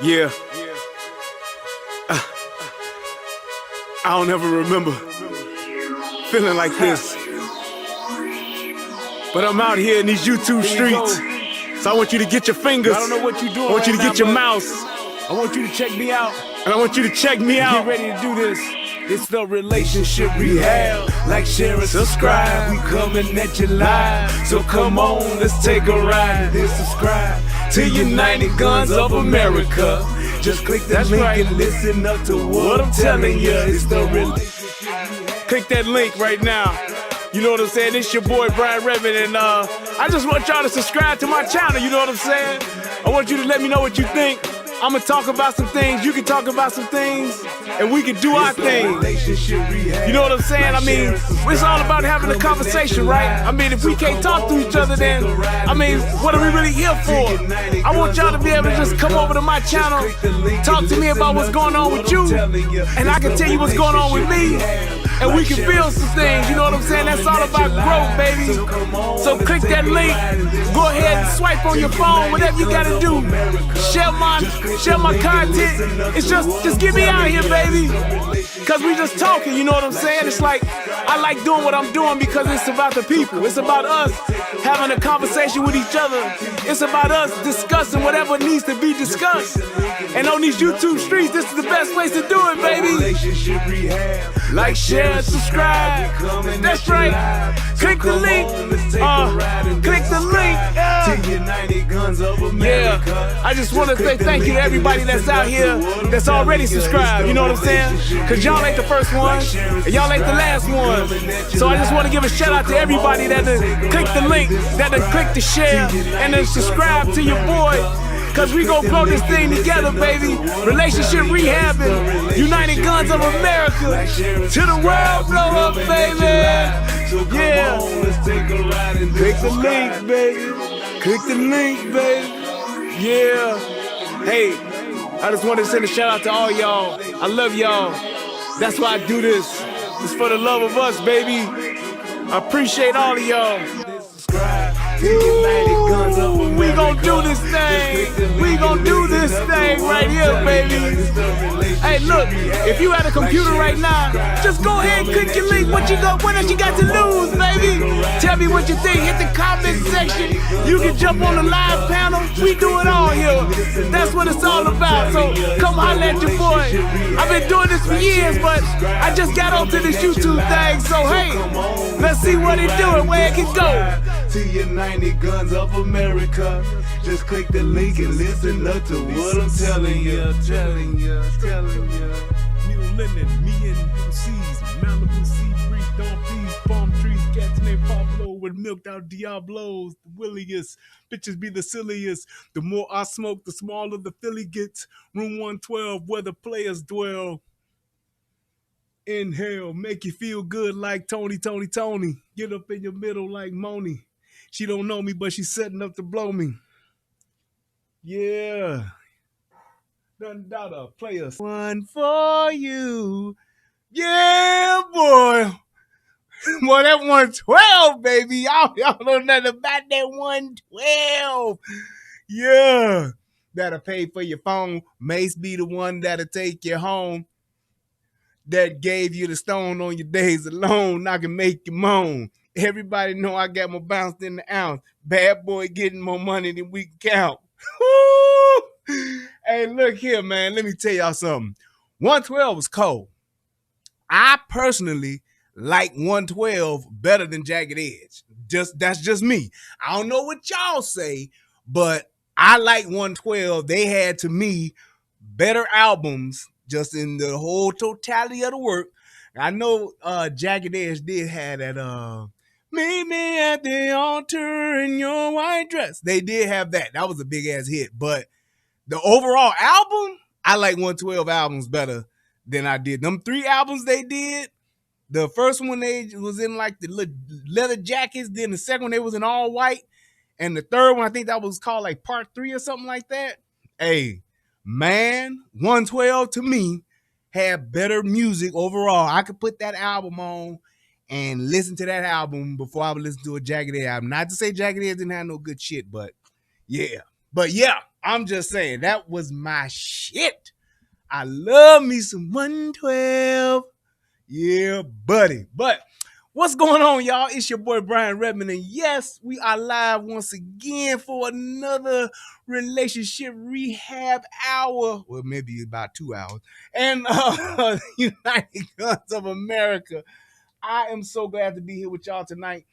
Yeah, I don't ever remember feeling like this. But I'm out here in these YouTube streets. So I want you to get your fingers. I don't know what you're doing. I want you to right get now, your but mouse. I want you to check me out. And I want you to check me out. Get ready to do this. It's the relationship rehab. Like, share, and subscribe. We coming at you live. So come on, let's take a ride. Then subscribe to United Guns of America. Just click that link and listen up to what I'm telling you. It's the relationship. Click that link right now. You know what I'm saying? It's your boy Brian Revan, and I just want y'all to subscribe to my channel. You know what I'm saying? I want you to let me know what you think. I'm gonna talk about some things, you can talk about some things, and we can do our thing. You know what I'm saying? I mean, it's all about having a conversation, right? I mean, if we can't talk to each other, then, I mean, what are we really here for? I want y'all to be able to just come over to my channel, talk to me about what's going on with you, and I can tell you what's going on with me, and we can build some things, you know what I'm saying? That's all about growth, baby. So click that link, go ahead and swipe on your phone, whatever you gotta do. Share my content. It's just get me out here, baby. Cause we just talking, you know what I'm saying? It's like, I like doing what I'm doing because it's about the people. It's about us having a conversation with each other. It's about us discussing whatever needs to be discussed. And on these YouTube streets, this is the best place to do it, baby. Like, share, subscribe. That's right. Click the link. Click the link. Yeah. I just want to say thank you to everybody that's out here that's already subscribed. You know what I'm saying? Cause y'all ain't the first one, and y'all ain't the last one. So I just want to give a shout out to everybody that click the link, that click the share, and then subscribe to your boy. Cause we gon' blow this thing together, baby. Relationship rehabbing, United Guns of America. To the world, blow up, baby. Yeah. Click the link, baby. Click the link, baby. Yeah. Hey, I just want to send a shout out to all y'all. I love y'all. That's why I do this. It's for the love of us, baby. I appreciate all of y'all. Ooh, we gon' do this thing. We gon' do this thing right here, baby. Hey, look, if you at a computer right now, just go ahead and click your link. What else you got to lose, baby? Tell me what you think. Hit the comment section. You can jump on the live panel. We do it all here. That's what it's all about. So come holler at your boy. I've been doing this for years, but I just got onto this YouTube thing. So hey, let's see what it do and where it can go. To United Guns of America. Just click the link and listen up to what I'm telling you. New Linen, me and UC's, Malibu Sea Breeze, Don't Please, Palm Trees, cats named Pablo with milked out Diablos, the williest, bitches be the silliest. The more I smoke, the smaller the Philly gets. Room 112, where the players dwell. Inhale, make you feel good like Tony. Get up in your middle like Moni. She don't know me, but she's setting up to blow me. Yeah. Done daughter, players. One for you. Yeah, boy. Boy, that 112, baby. Y'all know nothing about that 112. Yeah. That'll pay for your phone. Mace be the one that'll take you home. That gave you the stone on your days alone. I can make you moan. Everybody know I got more bounce than the ounce. Bad boy getting more money than we can count. Hey, look here, man. Let me tell y'all something. 112 was cold. I personally like 112 better than Jagged Edge. That's just me. I don't know what y'all say, but I like 112. They had, to me, better albums just in the whole totality of the work. I know Jagged Edge did have that meet me at the altar in your white dress. They did have that. That was a big ass hit. But the overall album, I like 112 albums better than I did. Them 3 albums they did, the first one they was in like the leather jackets, then the second one they was in all white, and the third one I think that was called like part 3 or something like that. Hey, man, 112 to me had better music overall. I could put that album on and listen to that album before I would listen to a Jagged Edge album. Not to say Jagged Edge didn't have no good shit, but yeah. I'm just saying, that was my shit. I love me some 112. Yeah, buddy. But what's going on, y'all? It's your boy Brian Redmond, and yes, we are live once again for another relationship rehab hour. Well, maybe about 2 hours. And United Guns of America. I am so glad to be here with y'all tonight.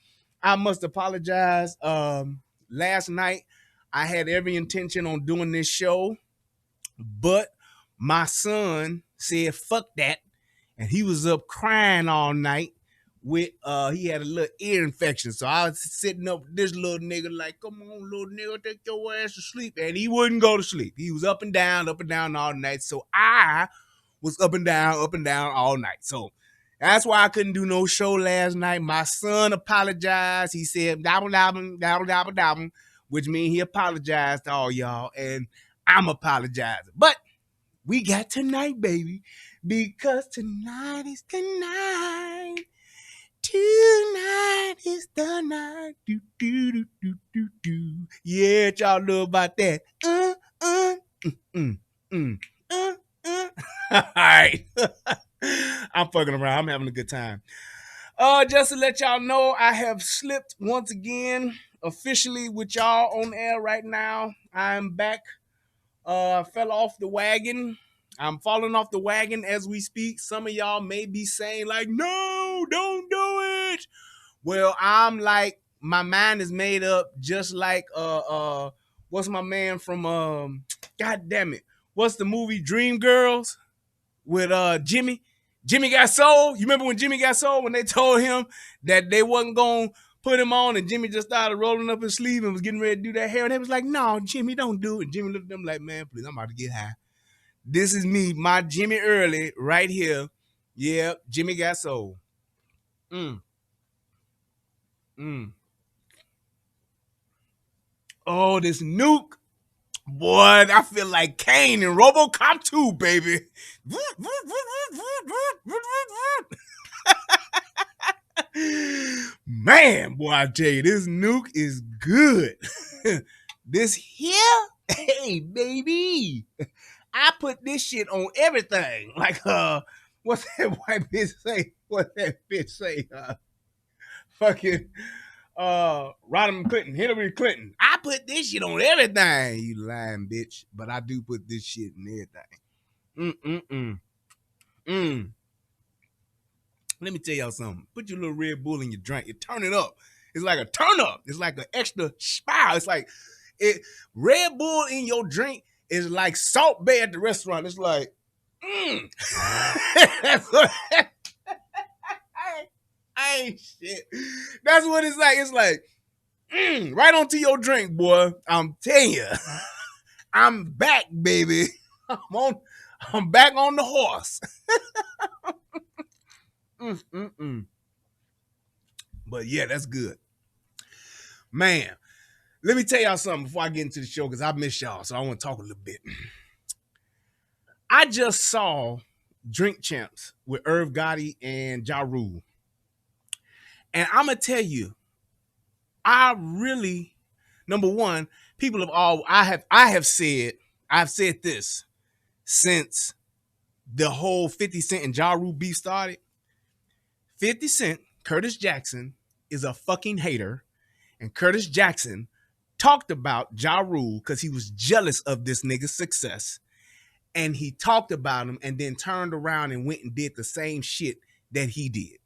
I must apologize. Last night, I had every intention on doing this show, but my son said, fuck that. And he was up crying all night with, he had a little ear infection. So I was sitting up with this little nigga like, come on, little nigga, take your ass to sleep. And he wouldn't go to sleep. He was up and down all night. So I was up and down all night. So that's why I couldn't do no show last night. My son apologized. He said, dabble, which means he apologized to all y'all. And I'm apologizing. But we got tonight, baby, because tonight is the night. Tonight is the night. Do, do, do, do, do, do. Yeah, y'all know about that. All right. I'm fucking around. I'm having a good time. Just to let y'all know, I have slipped once again officially with y'all on air right now. I'm back. Fell off the wagon. I'm falling off the wagon as we speak. Some of y'all may be saying like, no, don't do it. Well, I'm like, my mind is made up just like, what's my man from, God damn it. What's the movie Dreamgirls with Jimmy? Jimmy Got Soul. You remember when Jimmy Got Soul, when they told him that they wasn't going to put him on, and Jimmy just started rolling up his sleeve and was getting ready to do that hair, and they was like, no, Jimmy, don't do it. And Jimmy looked at them like, man, please, I'm about to get high. This is me, my Jimmy Early, right here. Yeah, Jimmy Got Soul. Oh, this nuke. Boy, I feel like Kane in RoboCop 2, baby. Man, boy, I tell you, this nuke is good. This here, hey, baby. I put this shit on everything. Like, what's that white bitch say? What's that bitch say? Fucking Rodham Clinton, Hillary Clinton. I put this shit on everything, you lying bitch. But I do put this shit in everything. Let me tell y'all something. Put your little Red Bull in your drink. You turn it up. It's like a turn up. It's like an extra spout. It's like Red Bull in your drink is like Salt Bay at the restaurant. It's like, That's what I ain't shit. That's what it's like. It's like, right onto your drink, boy. I'm telling you. I'm back, baby. I'm back on the horse. But yeah, that's good. Man, let me tell y'all something before I get into the show, because I miss y'all, so I want to talk a little bit. I just saw Drink Champs with Irv Gotti and Ja Rule. And I'm going to tell you, I really, number one, people have all, I've said this since the whole 50 Cent and Ja Rule beef started. 50 Cent, Curtis Jackson, is a fucking hater. And Curtis Jackson talked about Ja Rule because he was jealous of this nigga's success. And he talked about him and then turned around and went and did the same shit that he did.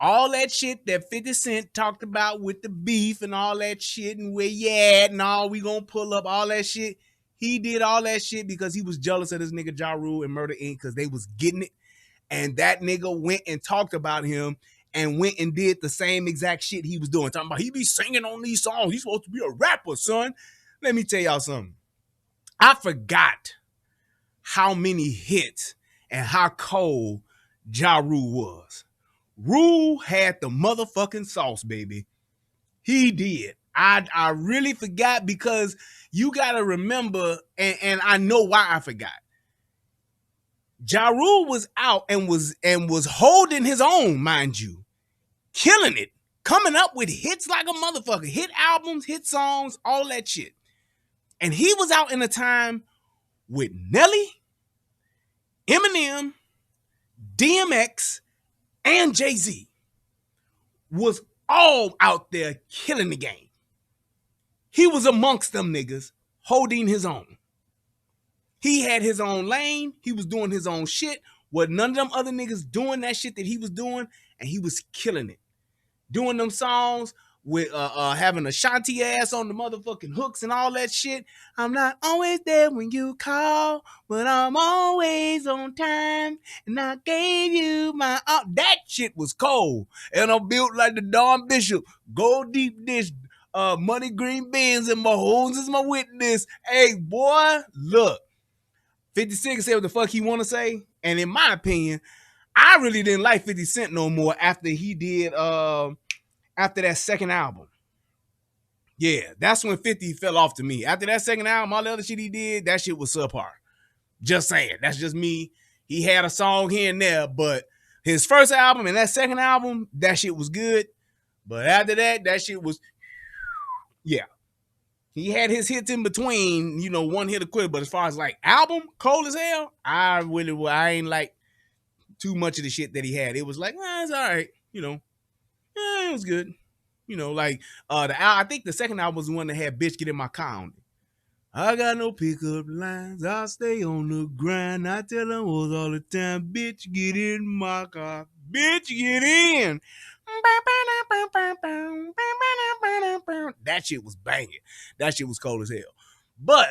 All that shit that 50 Cent talked about with the beef and all that shit and where you at and all we gonna pull up, all that shit. He did all that shit because he was jealous of this nigga Ja Rule and Murder Inc. because they was getting it. And that nigga went and talked about him and went and did the same exact shit he was doing. Talking about he be singing on these songs. He's supposed to be a rapper, son. Let me tell y'all something. I forgot how many hits and how cold Ja Rule was. Rule had the motherfucking sauce, baby. He did. I really forgot because you got to remember, and I know why I forgot. Ja Rule was out and was holding his own, mind you, killing it, coming up with hits like a motherfucker, hit albums, hit songs, all that shit. And he was out in a time with Nelly, Eminem, DMX, and Jay-Z was all out there killing the game. He was amongst them niggas holding his own. He had his own lane. He was doing his own shit. With none of them other niggas doing that shit that he was doing, and he was killing it. Doing them songs with having a Shanti ass on the motherfucking hooks and all that shit. I'm not always there when you call, but I'm always on time. And I gave you my all. That shit was cold. And I'm built like the Don Bishop. Gold deep dish, money green beans, and my hoes is my witness. Hey, boy, look. 50 Cent said what the fuck he want to say. And in my opinion, I really didn't like 50 Cent no more after he did after that second album. Yeah, that's when 50 fell off to me. After that second album, all the other shit he did, that shit was subpar. Just saying. That's just me. He had a song here and there, but his first album and that second album, that shit was good. But after that, that shit was, yeah. He had his hits in between, you know, one hit or quit. But as far as like album, cold as hell, I ain't like too much of the shit that he had. It was like, it's all right, you know. It was good. You know, like I think the second album was the one that had Bitch Get In My Car on it. I got no pickup lines. I stay on the grind. I tell them hoes all the time, bitch, get in my car. Bitch, get in. That shit was banging. That shit was cold as hell. But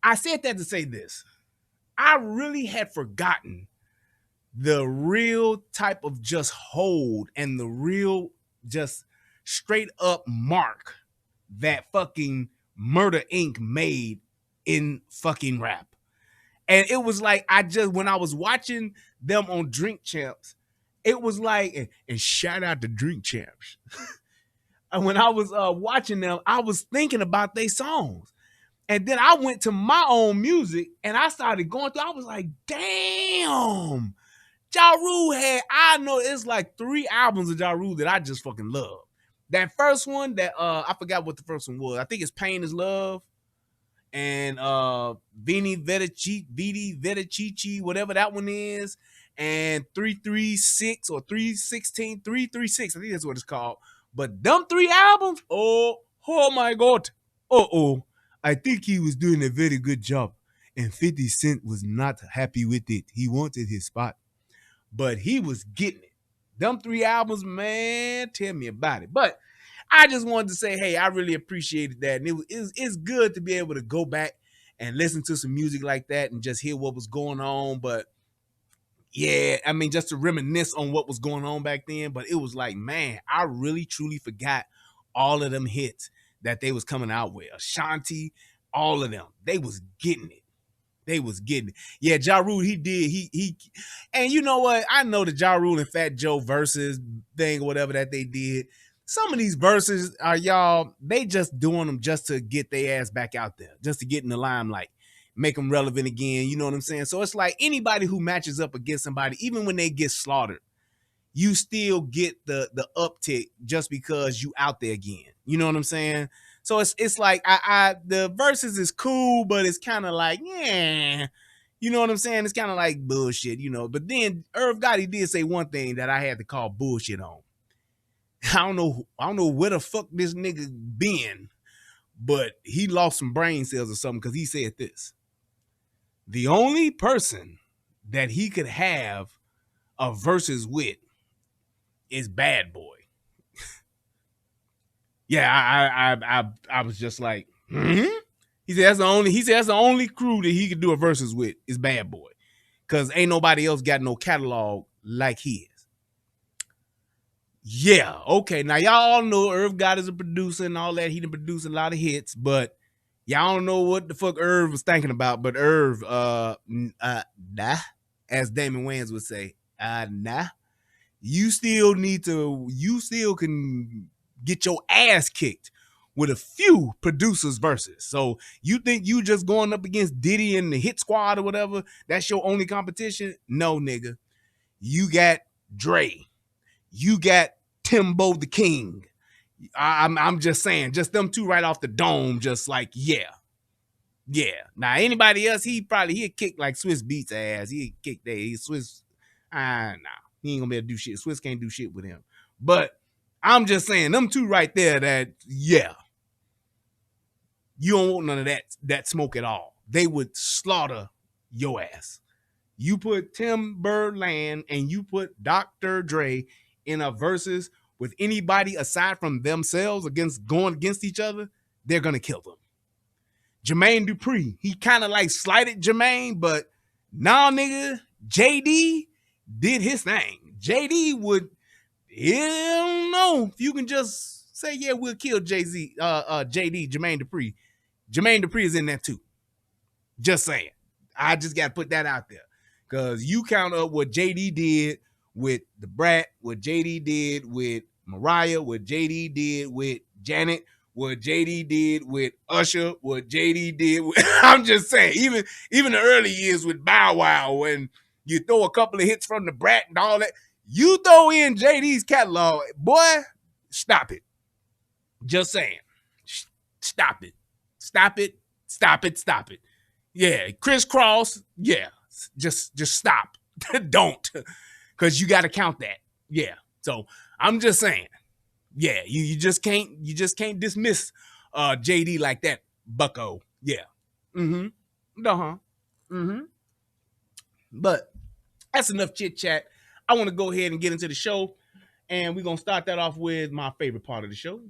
I said that to say this. I really had forgotten the real type of just hold and the real just straight up mark that fucking Murder Inc. made in fucking rap. And it was like, when I was watching them on Drink Champs, it was like, and shout out to Drink Champs. And when I was watching them, I was thinking about their songs. And then I went to my own music and I started going through, I was like, damn. Ja Rule I know it's like 3 albums of Ja Rule that I just fucking love. That first one that I forgot what the first one was. I think it's Pain Is Love and Vini Vetichichi, whatever that one is, and 336 or 316, 336. I think that's what it's called. But them 3 albums, oh my God. I think he was doing a very good job. And 50 Cent was not happy with it. He wanted his spot. But he was getting it. Them 3 albums, man, tell me about it. But I just wanted to say, hey, I really appreciated that. And it's good to be able to go back and listen to some music like that and just hear what was going on. But yeah, I mean, just to reminisce on what was going on back then. But it was like, man, I really, truly forgot all of them hits that they was coming out with. Ashanti, all of them. They was getting it. They was getting it. Yeah, Ja Rule, he did. He and you know what? I know the Ja Rule and Fat Joe versus thing or whatever that they did. Some of these verses are y'all, they just doing them just to get their ass back out there, just to get in the limelight, make them relevant again. You know what I'm saying? So it's like anybody who matches up against somebody, even when they get slaughtered, you still get the uptick just because you out there again. You know what I'm saying? So it's like the verses is cool, but it's kind of like, yeah, you know what I'm saying? It's kind of like bullshit, you know. But then Irv Gotti did say one thing that I had to call bullshit on. I don't know where the fuck this nigga been, but he lost some brain cells or something because he said this. The only person that he could have a versus with is Bad Boy. Yeah, I was just like, He said that's the only crew that he could do a versus with is Bad Boy. Cause ain't nobody else got no catalog like his. Yeah, okay. Now y'all all know Irv Gotti is a producer and all that. He done produced a lot of hits, but y'all don't know what the fuck Irv was thinking about. But Irv, nah, as Damon Wayans would say, nah. You still can get your ass kicked with a few producers versus. So you think you just going up against Diddy and the Hit Squad or whatever, that's your only competition? No, nigga. You got Dre. You got Timbo the King. I'm just saying, just them two right off the dome, just like, yeah. Yeah. Now anybody else, he'd kick like Swiss Beats ass. He'd kick that. He Swiss. Nah. He ain't gonna be able to do shit. Swiss can't do shit with him. But I'm just saying, them two right there, that yeah, you don't want none of that smoke at all. They would slaughter your ass. You put Timberland and you put Dr. Dre in a versus with anybody aside from themselves going against each other, they're gonna kill them. Jermaine Dupri, he kind of like slighted Jermaine, but nah, nigga, JD did his thing. JD would, I don't know if you can just say, yeah, we'll kill JD, Jermaine Dupri. Jermaine Dupri is in there too. Just saying. I just got to put that out there. Because you count up what JD did with the Brat, what JD did with Mariah, what JD did with Janet, what JD did with Usher, what JD did with, I'm just saying, even the early years with Bow Wow, when you throw a couple of hits from the Brat and all that, you throw in JD's catalog, boy, stop it. Just saying. Stop it. Stop it. Stop it. Stop it. Yeah, crisscross. Yeah, just stop. Don't, because you got to count that. Yeah. So I'm just saying. Yeah, you just can't dismiss JD like that, Bucko. Yeah. But that's enough chit chat. I want to go ahead and get into the show, and we're gonna start that off with my favorite part of the show.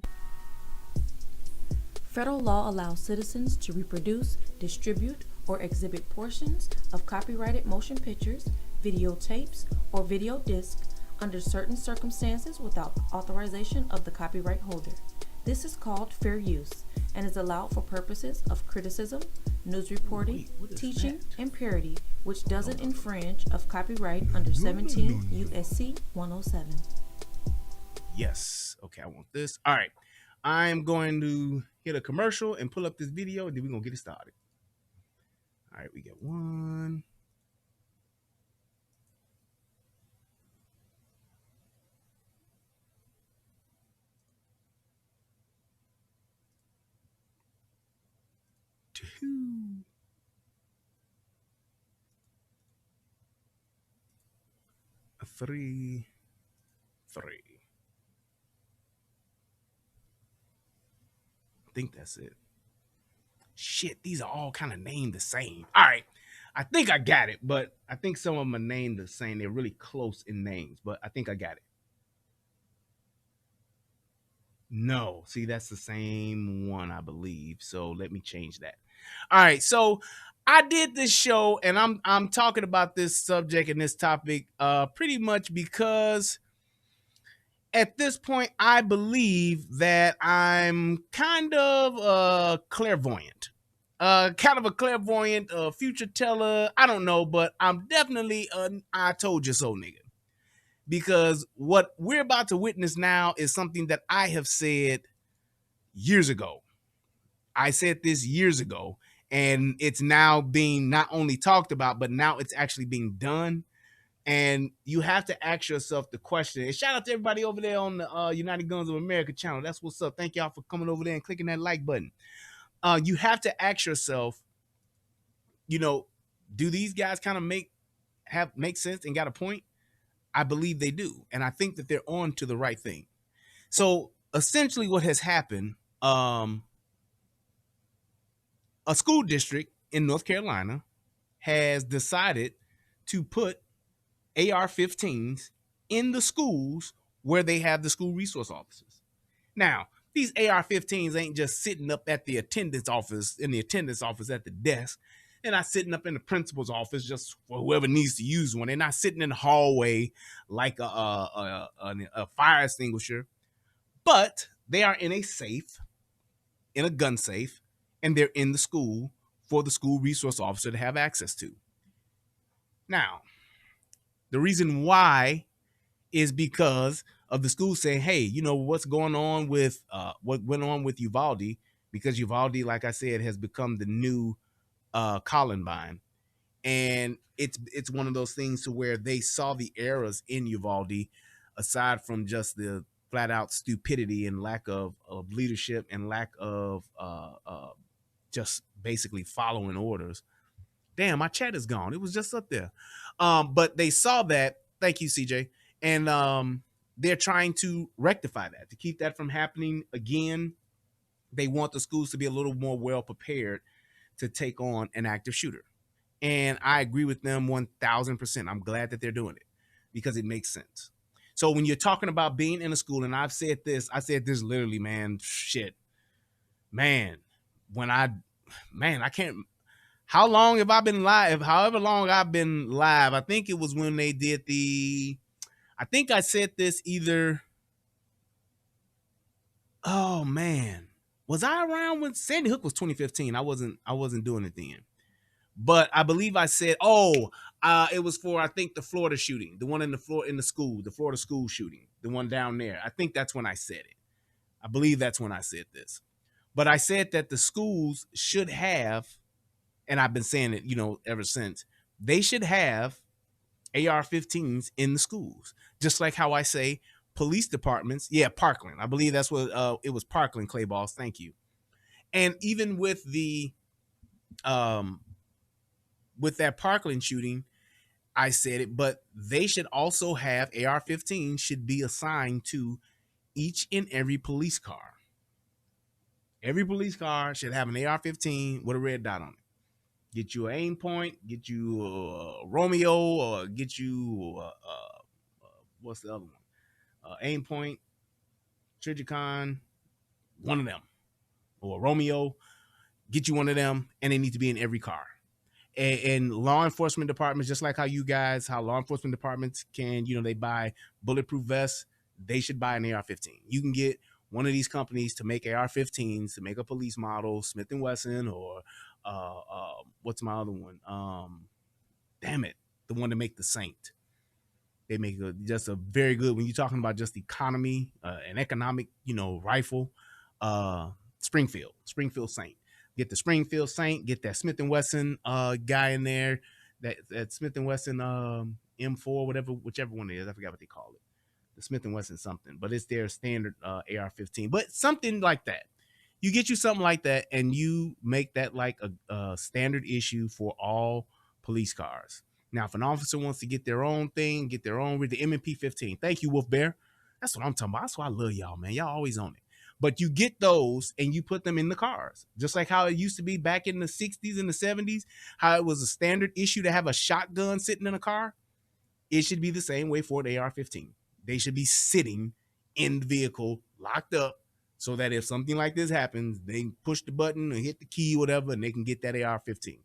Federal law allows citizens to reproduce, distribute, or exhibit portions of copyrighted motion pictures, videotapes, or video discs under certain circumstances without authorization of the copyright holder. This is called fair use and is allowed for purposes of criticism, news reporting, teaching, and parody, which doesn't infringe of copyright under 17 U.S.C. 107. Yes. Okay, I want this. All right. I'm going to hit a commercial and pull up this video, and then we're going to get it started. All right, we get 1, 2, 3. I think that's it. Shit, these are all kind of named the same. All right, I think I got it, but I think some of them are named the same. They're really close in names, but I think I got it. No, see, that's the same one, I believe. So let me change that. All right, so I did this show, and I'm talking about this subject and this topic pretty much because at this point, I believe that I'm kind of clairvoyant. Kind of a clairvoyant, future teller. I don't know, but I'm definitely I told you so nigga. Because what we're about to witness now is something that I have said years ago. I said this years ago, and it's now being not only talked about, but now it's actually being done. And you have to ask yourself the question. And shout out to everybody over there on the United Guns of America channel. That's what's up. Thank y'all for coming over there and clicking that like button. You have to ask yourself, do these guys kind of make sense and got a point? I believe they do. And I think that they're on to the right thing. So essentially what has happened, a school district in North Carolina has decided to put AR-15's in the schools where they have the school resource officers. Now, these AR-15's ain't just sitting up at the attendance office, at the desk. They're not sitting up in the principal's office just for whoever needs to use one. They're not sitting in the hallway like a fire extinguisher. But they are in a safe, in a gun safe, and they're in the school for the school resource officer to have access to. Now, the reason why is because of the school saying, hey, what's going on with what went on with Uvalde, because Uvalde, like I said, has become the new Columbine. And it's one of those things to where they saw the errors in Uvalde, aside from just the flat out stupidity and lack of leadership and lack of just basically following orders. Damn, my chat is gone. It was just up there. But they saw that. Thank you, CJ. And they're trying to rectify that, to keep that from happening again. They want the schools to be a little more well prepared to take on an active shooter. And I agree with them 1000%. I'm glad that they're doing it because it makes sense. So when you're talking about being in a school, and I said this literally, man, shit. Man, I can't. How long have I been live? However long I've been live, I think it was when they did I think I said this either. Oh man, was I around when Sandy Hook was 2015? I wasn't doing it then. But I believe I said, it was for, I think, the Florida shooting, the one in the Florida school shooting, the one down there. I think that's when I said it. I believe that's when I said this. But I said that the schools should have, and I've been saying it, ever since, they should have AR-15s in the schools. Just like how I say police departments. Yeah, Parkland. I believe that's what it was, Parkland, Clay Balls. Thank you. And even with the with that Parkland shooting, I said it, but they should also have AR-15 should be assigned to each and every police car. Every police car should have an AR-15 with a red dot on it. Get you an aim point, get you a Romeo, or get you what's the other one? Aim point, Trigicon, one of them, or Romeo. Get you one of them, and they need to be in every car. And law enforcement departments, just like how law enforcement departments can, they buy bulletproof vests, they should buy an AR-15. You can get one of these companies to make AR-15s, to make a police model, Smith & Wesson, or what's my other one? The one to make the Saint. They make just a very good, when you're talking about just economy, an economic, rifle, Springfield Saint. Get the Springfield Saint, get that Smith & Wesson guy in there, that Smith & Wesson M4, whichever one it is. I forgot what they call it. The Smith & Wesson something, but it's their standard AR-15. But something like that. You get you something like that, and you make that like a standard issue for all police cars. Now, if an officer wants to get their own thing, with the M&P-15. Thank you, Wolf Bear. That's what I'm talking about. That's why I love y'all, man. Y'all always on it. But you get those and you put them in the cars, just like how it used to be back in the 60s and the 70s, how it was a standard issue to have a shotgun sitting in a car. It should be the same way for the AR-15. They should be sitting in the vehicle, locked up, so that if something like this happens, they can push the button or hit the key, whatever, and they can get that AR-15.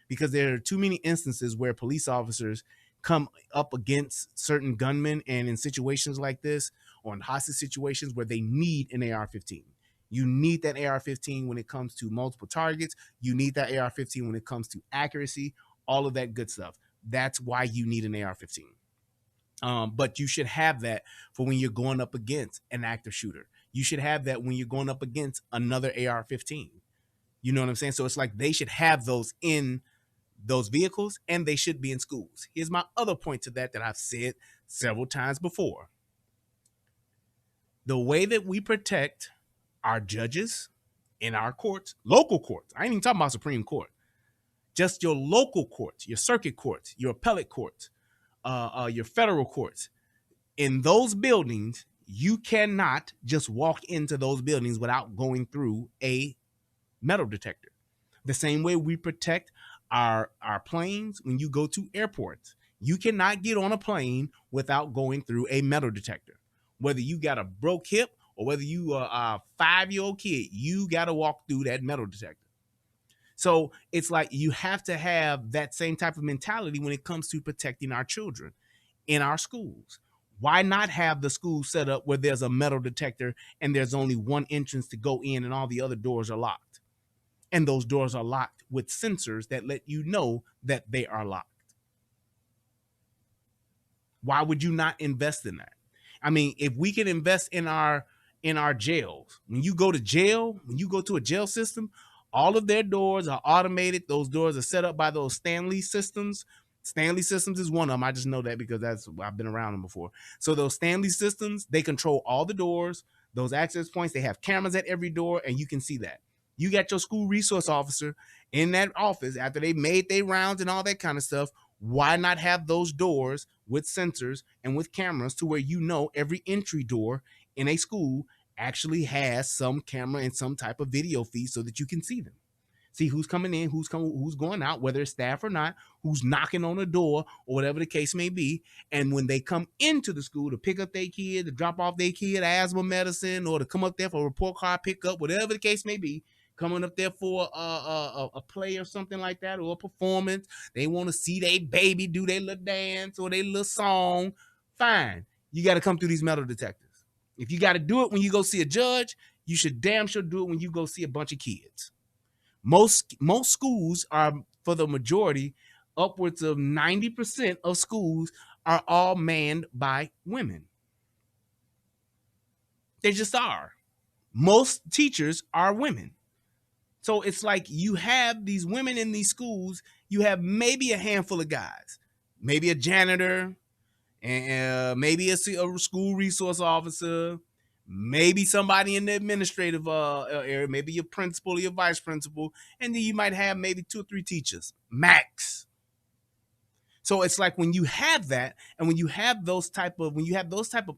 Because there are too many instances where police officers come up against certain gunmen, and in situations like this, or in hostage situations where they need an AR-15. You need that AR-15 when it comes to multiple targets. You need that AR-15 when it comes to accuracy, all of that good stuff. That's why you need an AR-15. But you should have that for when you're going up against an active shooter. You should have that when you're going up against another AR-15. You know what I'm saying? So it's like they should have those in those vehicles, and they should be in schools. Here's my other point to that I've said several times before. The way that we protect our judges in our courts, local courts, I ain't even talking about Supreme Court, just your local courts, your circuit courts, your appellate courts, your federal courts. In those buildings, you cannot just walk into those buildings without going through a metal detector. The same way we protect our planes when you go to airports. You cannot get on a plane without going through a metal detector. Whether you got a broke hip or whether you are a 5-year-old kid, you got to walk through that metal detector. So it's like you have to have that same type of mentality when it comes to protecting our children in our schools. Why not have the school set up where there's a metal detector and there's only one entrance to go in and all the other doors are locked? And those doors are locked with sensors that let you know that they are locked. Why would you not invest in that? I mean, if we can invest in our jails, when you go to jail, when you go to a jail system, all of their doors are automated. Those doors are set up by those Stanley systems. Stanley Systems is one of them. I just know that because I've been around them before. So those Stanley systems, they control all the doors, those access points. They have cameras at every door, and you can see that. You got your school resource officer in that office after they made their rounds and all that kind of stuff. Why not have those doors with sensors and with cameras to where you know every entry door in a school actually has some camera and some type of video feed so that you can see them? See who's coming in, who's going out, whether it's staff or not, who's knocking on the door or whatever the case may be. And when they come into the school to pick up their kid, to drop off their kid asthma medicine, or to come up there for a report card pickup, whatever the case may be, coming up there for a play or something like that, or a performance, they want to see their baby do their little dance or their little song. Fine, you got to come through these metal detectors. If you got to do it when you go see a judge, you should damn sure do it when you go see a bunch of kids. Most schools are, for the majority, upwards of 90% of schools are all manned by women. They just are. Most teachers are women. So it's like you have these women in these schools, you have maybe a handful of guys, maybe a janitor, and maybe a school resource officer, maybe somebody in the administrative area, maybe your principal or your vice principal, and then you might have maybe 2 or 3 teachers, max. So it's like when you have that, and when you have those type of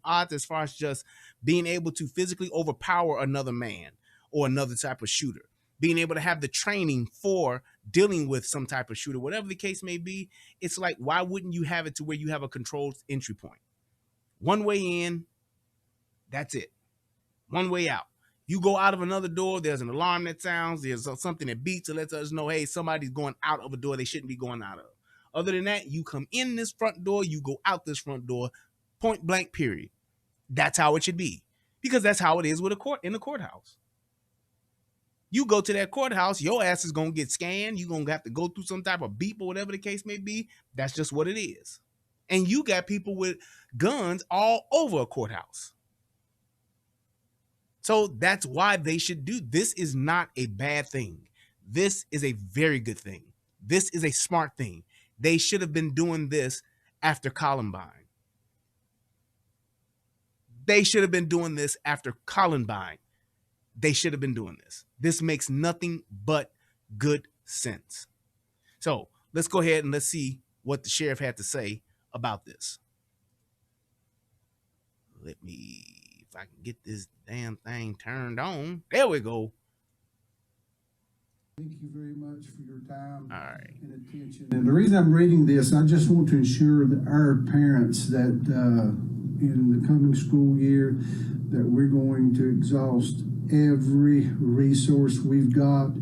odds as far as just being able to physically overpower another man or another type of shooter, being able to have the training for dealing with some type of shooter, whatever the case may be, it's like, why wouldn't you have it to where you have a controlled entry point? One way in, that's it. One way out. You go out of another door, there's an alarm that sounds, there's something that beeps to let us know, hey, somebody's going out of a door they shouldn't be going out of. Other than that, you come in this front door, you go out this front door, point blank, period. That's how it should be. Because that's how it is with a court in the courthouse. You go to that courthouse, your ass is going to get scanned. You're going to have to go through some type of beep or whatever the case may be. That's just what it is. And you got people with guns all over a courthouse. So that's why they should do. This is not a bad thing. This is a very good thing. This is a smart thing. They should have been doing this after Columbine. They should have been doing this after Columbine. They should have been doing this. This makes nothing but good sense. So let's go ahead and let's see what the sheriff had to say about this. Let me, if I can get this damn thing turned on. There we go. Thank you very much for your time and attention. And the reason I'm reading this, I just want to ensure that our parents that in the coming school year that we're going to exhaust every resource we've got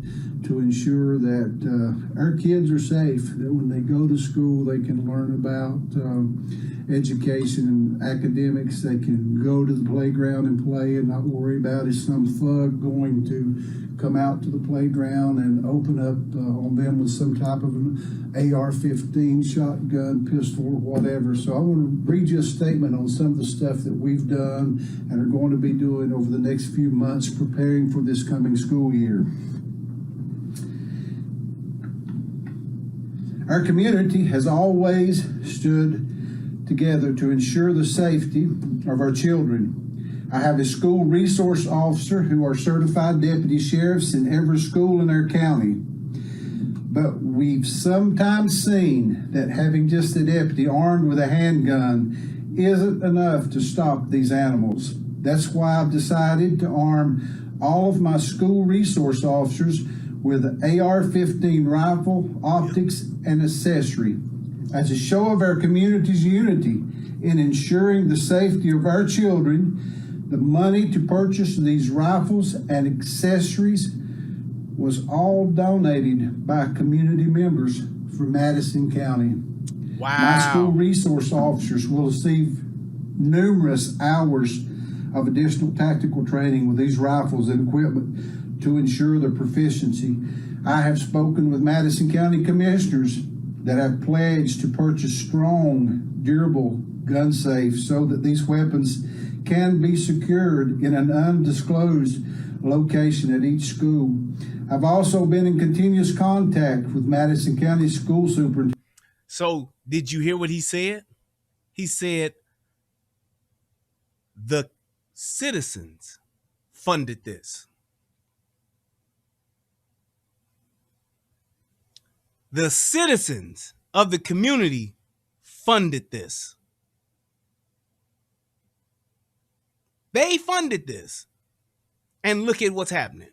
to ensure that our kids are safe, that when they go to school they can learn about education and academics, they can go to the playground and play and not worry about is some thug going to come out to the playground and open up on them with some type of an AR-15 shotgun, pistol, or whatever. So I want to read you a statement on some of the stuff that we've done and are going to be doing over the next few months preparing for this coming school year. Our community has always stood together to ensure the safety of our children. I have a school resource officer who are certified deputy sheriffs in every school in our county. But we've sometimes seen that having just a deputy armed with a handgun isn't enough to stop these animals. That's why I've decided to arm all of my school resource officers with an AR-15 rifle, optics, and accessory as a show of our community's unity in ensuring the safety of our children. The money to purchase these rifles and accessories was all donated by community members from Madison County. Wow. My school resource officers will receive numerous hours of additional tactical training with these rifles and equipment to ensure their proficiency. I have spoken with Madison County commissioners that have pledged to purchase strong, durable gun safes so that these weapons can be secured in an undisclosed location at each school. I've also been in continuous contact with Madison County School Superintendent. So did you hear what he said? He said the citizens funded this. The citizens of the community funded this. They funded this. And look at what's happening.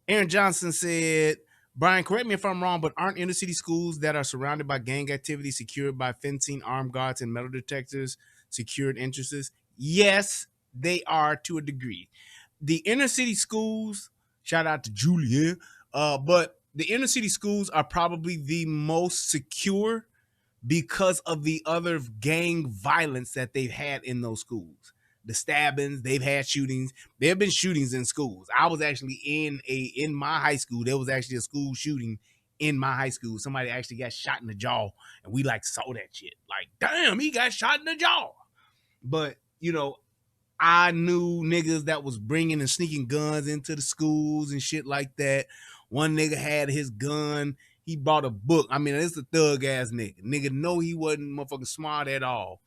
Aaron Johnson said, Brian, correct me if I'm wrong, but aren't inner city schools that are surrounded by gang activity secured by fencing, armed guards, and metal detectors secured entrances? Yes, they are to a degree. The inner city schools, shout out to Julia, but the inner city schools are probably the most secure because of the other gang violence that they've had in those schools. The stabbings, they've had shootings. There have been shootings in schools. I was actually in my high school. There was actually a school shooting in my high school. Somebody actually got shot in the jaw, and we like saw that shit. Like, damn, he got shot in the jaw. But, you know, I knew niggas that was bringing and sneaking guns into the schools and shit like that. One nigga had his gun. He bought a book. I mean, it's a thug ass nigga. Nigga know he wasn't motherfucking smart at all.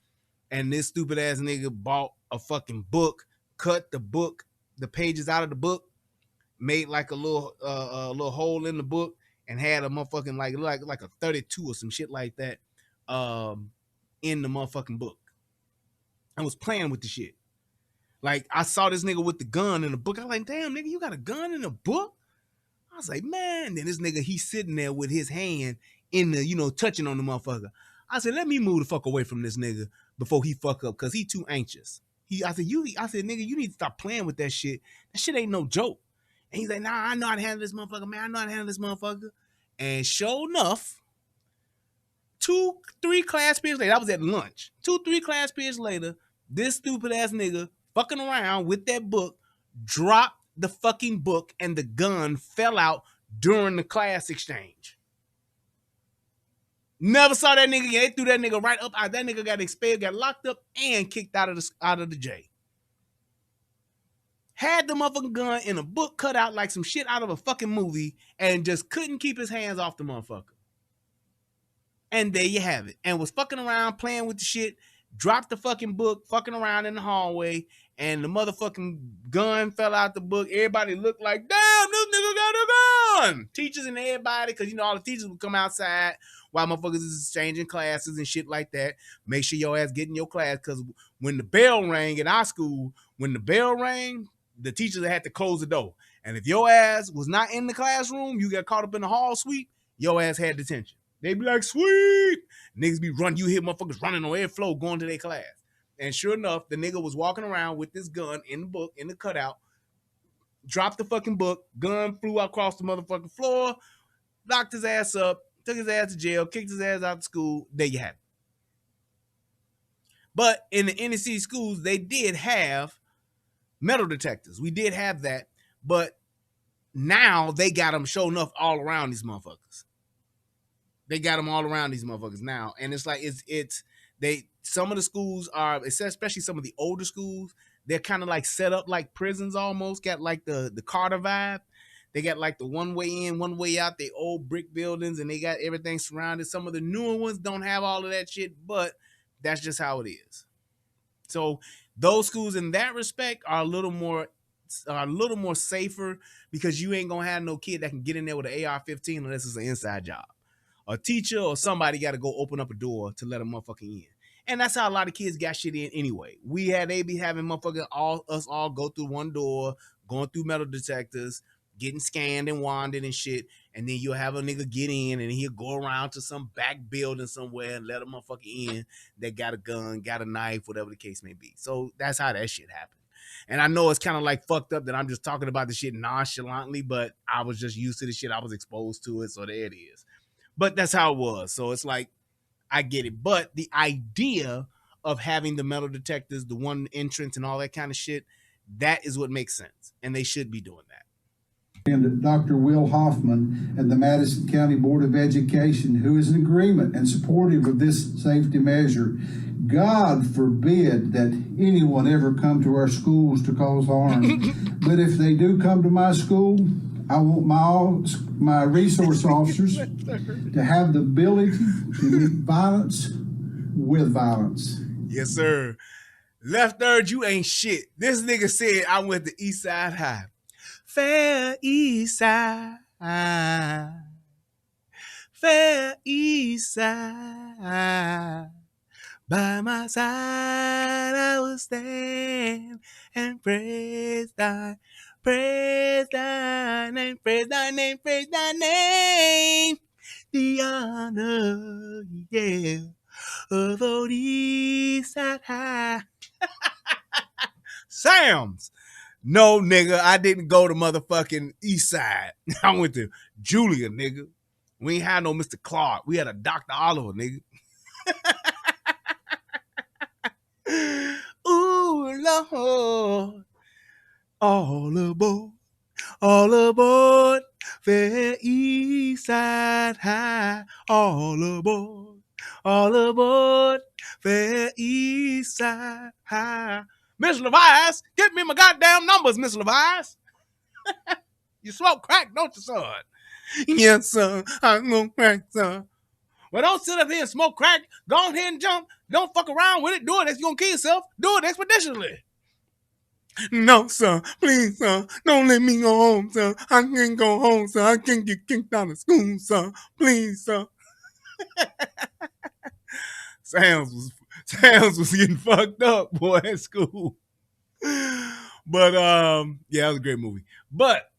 And this stupid ass nigga bought a fucking book, cut the book, the pages out of the book, made like a little hole in the book, and had a motherfucking like a 32 or some shit like that in the motherfucking book. I was playing with the shit. Like, I saw this nigga with the gun in the book. I was like, damn, nigga, you got a gun in the book? I was like, man. Then this nigga, he's sitting there with his hand in the, you know, touching on the motherfucker. I said, let me move the fuck away from this nigga before he fuck up, because he too anxious. I said, nigga, you need to stop playing with that shit. That shit ain't no joke. And he's like, nah, I know how to handle this motherfucker, man. I know how to handle this motherfucker. And sure enough, 2-3 class periods later, I was at lunch. 2-3 class periods later, this stupid ass nigga fucking around with that book, dropped the fucking book, and the gun fell out during the class exchange. Never saw that nigga again. They threw that nigga right up out. That nigga got expelled, got locked up, and kicked out of the J. Had the motherfucking gun in a book cut out like some shit out of a fucking movie, and just couldn't keep his hands off the motherfucker. And there you have it. And was fucking around, playing with the shit, dropped the fucking book, fucking around in the hallway, and the motherfucking gun fell out the book. Everybody looked like, damn, this nigga got a gun. Teachers and everybody, because, you know, all the teachers would come outside while motherfuckers is changing classes and shit like that. Make sure your ass get in your class, because when the bell rang in our school, when the bell rang, the teachers had to close the door. And if your ass was not in the classroom, you got caught up in the hall sweep, your ass had detention. They be like, sweet. Niggas be running. You hear motherfuckers running on air flow going to their class. And sure enough, the nigga was walking around with this gun in the book, in the cutout, dropped the fucking book, gun flew across the motherfucking floor, locked his ass up, took his ass to jail, kicked his ass out of school. There you have it. But in the inner city schools, they did have metal detectors. We did have that. But now they got them showing enough all around these motherfuckers. They got them all around these motherfuckers now. And it's like, some of the schools are, especially some of the older schools, they're kind of like set up like prisons almost, got like the Carter vibe. They got like the one way in, one way out, they old brick buildings, and they got everything surrounded. Some of the newer ones don't have all of that shit, but that's just how it is. So those schools in that respect are a little more safer, because you ain't gonna have no kid that can get in there with an AR-15 unless it's an inside job. A teacher or somebody got to go open up a door to let a motherfucker in. And that's how a lot of kids got shit in anyway. They be having motherfuckers all go through one door, going through metal detectors, getting scanned and wanded and shit. And then you'll have a nigga get in, and he'll go around to some back building somewhere and let a motherfucker in that got a gun, got a knife, whatever the case may be. So that's how that shit happened. And I know it's kind of like fucked up that I'm just talking about the shit nonchalantly, but I was just used to the shit. I was exposed to it. So there it is. But that's how it was. So it's like, I get it. But the idea of having the metal detectors, the one entrance and all that kind of shit, that is what makes sense. And they should be doing that. And Dr. Will Hoffman and the Madison County Board of Education, who is in agreement and supportive of this safety measure. God forbid that anyone ever come to our schools to cause harm. But if they do come to my school, I want my resource officers to have the ability to meet violence with violence. Yes, sir. Left Third, you ain't shit. This nigga said I went to East Side High. Fair East Side. Fair East Side. By my side I will stand and praise thy name, praise thy name, praise thy name. The honor, yeah, of old East Side High. Sam's. No, nigga, I didn't go to motherfucking East Side. I went to Julia, nigga. We ain't had no Mr. Clark. We had a Dr. Oliver, nigga. Ooh, Lord. All aboard, Fair East Side High. All aboard, Fair East Side High. Miss Levice, give me my goddamn numbers, Miss Levice. You smoke crack, don't you, son? Yes, son, I'm gonna crack, son. Well, don't sit up here and smoke crack. Go ahead and jump. Don't fuck around with it. Do it. You're gonna kill yourself. Do it expeditiously. No, sir. Please, sir. Don't let me go home, sir. I can't go home, sir. I can't get kicked out of school, sir. Please, sir. Sam's was getting fucked up, boy, at school. But yeah, it was a great movie. But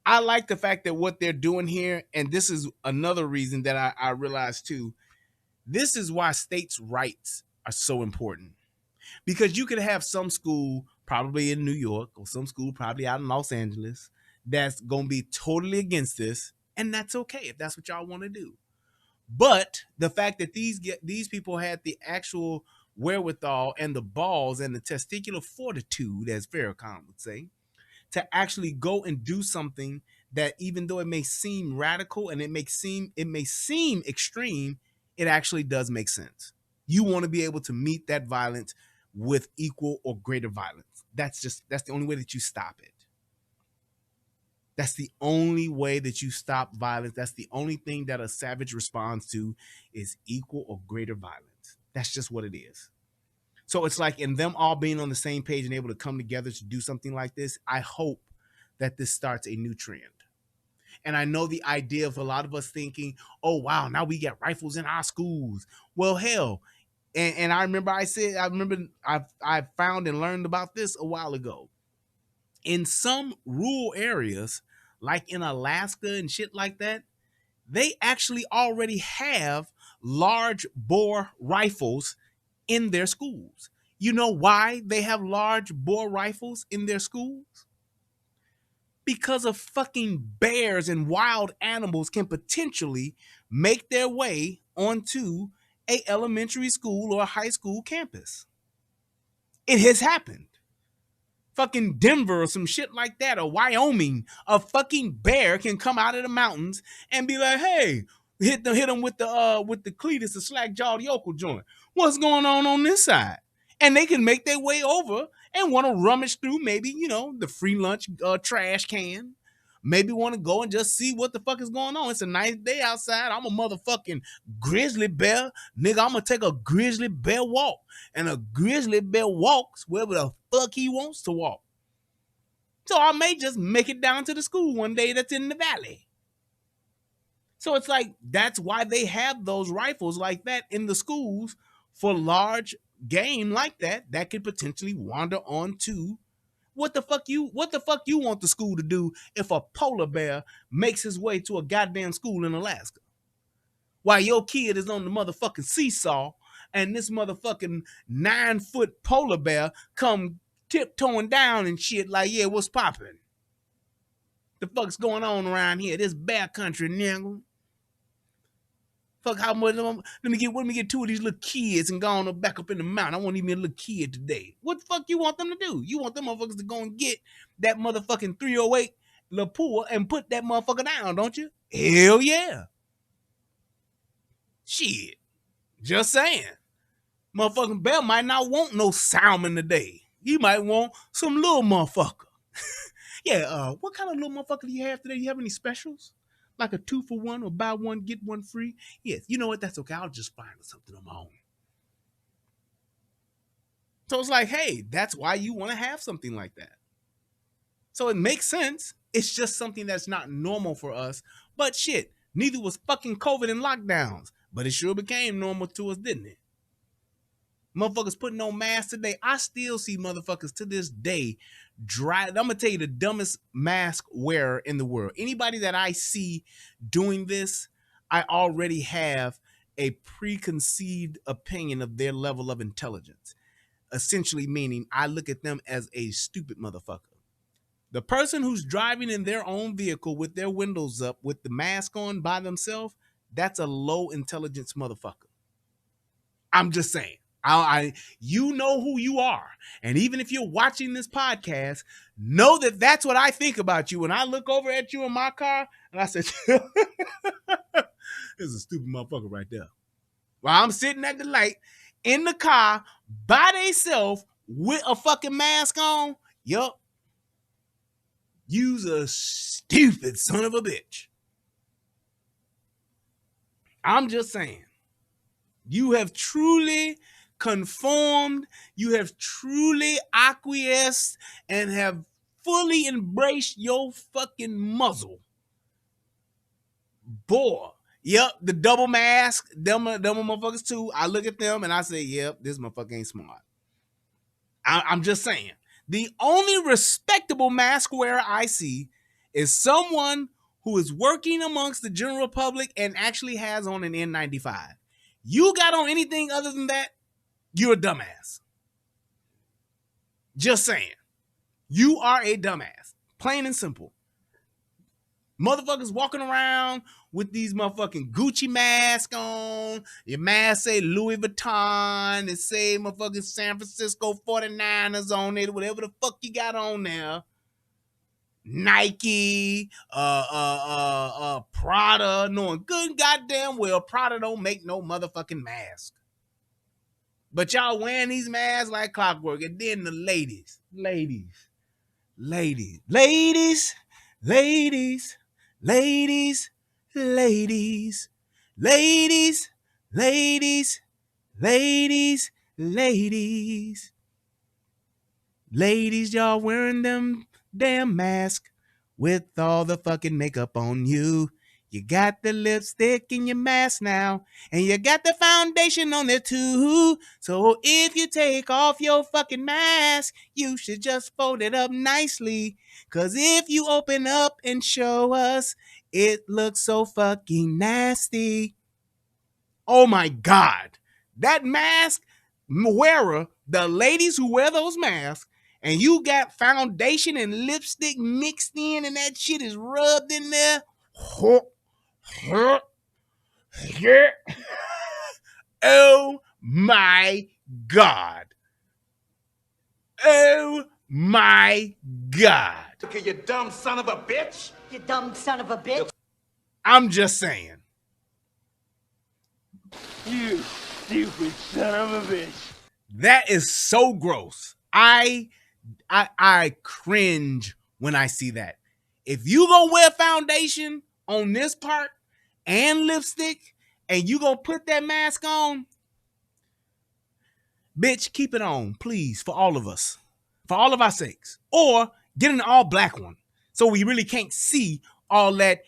I like the fact that what they're doing here, and this is another reason that I realized too, this is why states' rights are so important. Because you could have some school probably in New York or some school probably out in Los Angeles that's going to be totally against this, and that's okay if that's what y'all want to do. But the fact that these people had the actual wherewithal and the balls and the testicular fortitude, as Farrakhan would say, to actually go and do something that, even though it may seem radical and it may seem extreme, it actually does make sense. You want to be able to meet that violence with equal or greater violence. That's the only way that you stop it. That's the only way that you stop violence. That's the only thing that a savage responds to is equal or greater violence. That's just what it is. So it's like, in them all being on the same page and able to come together to do something like this, I hope that this starts a new trend. And I know the idea of a lot of us thinking, oh, wow, now we get rifles in our schools. Well, hell, and I remember I found and learned about this a while ago. In some rural areas, like in Alaska and shit like that, they actually already have large bore rifles in their schools. You know why they have large bore rifles in their schools? Because of fucking bears and wild animals can potentially make their way onto a elementary school or a high school campus. It has happened. Fucking Denver or some shit like that, or Wyoming, a fucking bear can come out of the mountains and be like, hey, hit them with the Cletus, the slack-jawed yokel joint. What's going on this side? And they can make their way over and want to rummage through maybe, the free lunch trash can. Maybe want to go and just see what the fuck is going on. It's a nice day outside. I'm a motherfucking grizzly bear. Nigga, I'm going to take a grizzly bear walk. And a grizzly bear walks wherever the fuck he wants to walk. So I may just make it down to the school one day that's in the valley. So it's like, that's why they have those rifles like that in the schools, for large game like that could potentially wander onto. What the fuck you want the school to do if a polar bear makes his way to a goddamn school in Alaska? While your kid is on the motherfucking seesaw and this motherfucking 9-foot polar bear come tiptoeing down and shit like, yeah, what's poppin'? The fuck's going on around here? This bear country, nigga. Fuck, how much? Let me get two of these little kids and go on back up in the mountain. I want even a little kid today. What the fuck you want them to do? You want them motherfuckers to go and get that motherfucking 308 Lapua and put that motherfucker down, don't you? Hell yeah. Shit. Just saying. Motherfucking bear might not want no salmon today. He might want some little motherfucker. Yeah, what kind of little motherfucker do you have today? You have any specials? Like a 2-for-1 or buy one, get one free? Yes, you know what? That's okay. I'll just find something on my own. So it's like, hey, that's why you want to have something like that. So it makes sense. It's just something that's not normal for us. But shit, Neither was fucking COVID and lockdowns. But it sure became normal to us, didn't it? Motherfuckers putting on masks today. I still see motherfuckers to this day I'm gonna tell you the dumbest mask wearer in the world. Anybody that I see doing this, I already have a preconceived opinion of their level of intelligence. Essentially meaning I look at them as a stupid motherfucker. The person who's driving in their own vehicle with their windows up with the mask on by themselves, that's a low intelligence motherfucker. I'm just saying. You know who you are. And even if you're watching this podcast, know that that's what I think about you. When I look over at you in my car and I said, this is a stupid motherfucker right there. While I'm sitting at the light in the car by themselves with a fucking mask on, yup, you's a stupid son of a bitch. I'm just saying. You have truly conformed, you have truly acquiesced and have fully embraced your fucking muzzle. Boy, yep, the double mask, them motherfuckers too. I look at them and I say, yep, this motherfucker ain't smart. I'm just saying. The only respectable mask wearer I see is someone who is working amongst the general public and actually has on an N95. You got on anything other than that, you're a dumbass. Just saying. You are a dumbass. Plain and simple. Motherfuckers walking around with these motherfucking Gucci masks on. Your mask say Louis Vuitton. It say motherfucking San Francisco 49ers on it. Whatever the fuck you got on there. Nike, Prada, knowing good and goddamn well Prada don't make no motherfucking mask. But y'all wearing these masks like clockwork. And then the ladies, y'all wearing them damn masks with all the fucking makeup on you. You got the lipstick in your mask now, and you got the foundation on there too. So if you take off your fucking mask, you should just fold it up nicely. Cause if you open up and show us, it looks so fucking nasty. Oh my God. That mask wearer, the ladies who wear those masks, and you got foundation and lipstick mixed in and that shit is rubbed in there. Yeah. Oh my God. Oh my God. Okay, you dumb son of a bitch. You dumb son of a bitch. I'm just saying. You stupid son of a bitch. That is so gross. I cringe when I see that. If you gonna wear foundation on this part and lipstick and you gonna put that mask on, bitch, keep it on, please, for all of us. For all of our sakes. Or get an all black one so we really can't see all that,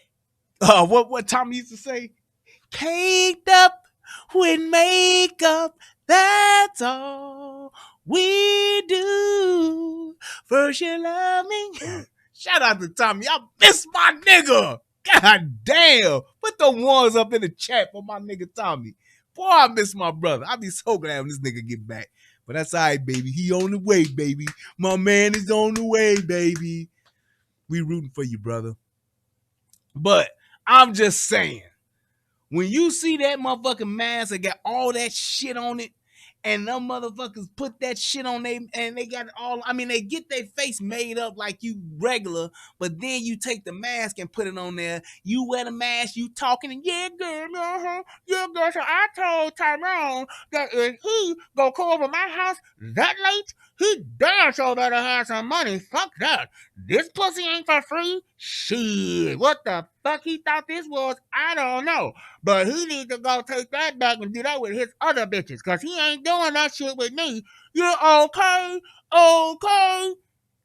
what Tom used to say? Caked up with makeup, that's all we do. First you love me. Shout out to Tommy. I miss my nigga. God damn. Put the ones up in the chat for my nigga Tommy. Boy, I miss my brother. I'll be so glad when this nigga get back. But that's all right, baby. He on the way, baby. My man is on the way, baby. We rooting for you, brother. But I'm just saying, when you see that motherfucking mask that got all that shit on it, and them motherfuckers put that shit on they, and they got all, I mean, they get their face made up like you regular, but then you take the mask and put it on there. You wear the mask, you talking, and yeah, girl, yeah, girl, so I told Tyrone that if he go come over my house that late, he damn sure better have some money. Fuck that. This pussy ain't for free. Shit, what the fuck he thought this was, I don't know. But he need to go take that back and do that with his other bitches, because he ain't doing that shit with me. You okay? Okay.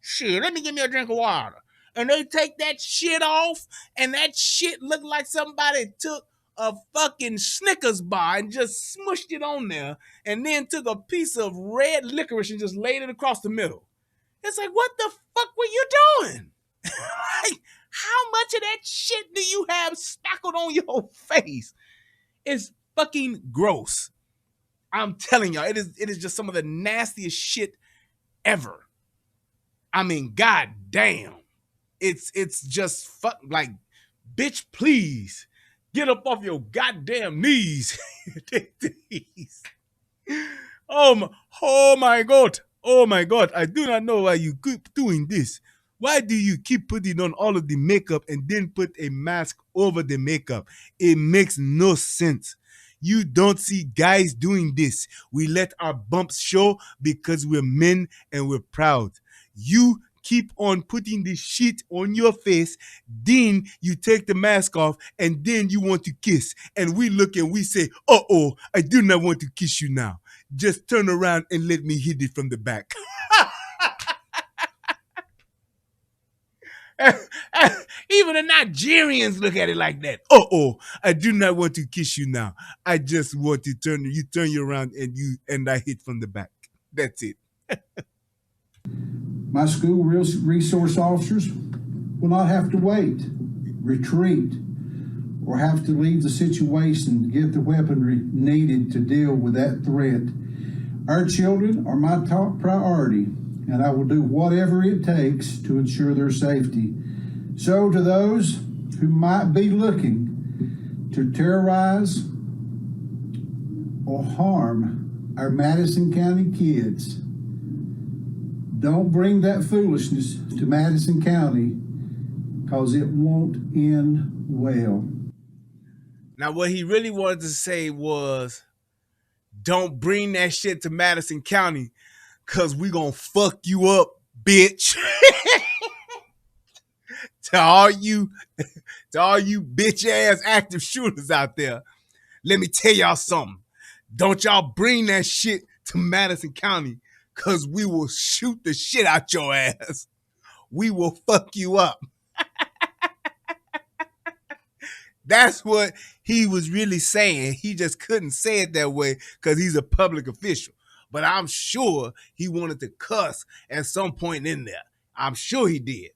Shit, let me give me a drink of water. and they take that shit off, and that shit look like somebody took a fucking Snickers bar and just smushed it on there, and then took a piece of red licorice and just laid it across the middle. It's like, what the fuck were you doing? Like, how much of that shit do you have spackled on your face? It's fucking gross. I'm telling y'all, it is just some of the nastiest shit ever. I mean, god damn. It's just fuck, like, bitch, please get up off your goddamn knees. Please. Oh my god. Oh my god. I do not know why you keep doing this. Why do you keep putting on all of the makeup and then put a mask over the makeup? It makes no sense. You don't see guys doing this. We let our bumps show because we're men and we're proud. You keep on putting this shit on your face, then you take the mask off, and then you want to kiss. And we look and we say, uh-oh, I do not want to kiss you now. Just turn around and let me hit it from the back. Even the Nigerians look at it like that. Uh-oh, I do not want to kiss you now. I just want to turn you around and I hit from the back. That's it. My school resource officers will not have to wait, retreat, or have to leave the situation to get the weaponry needed to deal with that threat. Our children are my top priority, and I will do whatever it takes to ensure their safety. So to those who might be looking to terrorize or harm our Madison County kids, don't bring that foolishness to Madison County, because it won't end well. Now, what he really wanted to say was, don't bring that shit to Madison County, because we gonna fuck you up, bitch. to all you bitch-ass active shooters out there, let me tell y'all something. Don't y'all bring that shit to Madison County, because we will shoot the shit out your ass. We will fuck you up. That's what he was really saying. He just couldn't say it that way because he's a public official. But I'm sure he wanted to cuss at some point in there. I'm sure he did.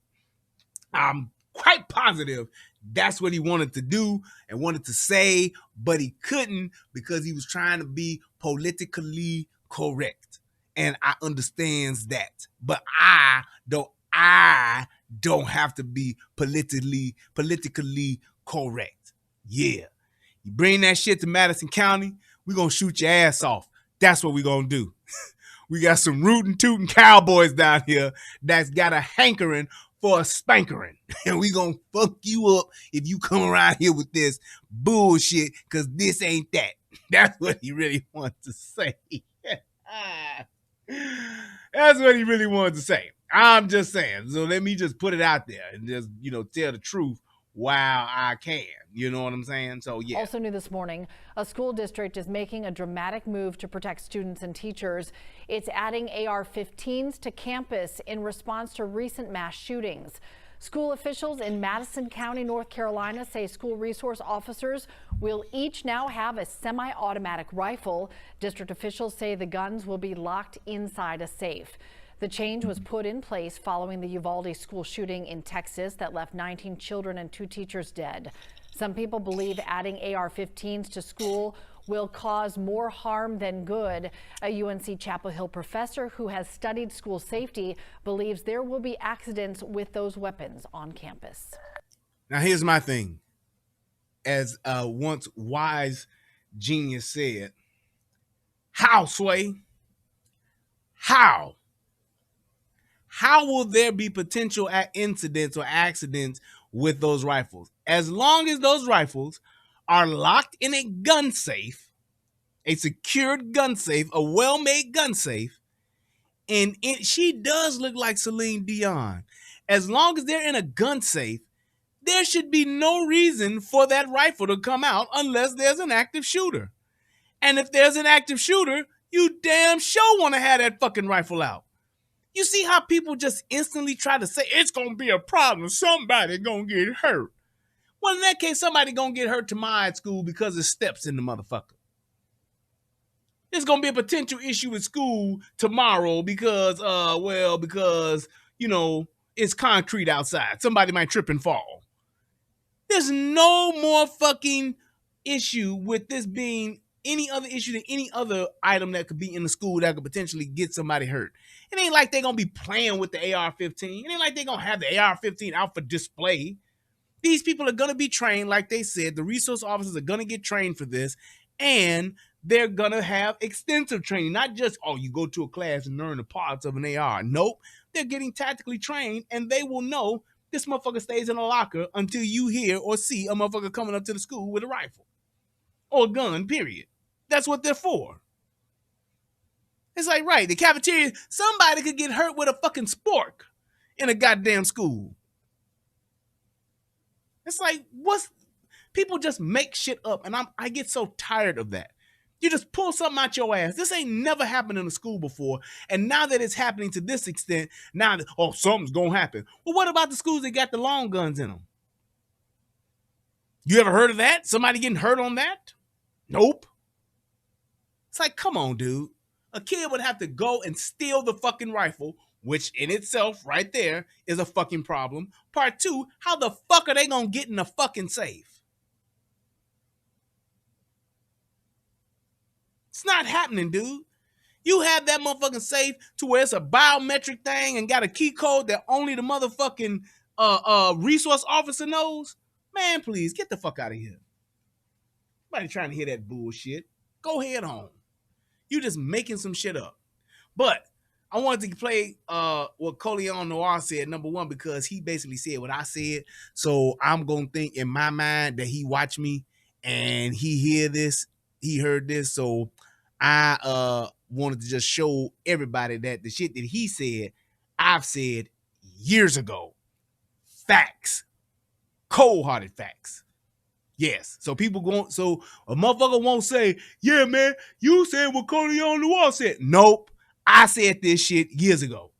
I'm quite positive that's what he wanted to do and wanted to say, but he couldn't because he was trying to be politically correct. And I understands that. But I don't have to be politically correct. Yeah. You bring that shit to Madison County, we're going to shoot your ass off. That's what we're going to do. We got some rootin' tootin' cowboys down here that's got a hankering for a spankering. And we going to fuck you up if you come around here with this bullshit, because this ain't that. That's what he really wants to say. That's what he really wanted to say. I'm just saying. So let me just put it out there and just, tell the truth while I can. You know what I'm saying? So, yeah. Also new this morning, a school district is making a dramatic move to protect students and teachers. It's adding AR-15's to campus in response to recent mass shootings. School officials in Madison County, North Carolina say school resource officers will each now have a semi-automatic rifle. District officials say the guns will be locked inside a safe. The change was put in place following the Uvalde school shooting in Texas that left 19 children and 2 teachers dead. Some people believe adding AR-15's to school will cause more harm than good. A UNC Chapel Hill professor who has studied school safety believes there will be accidents with those weapons on campus. Now, here's my thing. As a once wise genius said, how, Sway? How? How will there be potential incidents or accidents with those rifles? As long as those rifles are locked in a gun safe, a secured gun safe, a well-made gun safe, and she does look like Celine Dion. As long as they're in a gun safe, there should be no reason for that rifle to come out unless there's an active shooter. And if there's an active shooter, you damn sure want to have that fucking rifle out. You see how people just instantly try to say it's gonna be a problem. Somebody gonna get hurt. Well, in that case, somebody gonna get hurt tomorrow at school because of steps in the motherfucker. There's gonna be a potential issue at school tomorrow because, because it's concrete outside. Somebody might trip and fall. There's no more fucking issue with this being any other issue than any other item that could be in the school that could potentially get somebody hurt. It ain't like they're gonna be playing with the AR-15. It ain't like they're gonna have the AR-15 out for display. These people are gonna be trained, like they said. The resource officers are gonna get trained for this, and they're gonna have extensive training. Not just, you go to a class and learn the parts of an AR. Nope. They're getting tactically trained, and they will know this motherfucker stays in a locker until you hear or see a motherfucker coming up to the school with a rifle or a gun, period. That's what they're for. It's like, right, the cafeteria, somebody could get hurt with a fucking spork in a goddamn school. It's like, people just make shit up, and I get so tired of that. You just pull something out your ass. This ain't never happened in a school before, and now that it's happening to this extent, now that, something's gonna happen. Well, what about the schools that got the long guns in them? You ever heard of that? Somebody getting hurt on that? Nope. It's like, come on, dude. A kid would have to go and steal the fucking rifle, which in itself right there is a fucking problem. Part two, how the fuck are they gonna get in the fucking safe? It's not happening, dude. You have that motherfucking safe to where it's a biometric thing and got a key code that only the motherfucking resource officer knows. Man, please get the fuck out of here. Nobody trying to hear that bullshit. Go head home. You just making some shit up. But I wanted to play what Coleon Noir said, number one, because he basically said what I said. So I'm going to think in my mind that he watched me and he heard this. So I wanted to just show everybody that the shit that he said, I've said years ago. Facts. Cold-hearted facts. Yes. So a motherfucker won't say, yeah, man, you said what Coleon Noir said. Nope. I said this shit years ago.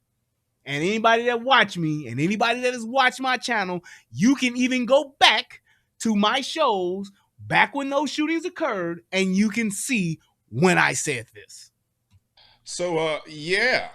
And anybody that watched me and anybody that has watched my channel, you can even go back to my shows back when those shootings occurred and you can see when I said this. So, yeah,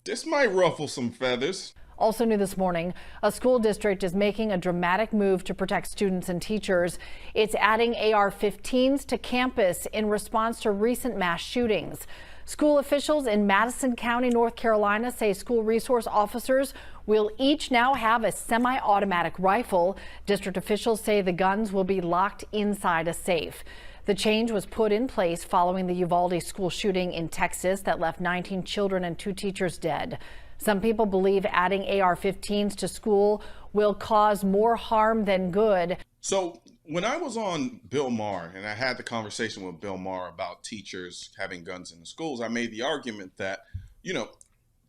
this might ruffle some feathers. Also new this morning, a school district is making a dramatic move to protect students and teachers. It's adding AR-15's to campus in response to recent mass shootings. School officials in Madison County, North Carolina say school resource officers will each now have a semi-automatic rifle. District officials say the guns will be locked inside a safe. The change was put in place following the Uvalde school shooting in Texas that left 19 children and 2 teachers dead. Some people believe adding AR-15's to school will cause more harm than good. So when I was on Bill Maher and I had the conversation with Bill Maher about teachers having guns in the schools, I made the argument that,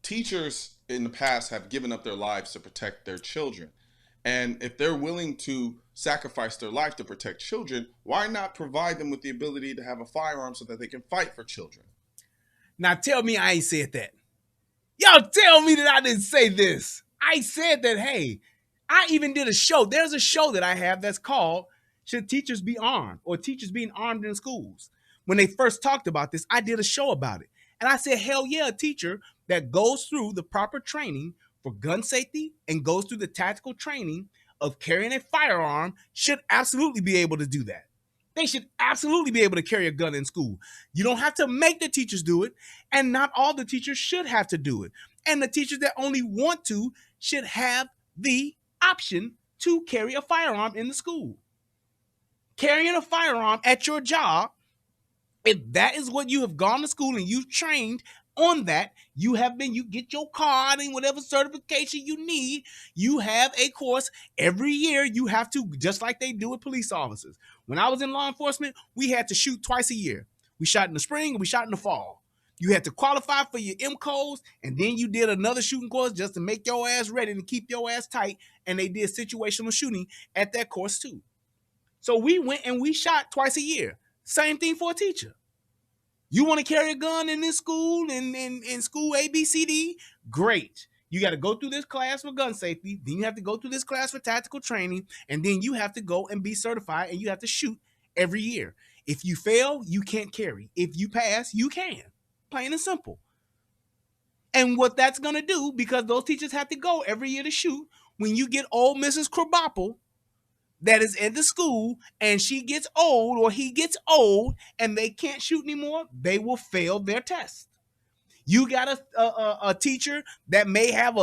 teachers in the past have given up their lives to protect their children. And if they're willing to sacrifice their life to protect children, why not provide them with the ability to have a firearm so that they can fight for children? Now tell me I ain't said that. Y'all tell me that I didn't say this. I said that, hey, I even did a show. There's a show that I have that's called Should Teachers Be Armed? Or Teachers Being Armed in Schools. When they first talked about this, I did a show about it. And I said, hell yeah, a teacher that goes through the proper training for gun safety and goes through the tactical training of carrying a firearm should absolutely be able to do that. They should absolutely be able to carry a gun in school. You don't have to make the teachers do it, and not all the teachers should have to do it. And the teachers that only want to should have the option to carry a firearm in the school. Carrying a firearm at your job, if that is what you have gone to school and you've trained on that, you get your card and whatever certification you need. You have a course every year. You have to, just like they do with police officers. When I was in law enforcement, we had to shoot twice a year. We shot in the spring and we shot in the fall. You had to qualify for your MCOs, and then you did another shooting course just to make your ass ready and keep your ass tight. And they did situational shooting at that course too. So we went and we shot twice a year. Same thing for a teacher. You want to carry a gun in this school, in school ABCD? Great. You got to go through this class for gun safety. Then you have to go through this class for tactical training. And then you have to go and be certified, and you have to shoot every year. If you fail, you can't carry. If you pass, you can. Plain and simple. And what that's going to do, because those teachers have to go every year to shoot, when you get old Mrs. Krabappel that is in the school and she gets old or he gets old and they can't shoot anymore, they will fail their test. You got a teacher that may have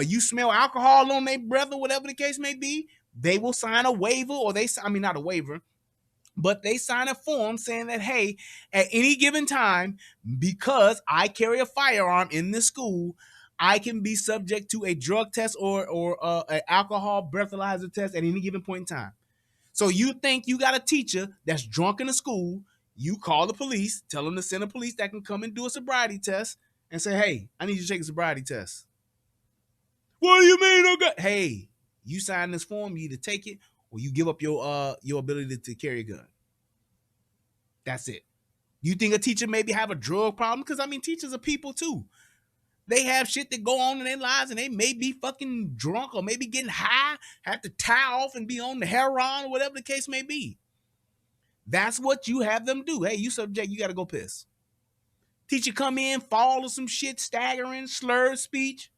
you smell alcohol on their breath or whatever the case may be, they will sign a waiver, or not a waiver, but they sign a form saying that, hey, at any given time, because I carry a firearm in this school, I can be subject to a drug test or an alcohol breathalyzer test at any given point in time. So you think you got a teacher that's drunk in the school, you call the police, tell them to send a police that can come and do a sobriety test and say, hey, I need you to take a sobriety test. What do you mean? Okay? Hey, you sign this form, you either take it or you give up your ability to carry a gun. That's it. You think a teacher maybe have a drug problem? Because, I mean, teachers are people too. They have shit that go on in their lives, and they may be fucking drunk or maybe getting high, have to tie off and be on the heroin or whatever the case may be. That's what you have them do. Hey, you subject, you got to go piss. Teacher come in, fall or some shit, staggering, slurred speech.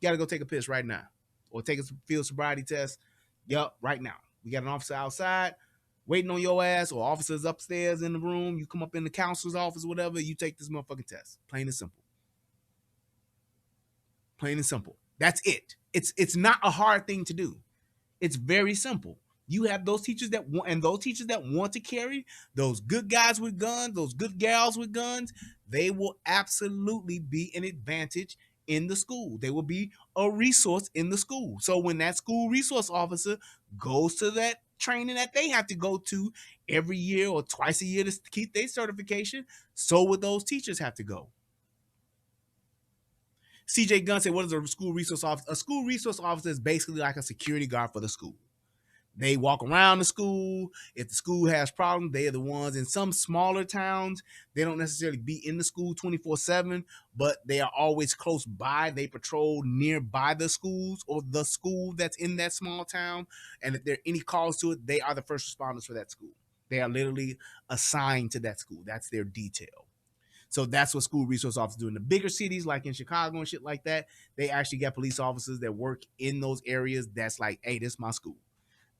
You got to go take a piss right now. Or take a field sobriety test. Yup, right now. We got an officer outside waiting on your ass, or officers upstairs in the room. You come up in the counselor's office, whatever, you take this motherfucking test. Plain and simple. Plain and simple. That's it. It's not a hard thing to do. It's very simple. You have those teachers that want, and those teachers that want to carry, those good guys with guns, those good gals with guns, they will absolutely be an advantage in the school. They will be a resource in the school. So when that school resource officer goes to that training that they have to go to every year or twice a year to keep their certification, so would those teachers have to go. CJ Gunn said, what is a school resource officer? A school resource officer is basically like a security guard for the school. They walk around the school. If the school has problems, they are the ones. In some smaller towns, they don't necessarily be in the school 24/7, but they are always close by. They patrol nearby the schools or the school that's in that small town. And if there are any calls to it, they are the first responders for that school. They are literally assigned to that school. That's their detail. So that's what school resource officers do. In the bigger cities, like in Chicago and shit like that, they actually get police officers that work in those areas. That's like, hey, this is my school.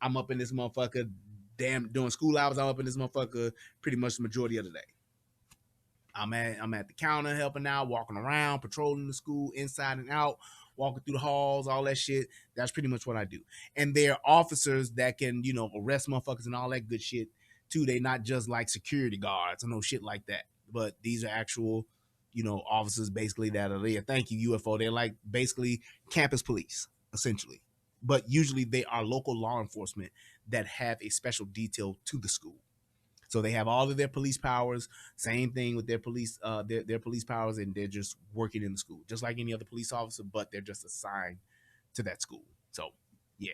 I'm up in this motherfucker, doing school hours. I'm up in this motherfucker pretty much the majority of the day. I'm at the counter helping out, walking around, patrolling the school inside and out, walking through the halls, all that shit. That's pretty much what I do. And they're officers that can, arrest motherfuckers and all that good shit too. They not just like security guards or no shit like that. But these are actual, officers basically that are there. Thank you, UFO. They're like basically campus police, essentially. But usually they are local law enforcement that have a special detail to the school. So they have all of their police powers, same thing with their police, their police powers, and they're just working in the school, just like any other police officer, but they're just assigned to that school. So, yeah.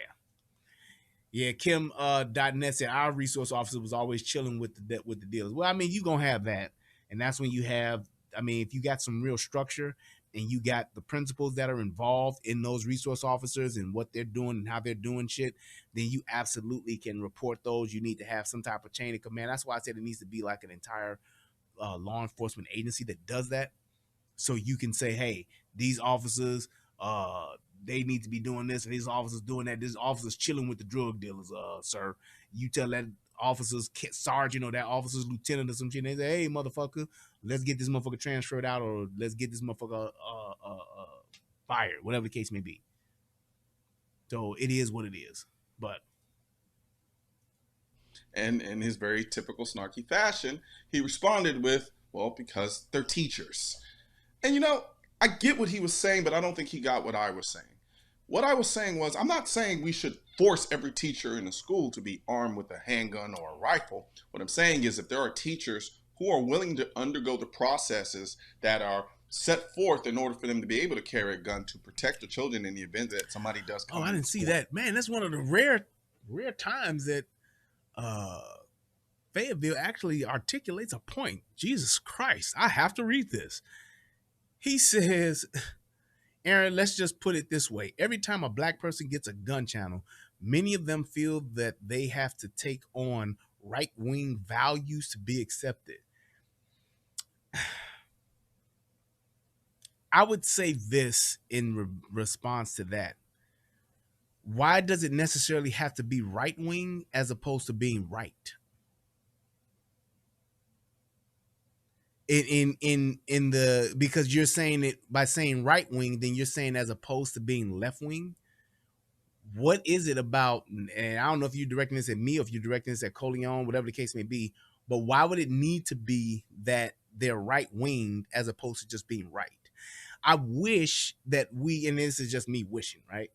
Yeah, Kim.net said our resource officer was always chilling with the dealers. Well, I mean, you're going to have that. And that's when you have, if you got some real structure and you got the principals that are involved in those resource officers and what they're doing and how they're doing shit, then you absolutely can report those. You need to have some type of chain of command. That's why I said it needs to be like an entire law enforcement agency that does that. So you can say, hey, these officers, they need to be doing this, and these officers doing that. This officer's chilling with the drug dealers, sir. You tell that officer's sergeant or that officer's lieutenant or some shit, and they say, hey, motherfucker, let's get this motherfucker transferred out, or let's get this motherfucker fired, whatever the case may be. So it is what it is. But and in his very typical snarky fashion, he responded with, well, because they're teachers. And I get what he was saying, but I don't think he got what I was saying. What I was saying was, I'm not saying we should force every teacher in the school to be armed with a handgun or a rifle. What I'm saying is, if there are teachers who are willing to undergo the processes that are set forth in order for them to be able to carry a gun to protect the children in the event that somebody does come. Oh, I didn't see that. Man, that's one of the rare times that Fayetteville actually articulates a point. Jesus Christ, I have to read this. He says, Aaron, let's just put it this way. Every time a black person gets a gun channel, many of them feel that they have to take on right-wing values to be accepted. I would say this in response to that. Why does it necessarily have to be right-wing as opposed to being right? Because you're saying it by saying right-wing, then you're saying as opposed to being left-wing. What is it about? And I don't know if you're directing this at me or if you're directing this at Coleon, whatever the case may be, but why would it need to be that they're right-wing as opposed to just being right? I wish that and this is just me wishing, right?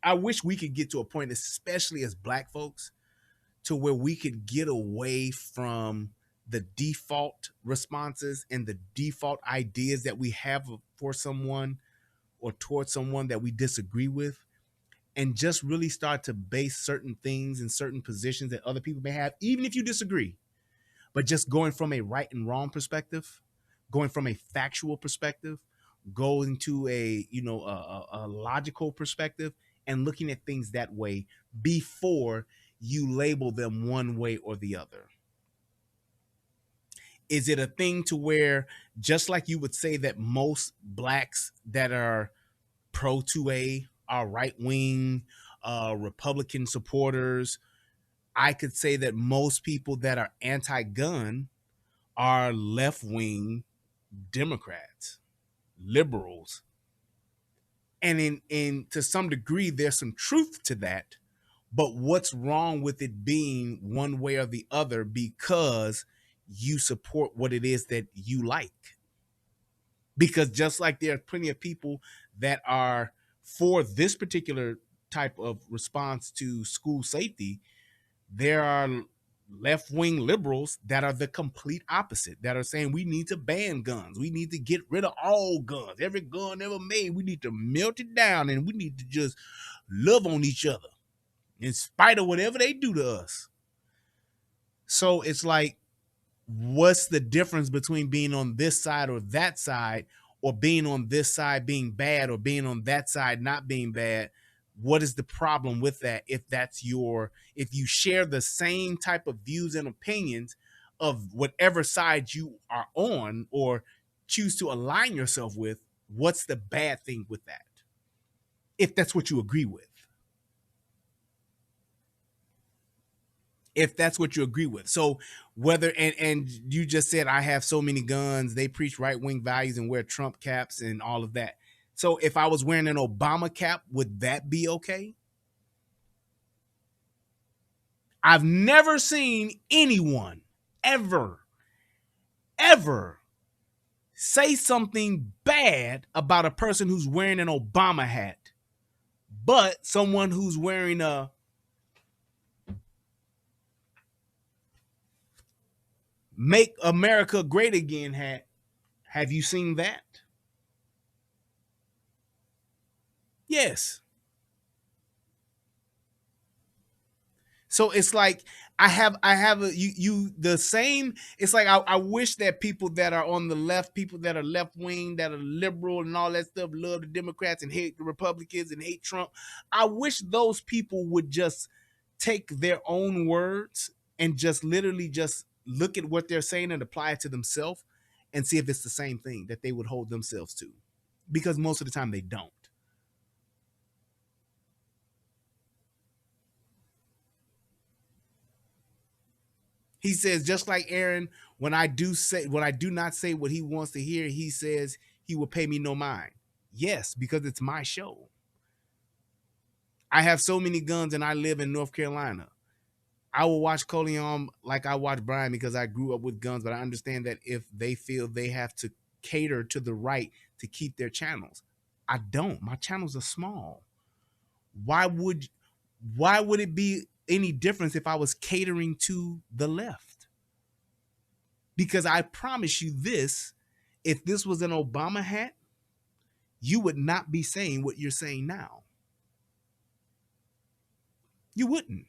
I wish we could get to a point, especially as black folks, to where we could get away from the default responses and the default ideas that we have for someone or towards someone that we disagree with, and just really start to base certain things and certain positions that other people may have, even if you disagree, but just going from a right and wrong perspective, going from a factual perspective, going to a logical perspective, and looking at things that way before you label them one way or the other. Is it a thing to where, just like you would say that most blacks that are pro 2A are right-wing Republican supporters, I could say that most people that are anti-gun are left-wing Democrats, liberals. And in to some degree, there's some truth to that. But what's wrong with it being one way or the other because you support what it is that you like? Because just like there are plenty of people that are for this particular type of response to school safety, there are left-wing liberals that are the complete opposite, that are saying we need to ban guns. We need to get rid of all guns. Every gun ever made, we need to melt it down, and we need to just love on each other in spite of whatever they do to us. So it's like, what's the difference between being on this side or that side, or being on this side being bad or being on that side not being bad? What is the problem with that? If you share the same type of views and opinions of whatever side you are on or choose to align yourself with, what's the bad thing with that? If that's what you agree with. If that's what you agree with. So whether, and you just said, I have so many guns, they preach right-wing values and wear Trump caps and all of that. So if I was wearing an Obama cap, would that be okay? I've never seen anyone ever say something bad about a person who's wearing an Obama hat, but someone who's wearing a Make America Great Again hat. Have you seen that? Yes. So it's like I have the same. It's like I wish that people that are on the left, people that are left wing, that are liberal and all that stuff, love the Democrats and hate the Republicans and hate Trump. I wish those people would just take their own words and just literally just look at what they're saying and apply it to themselves and see if it's the same thing that they would hold themselves to, because most of the time they don't. He says, just like Aaron, when I do not say what he wants to hear, he says he will pay me no mind. Yes, because it's my show. I have so many guns and I live in North Carolina. I will watch Coleon like I watch Brian because I grew up with guns, but I understand that if they feel they have to cater to the right to keep their channels, I don't. My channels are small. Why would it be any difference if I was catering to the left? Because I promise you this, if this was an Obama hat, you would not be saying what you're saying now. You wouldn't.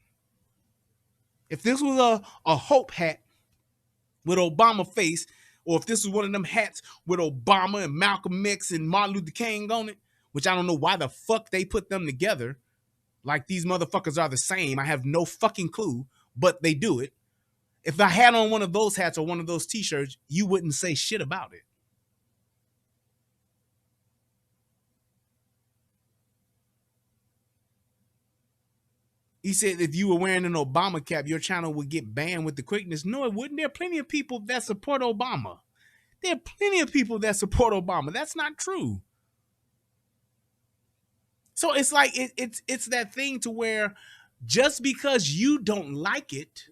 If this was a Hope hat with Obama face, or if this was one of them hats with Obama and Malcolm X and Martin Luther King on it, which I don't know why the fuck they put them together, like these motherfuckers are the same. I have no fucking clue, but they do it. If I had on one of those hats or one of those t-shirts, you wouldn't say shit about it. He said if you were wearing an Obama cap, your channel would get banned with the quickness. No, it wouldn't. There are plenty of people that support Obama. There are plenty of people that support Obama. That's not true. So it's like it's that thing to where just because you don't like it,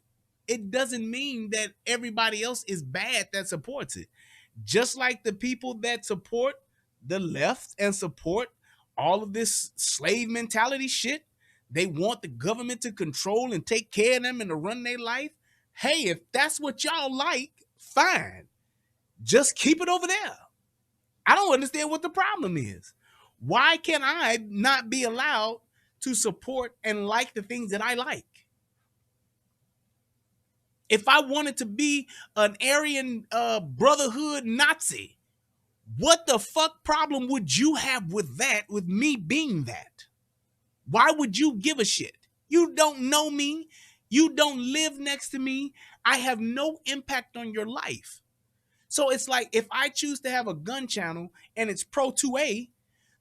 it doesn't mean that everybody else is bad that supports it. Just like the people that support the left and support all of this slave mentality shit, they want the government to control and take care of them and to run their life. Hey, if that's what y'all like, fine. Just keep it over there. I don't understand what the problem is. Why can I not be allowed to support and like the things that I like? If I wanted to be an Aryan Brotherhood Nazi, what the fuck problem would you have with that, with me being that? Why would you give a shit? You don't know me. You don't live next to me. I have no impact on your life. So it's like if I choose to have a gun channel and it's pro 2A,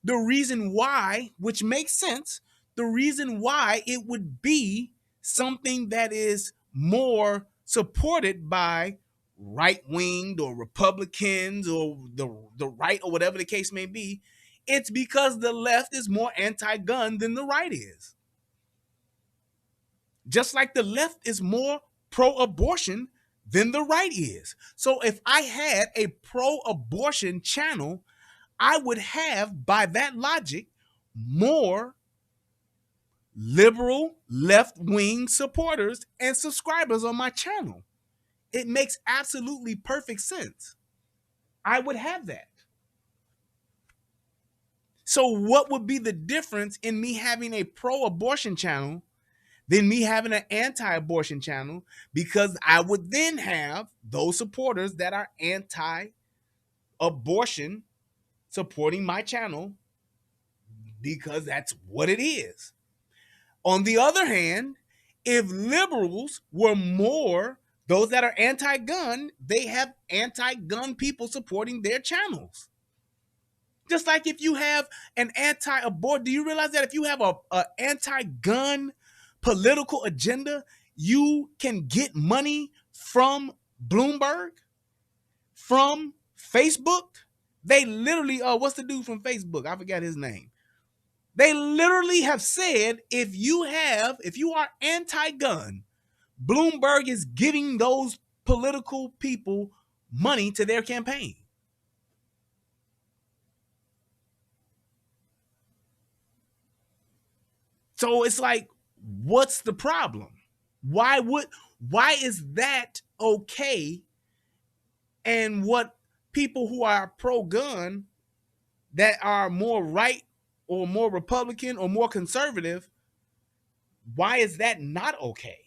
the reason why, which makes sense, the reason why it would be something that is more supported by right-winged or Republicans or the right or whatever the case may be, it's because the left is more anti-gun than the right is. Just like the left is more pro-abortion than the right is. So if I had a pro-abortion channel, I would have, by that logic, more liberal left-wing supporters and subscribers on my channel. It makes absolutely perfect sense. I would have that. So what would be the difference in me having a pro-abortion channel than me having an anti-abortion channel? Because I would then have those supporters that are anti-abortion supporting my channel because that's what it is. On the other hand, if liberals were more those that are anti-gun, they have anti-gun people supporting their channels. Just like if you have an anti-abortion, do you realize that if you have a anti-gun political agenda, you can get money from Bloomberg, from Facebook? They literally, what's the dude from Facebook? I forgot his name. They literally have said if you are anti-gun, Bloomberg is giving those political people money to their campaign. So it's like, what's the problem? Why is that okay? And what people who are pro-gun that are more right or more Republican or more conservative, why is that not okay?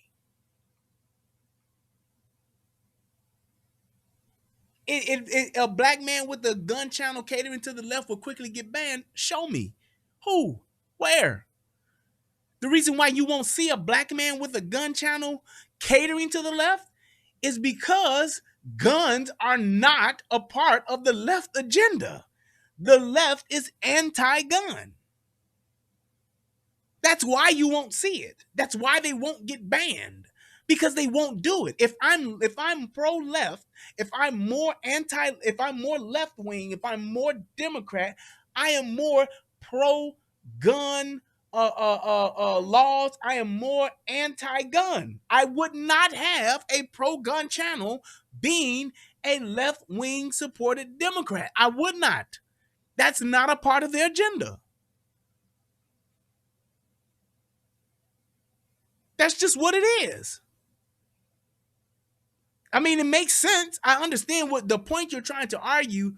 A black man with a gun channel catering to the left will quickly get banned. Show me. Who? Where? The reason why you won't see a black man with a gun channel catering to the left is because guns are not a part of the left agenda. The left is anti-gun. That's why you won't see it. That's why they won't get banned, because they won't do it. If I'm pro-left, if I'm more left-wing, if I'm more Democrat, I am more pro-gun laws. I am more anti-gun. I would not have a pro-gun channel being a left-wing supported Democrat. I would not. That's not a part of their agenda. That's just what it is. I mean, it makes sense. I understand what the point you're trying to argue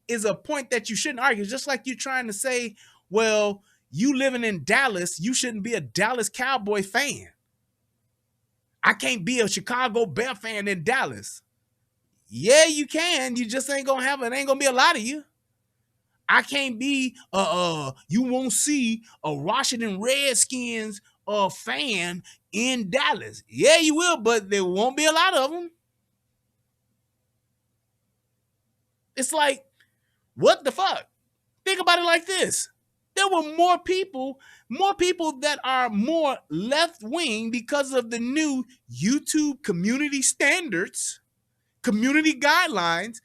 is a point that you shouldn't argue. Just like you're trying to say, well, you living in Dallas, you shouldn't be a Dallas Cowboy fan. I can't be a Chicago Bear fan in Dallas. Yeah, you can. You just ain't gonna have it. Ain't gonna be a lot of you. I can't be you won't see a Washington Redskins fan in Dallas. Yeah, you will, but there won't be a lot of them. It's like, what the fuck? Think about it like this. There were more people that are more left-wing because of the new YouTube community standards, community guidelines.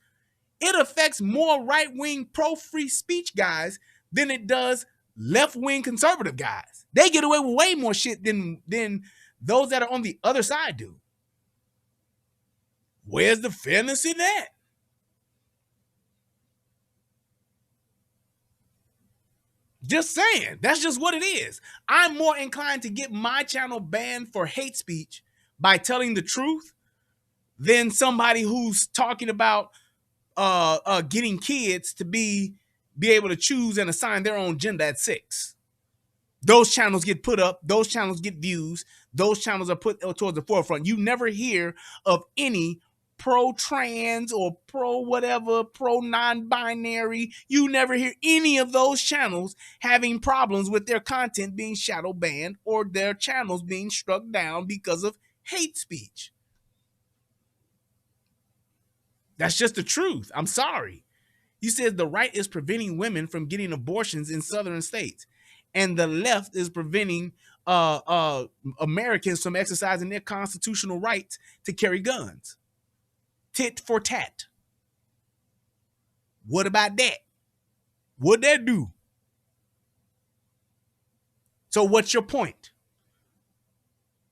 It affects more right-wing pro-free speech guys than it does left-wing conservative guys. They get away with way more shit than those that are on the other side do. Where's the fairness in that? Just saying. That's just what it is. I'm more inclined to get my channel banned for hate speech by telling the truth than somebody who's talking about getting kids to be able to choose and assign their own gender at 6. Those channels get put up. Those channels get views. Those channels are put towards the forefront. You never hear of any pro-trans or pro-whatever, pro-non-binary. You never hear any of those channels having problems with their content being shadow banned or their channels being struck down because of hate speech. That's just the truth. I'm sorry. You said the right is preventing women from getting abortions in southern states, and the left is preventing Americans from exercising their constitutional rights to carry guns. Tit for tat. What about that? What'd that do? So what's your point?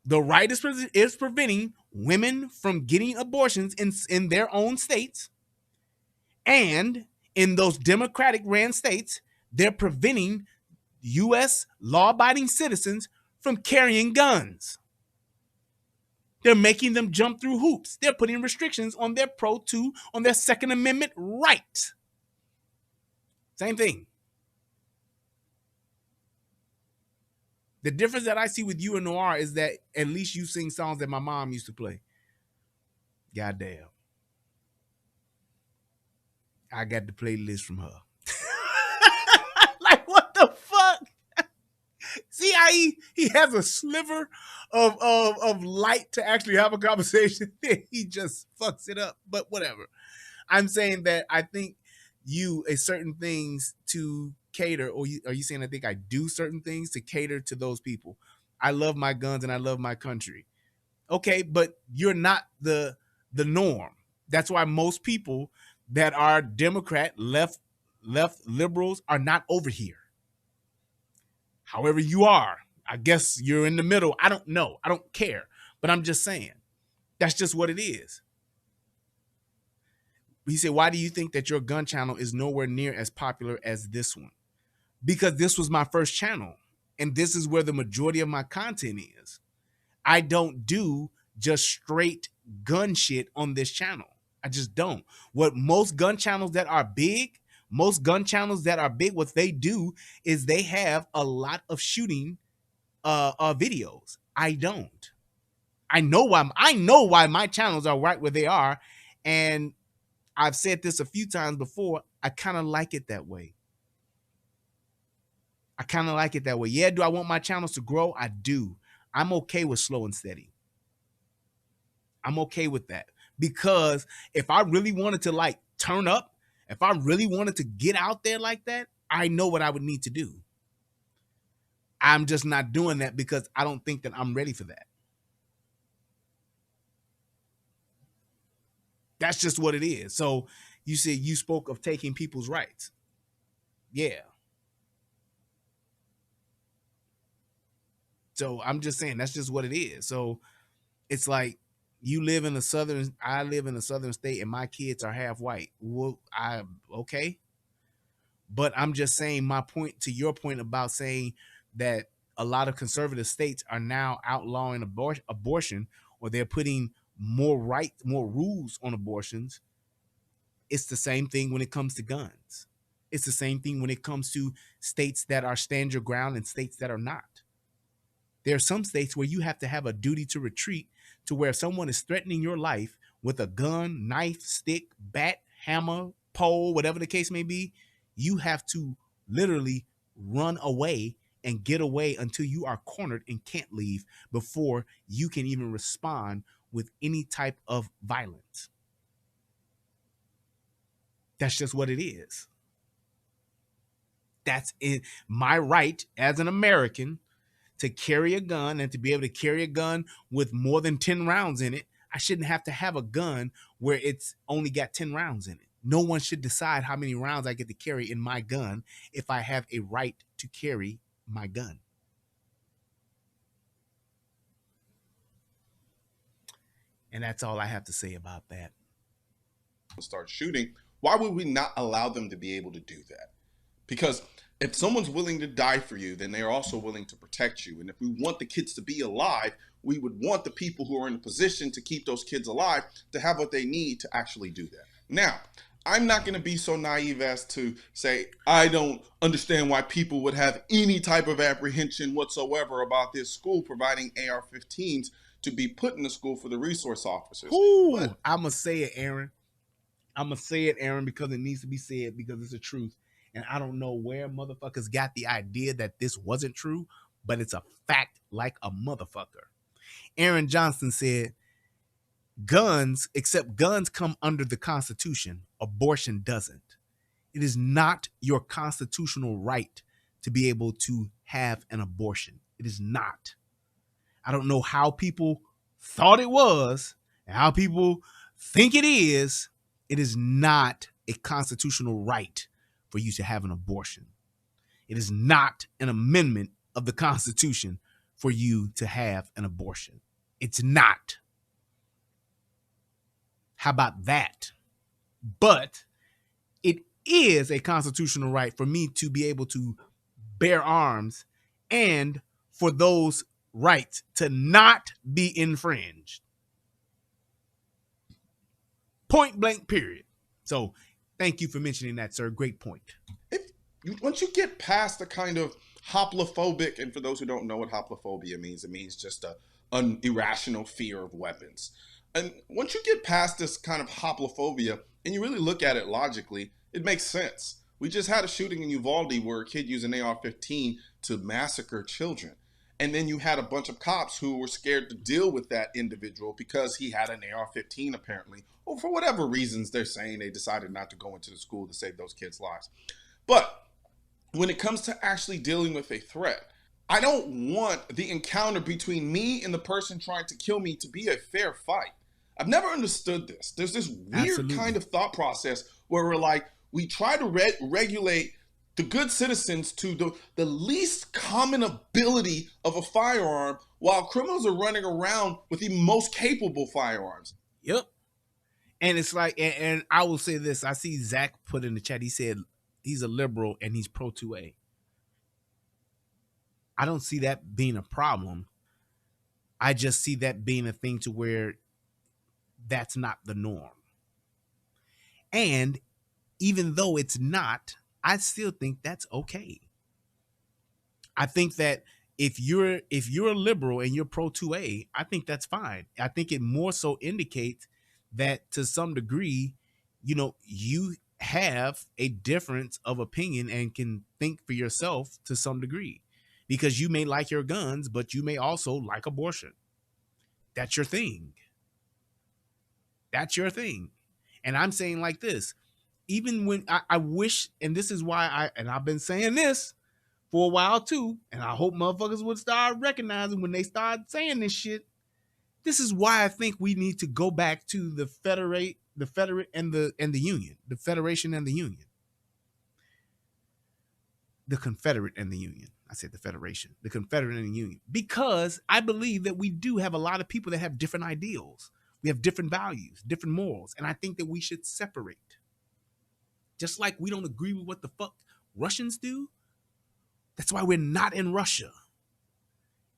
The right is preventing women from getting abortions in their own states, and in those Democratic ran states, they're preventing U.S. law-abiding citizens from carrying guns. They're making them jump through hoops. They're putting restrictions on their on their Second Amendment right. Same thing. The difference that I see with you and Noir is that at least you sing songs that my mom used to play. Goddamn. I got the playlist from her. Like, what the fuck? See how he has a sliver of light to actually have a conversation. He just fucks it up. But whatever. I'm saying that I think you certain things to cater, or are you saying I think I do certain things to cater to those people? I love my guns and I love my country. Okay, but you're not the norm. That's why most people that are Democrat, left liberals are not over here. However you are, I guess you're in the middle. I don't know. I don't care. But I'm just saying, that's just what it is. He said, why do you think that your gun channel is nowhere near as popular as this one? Because this was my first channel, and this is where the majority of my content is. I don't do just straight gun shit on this channel. I just don't. What most gun channels that are big, what they do is they have a lot of shooting videos. I don't. I know why my channels are right where they are, and I've said this a few times before. I kind of like it that way. Yeah, do I want my channels to grow? I do. I'm okay with slow and steady. I'm okay with that, because if I really wanted to like turn up, if I really wanted to get out there like that, I know what I would need to do. I'm just not doing that because I don't think that I'm ready for that. That's just what it is. So you said you spoke of taking people's rights. Yeah. So I'm just saying that's just what it is. So it's like you live in I live in a southern state and my kids are half white. Well, okay. But I'm just saying my point to your point about saying that a lot of conservative states are now outlawing abortion, or they're putting more rules on abortions. It's the same thing when it comes to guns. It's the same thing when it comes to states that are stand your ground and states that are not. There are some states where you have to have a duty to retreat, to where if someone is threatening your life with a gun, knife, stick, bat, hammer, pole, whatever the case may be, you have to literally run away and get away until you are cornered and can't leave before you can even respond with any type of violence. That's just what it is. That's it. My right as an American to carry a gun, and to be able to carry a gun with more than 10 rounds in it. I shouldn't have to have a gun where it's only got 10 rounds in it. No one should decide how many rounds I get to carry in my gun if I have a right to carry my gun. And that's all I have to say about that. Start shooting, why would we not allow them to be able to do that? Because if someone's willing to die for you, then they are also willing to protect you. And if we want the kids to be alive, we would want the people who are in a position to keep those kids alive to have what they need to actually do that. Now, I'm not going to be so naive as to say I don't understand why people would have any type of apprehension whatsoever about this school providing AR-15s to be put in the school for the resource officers. Ooh, I'm going to say it, Aaron. I'm going to say it, Aaron, because it needs to be said, because it's the truth. And I don't know where motherfuckers got the idea that this wasn't true, but it's a fact like a motherfucker. Aaron Johnson said, guns, except guns come under the Constitution, abortion doesn't. It is not your constitutional right to be able to have an abortion. It is not. I don't know how people thought it was and how people think it is. It is not a constitutional right for you to have an abortion. It is not an amendment of the Constitution for you to have an abortion. It's not. How about that? But it is a constitutional right for me to be able to bear arms and for those rights to not be infringed. Point blank, period. So thank you for mentioning that, sir. Great point. Once you get past the kind of hoplophobic, and for those who don't know what hoplophobia means, it means just an irrational fear of weapons. And once you get past this kind of hoplophobia and you really look at it logically, it makes sense. We just had a shooting in Uvalde where a kid used an AR-15 to massacre children. And then you had a bunch of cops who were scared to deal with that individual because he had an AR-15 apparently, or for whatever reasons they're saying they decided not to go into the school to save those kids' lives. But when it comes to actually dealing with a threat, I don't want the encounter between me and the person trying to kill me to be a fair fight. I've never understood this. There's this weird kind of thought process where we're like, we try to regulate the good citizens to the least common ability of a firearm while criminals are running around with the most capable firearms. Yep. And it's like, and I will say this, I see Zach put in the chat, he said he's a liberal and he's pro 2A. I don't see that being a problem. I just see that being a thing to where that's not the norm. And even though it's not, I still think that's okay. I think that if you're a liberal and you're pro 2A, I think that's fine. I think it more so indicates that to some degree, you know, you have a difference of opinion and can think for yourself to some degree, because you may like your guns, but you may also like abortion. That's your thing. That's your thing. And I'm saying like this, even when I wish, and this is why I've been saying this for a while too, and I hope motherfuckers would start recognizing when they start saying this shit. This is why I think we need to go back to the Confederate and the Union, the Federation and the Union. The Confederate and the Union. I said the Federation, the Confederate and the Union, because I believe that we do have a lot of people that have different ideals. We have different values, different morals, and I think that we should separate. Just like we don't agree with what the fuck Russians do, that's why we're not in Russia.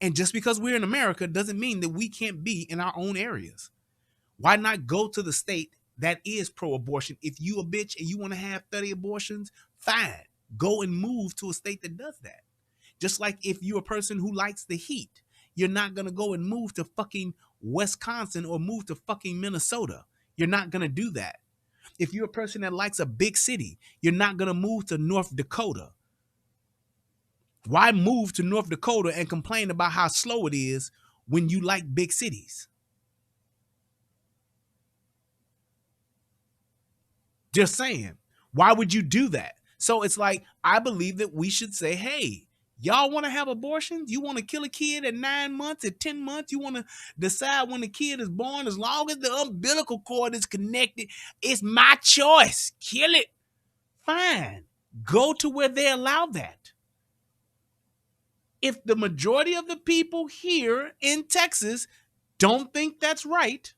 And just because we're in America doesn't mean that we can't be in our own areas. Why not go to the state that is pro-abortion? If you a bitch and you want to have 30 abortions, fine. Go and move to a state that does that. Just like if you're a person who likes the heat you're not going to go and move to fucking Wisconsin or move to fucking Minnesota. You're not going to do that. If you're a person that likes a big city, you're not going to move to North Dakota. Why move to North Dakota and complain about how slow it is when you like big cities? Just saying. Why would you do that? So it's like, I believe that we should say, hey, y'all want to have abortions? You want to kill a kid at 9 months, at 10 months? You want to decide when the kid is born? As long as the umbilical cord is connected, it's my choice. Kill it. Fine. Go to where they allow that. If the majority of the people here in Texas don't think that's right,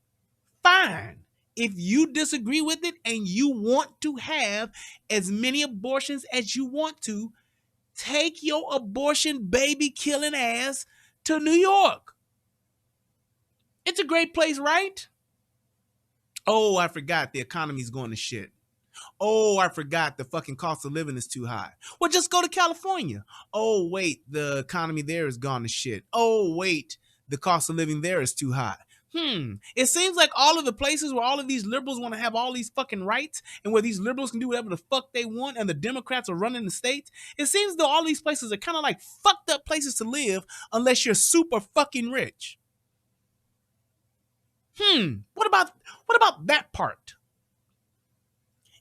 fine. If you disagree with it and you want to have as many abortions as you want to, take your abortion baby killing ass to New York. It's a great place, right? Oh, I forgot the economy's going to shit. Oh, I forgot the fucking cost of living is too high. Well, just go to California. Oh, wait, the economy there is gone to shit. Oh, wait, the cost of living there is too high. It seems like all of the places where all of these liberals want to have all these fucking rights and where these liberals can do whatever the fuck they want and the Democrats are running the states, it seems though all these places are kind of like fucked up places to live unless you're super fucking rich. What about that part?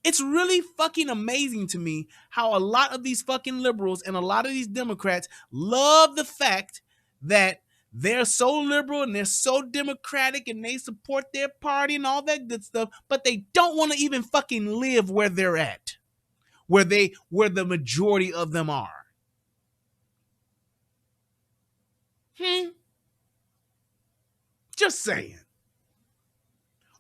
It's really fucking amazing to me how a lot of these fucking liberals and a lot of these Democrats love the fact that they're so liberal and they're so democratic and they support their party and all that good stuff, but they don't want to even fucking live where they're at, where the majority of them are. Just saying.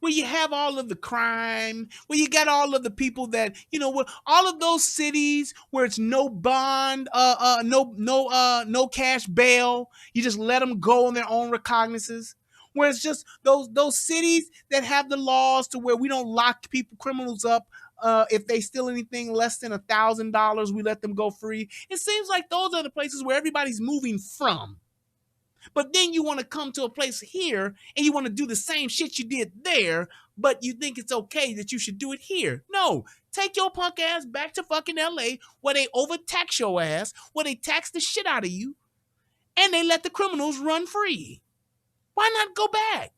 Where you have all of the crime, where you got all of the people that, where all of those cities where it's no bond, no cash bail, you just let them go on their own recognizances. Where it's just those cities that have the laws to where we don't lock criminals up. If they steal anything less than $1,000, we let them go free. It seems like those are the places where everybody's moving from. But then you want to come to a place here and you want to do the same shit you did there, but you think it's okay that you should do it here. No, take your punk ass back to fucking LA where they overtax your ass, where they tax the shit out of you, and they let the criminals run free. Why not go back?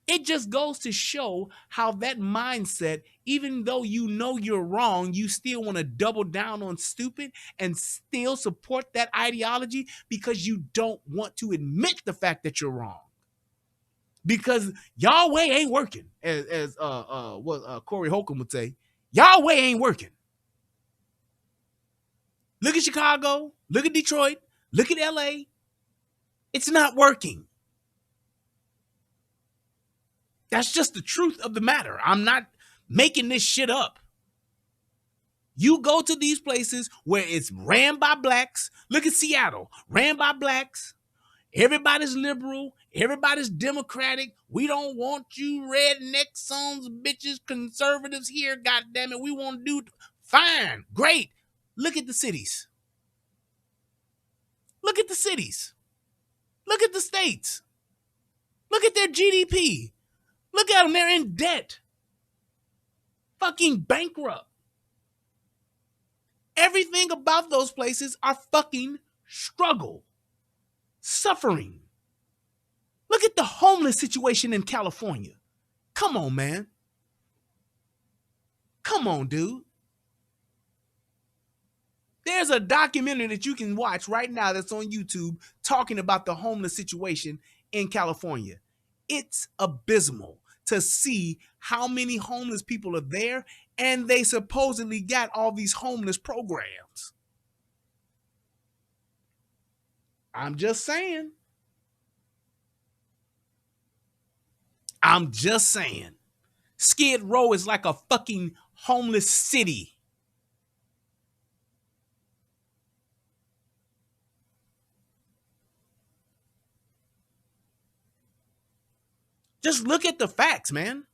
It just goes to show how that mindset, even though you know you're wrong, you still want to double down on stupid and still support that ideology because you don't want to admit the fact that you're wrong. Because y'all way ain't working, as Corey Holcomb would say. Y'all way ain't working. Look at Chicago, look at Detroit, look at LA. It's not working. That's just the truth of the matter. I'm not making this shit up. You go to these places where it's ran by blacks. Look at Seattle, ran by blacks. Everybody's liberal. Everybody's democratic. We don't want you redneck sons of bitches, conservatives here. God damn it. We want to do fine. Great. Look at the cities. Look at the cities. Look at the states. Look at their GDP. Look at them, they're in debt. Fucking bankrupt. Everything about those places are fucking struggle. Suffering. Look at the homeless situation in California. Come on, man. Come on, dude. There's a documentary that you can watch right now that's on YouTube talking about the homeless situation in California. It's abysmal to see how many homeless people are there, and they supposedly got all these homeless programs. I'm just saying. Skid Row is like a fucking homeless city. Just look at the facts, man.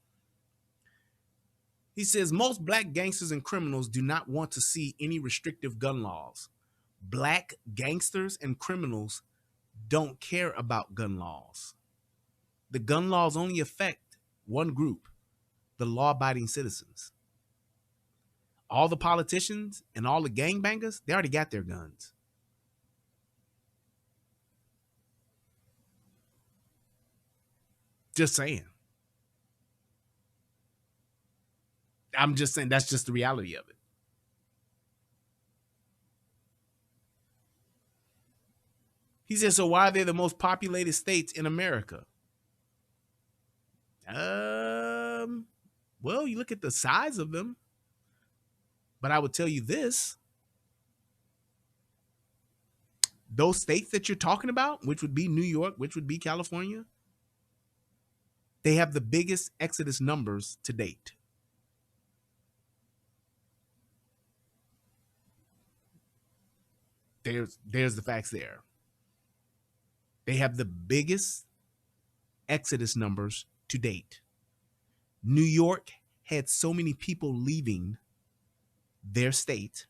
He says most black gangsters and criminals do not want to see any restrictive gun laws. Black gangsters and criminals don't care about gun laws. The gun laws only affect one group, the law-abiding citizens. All the politicians and all the gangbangers, they already got their guns. Just saying. I'm just saying that's just the reality of it. He said, so why are they the most populated states in America? Well, you look at the size of them. But I would tell you this. Those states that you're talking about, which would be New York, which would be California, they have the biggest exodus numbers to date. There's the facts there. They have the biggest exodus numbers to date. New York had so many people leaving their state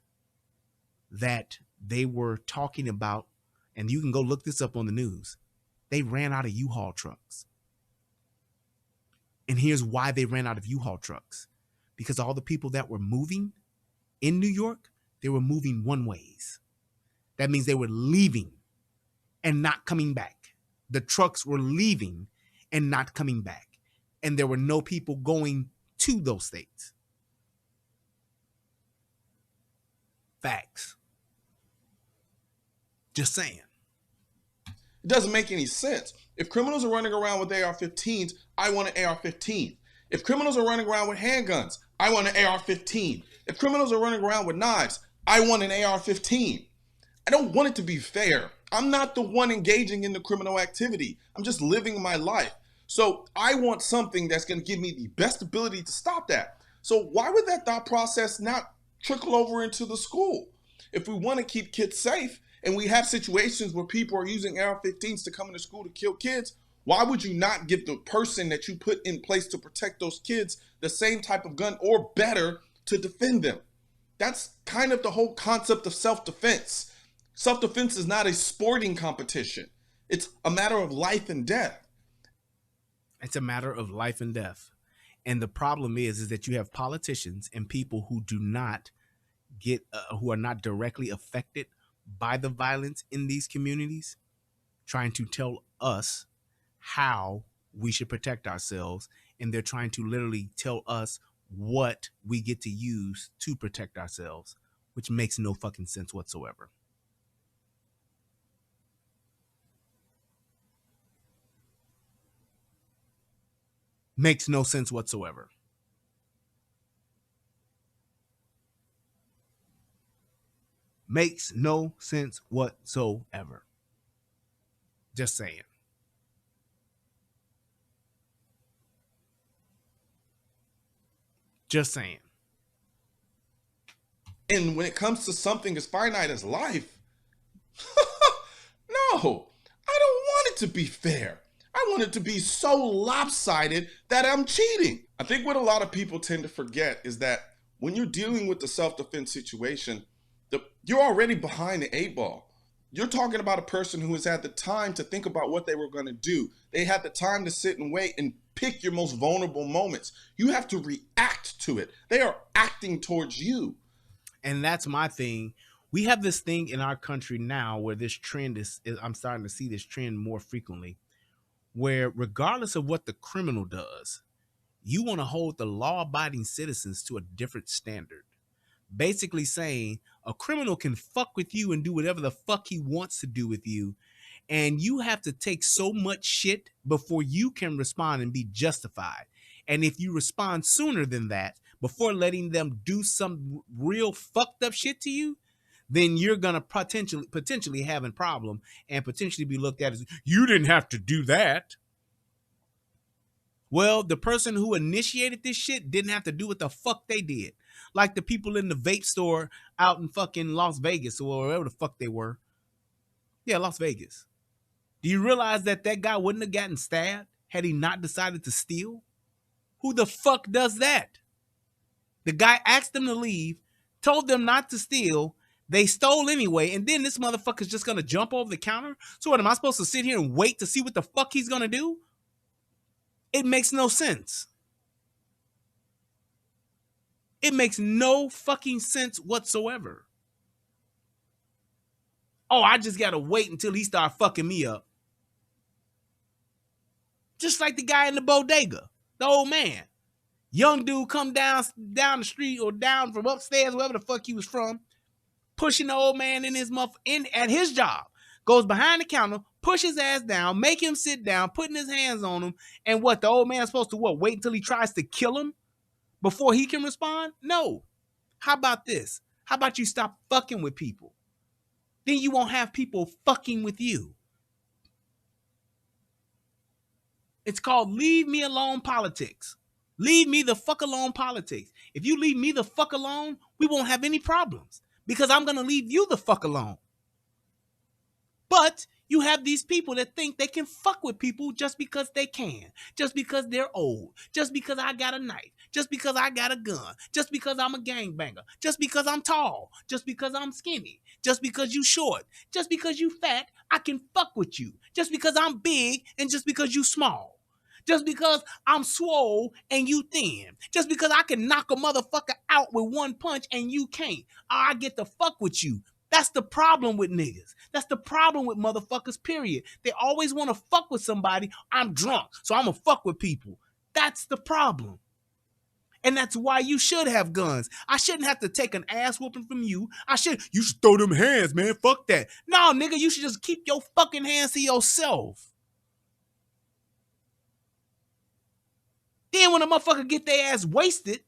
that they were talking about, and you can go look this up on the news, they ran out of U-Haul trucks. And here's why they ran out of U-Haul trucks. Because all the people that were moving in New York, they were moving one ways. That means they were leaving and not coming back. The trucks were leaving and not coming back. And there were no people going to those states. Facts. Just saying. It doesn't make any sense. If criminals are running around with AR-15s, I want an AR-15. If criminals are running around with handguns, I want an AR-15. If criminals are running around with knives, I want an AR-15. I don't want it to be fair. I'm not the one engaging in the criminal activity. I'm just living my life. So I want something that's going to give me the best ability to stop that. So why would that thought process not trickle over into the school? If we want to keep kids safe and we have situations where people are using AR-15s to come into school to kill kids, why would you not give the person that you put in place to protect those kids the same type of gun or better to defend them? That's kind of the whole concept of self-defense. Self-defense is not a sporting competition. It's a matter of life and death. It's a matter of life and death. And the problem is that you have politicians and people who do not get, who are not directly affected by the violence in these communities, trying to tell us how we should protect ourselves. And they're trying to literally tell us what we get to use to protect ourselves, which makes no fucking sense whatsoever. Makes no sense whatsoever. Makes no sense whatsoever. Just saying. Just saying. And when it comes to something as finite as life, no, I don't want it to be fair. I want it to be so lopsided that I'm cheating. I think what a lot of people tend to forget is that when you're dealing with the self-defense situation, you're already behind the 8-ball. You're talking about a person who has had the time to think about what they were going to do. They had the time to sit and wait and pick your most vulnerable moments. You have to react to it. They are acting towards you. And that's my thing. We have this thing in our country now where this trend is I'm starting to see this trend more frequently, where regardless of what the criminal does, you want to hold the law-abiding citizens to a different standard. Basically saying a criminal can fuck with you and do whatever the fuck he wants to do with you. And you have to take so much shit before you can respond and be justified. And if you respond sooner than that, before letting them do some real fucked up shit to you, then you're going to potentially have a problem and potentially be looked at as, you didn't have to do that. Well, the person who initiated this shit didn't have to do what the fuck they did. Like the people in the vape store out in fucking Las Vegas or wherever the fuck they were. Yeah, Las Vegas. Do you realize that guy wouldn't have gotten stabbed had he not decided to steal? Who the fuck does that? The guy asked them to leave, told them not to steal, They stole anyway, and then this motherfucker's just gonna jump over the counter? So what, am I supposed to sit here and wait to see what the fuck he's gonna do? It makes no sense. It makes no fucking sense whatsoever. Oh, I just gotta wait until he start fucking me up. Just like the guy in the bodega, the old man. Young dude come down the street or down from upstairs, wherever the fuck he was from, pushing the old man in his at his job. Goes behind the counter, push his ass down, make him sit down, putting his hands on him, and what, the old man's supposed to what? Wait until he tries to kill him before he can respond? No. How about this? How about you stop fucking with people? Then you won't have people fucking with you. It's called leave me alone politics. Leave me the fuck alone politics. If you leave me the fuck alone, we won't have any problems because I'm going to leave you the fuck alone. But you have these people that think they can fuck with people just because they can, just because they're old, just because I got a knife, just because I got a gun, just because I'm a gangbanger, just because I'm tall, just because I'm skinny, just because you short, just because you fat, I can fuck with you, just because I'm big and just because you small. Just because I'm swole and you thin. Just because I can knock a motherfucker out with one punch and you can't. I get to fuck with you. That's the problem with niggas. That's the problem with motherfuckers, period. They always want to fuck with somebody. I'm drunk, so I'm going to fuck with people. That's the problem. And that's why you should have guns. I shouldn't have to take an ass whooping from you. You should throw them hands, man. Fuck that. No, nigga, you should just keep your fucking hands to yourself. Then when a motherfucker get their ass wasted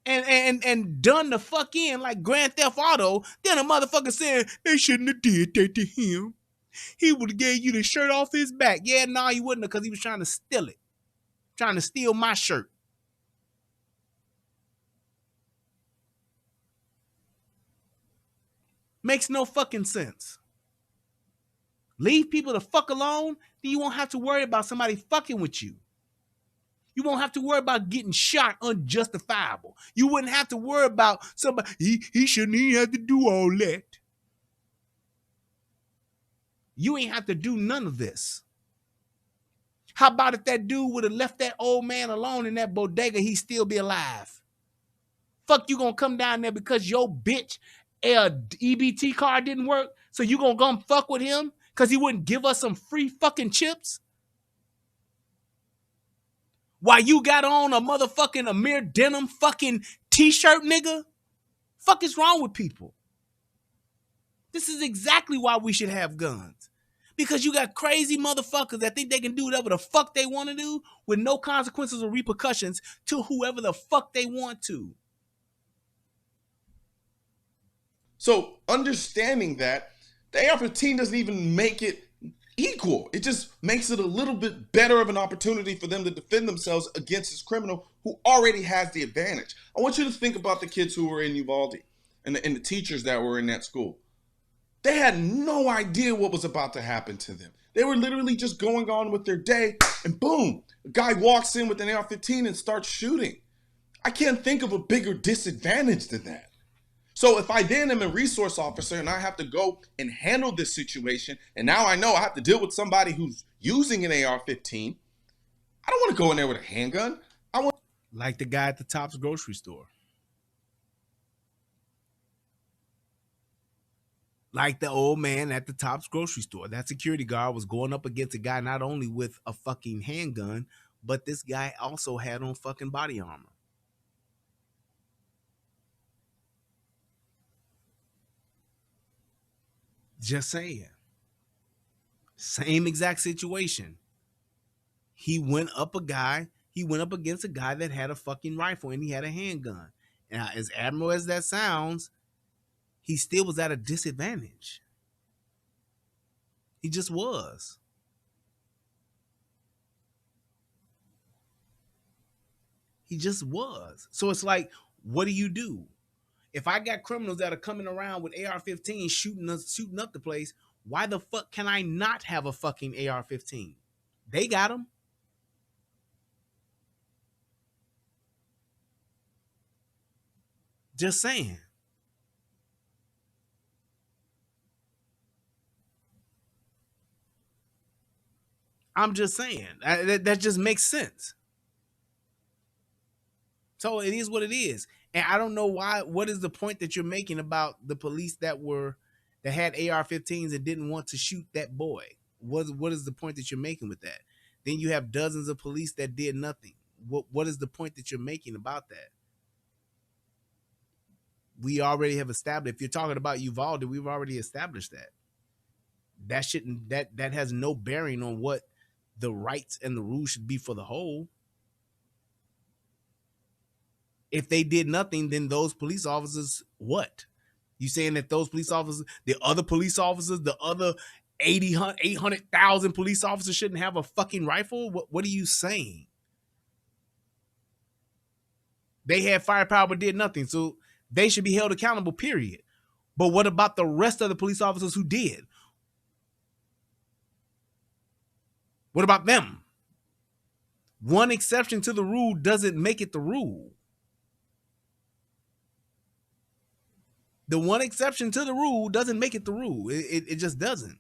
and done the fuck in like Grand Theft Auto, then a motherfucker saying they shouldn't have did that to him. He would have gave you the shirt off his back. Yeah, no, he wouldn't have, because he was trying to steal it. Trying to steal my shirt. Makes no fucking sense. Leave people the fuck alone, then you won't have to worry about somebody fucking with you. You won't have to worry about getting shot unjustifiable. You wouldn't have to worry about somebody, he shouldn't even have to do all that. You ain't have to do none of this. How about if that dude would have left that old man alone in that bodega, he'd still be alive? Fuck, you gonna come down there because your bitch EBT card didn't work, so you gonna come fuck with him because he wouldn't give us some free fucking chips? While you got on a motherfucking Amir denim fucking t-shirt, nigga? Fuck is wrong with people? This is exactly why we should have guns. Because you got crazy motherfuckers that think they can do whatever the fuck they want to do with no consequences or repercussions to whoever the fuck they want to. So understanding that, the AR-15 doesn't even make it equal. It just makes it a little bit better of an opportunity for them to defend themselves against this criminal who already has the advantage. I want you to think about the kids who were in Uvalde and the teachers that were in that school. They had no idea what was about to happen to them. They were literally just going on with their day, and boom, a guy walks in with an AR-15 and starts shooting. I can't think of a bigger disadvantage than that. So if I then am a resource officer and I have to go and handle this situation, and now I know I have to deal with somebody who's using an AR-15, I don't want to go in there with a handgun. Like the guy at the Tops grocery store. Like the old man at the Tops grocery store. That security guard was going up against a guy not only with a fucking handgun, but this guy also had on fucking body armor. Just saying. Same exact situation. He went up against a guy that had a fucking rifle and he had a handgun. And as admirable as that sounds, he still was at a disadvantage. He just was. He just was. So it's like, what do you do? If I got criminals that are coming around with AR-15 shooting up the place, why the fuck can I not have a fucking AR-15? They got them. Just saying. I'm just saying. That just makes sense. So it is what it is. And I don't know why. What is the point that you're making about the police that had AR-15s and didn't want to shoot that boy? What is the point that you're making with that? Then you have dozens of police that did nothing. What is the point that you're making about that? We already have established. If you're talking about Uvalde, we've already established that. That has no bearing on what the rights and the rules should be for the whole. If they did nothing, then those police officers, what? You saying that those police officers, the other police officers, the other 800,000 police officers shouldn't have a fucking rifle? What are you saying? They had firepower but did nothing, so they should be held accountable, period. But what about the rest of the police officers who did? What about them? One exception to the rule doesn't make it the rule. The one exception to the rule doesn't make it the rule. It just doesn't.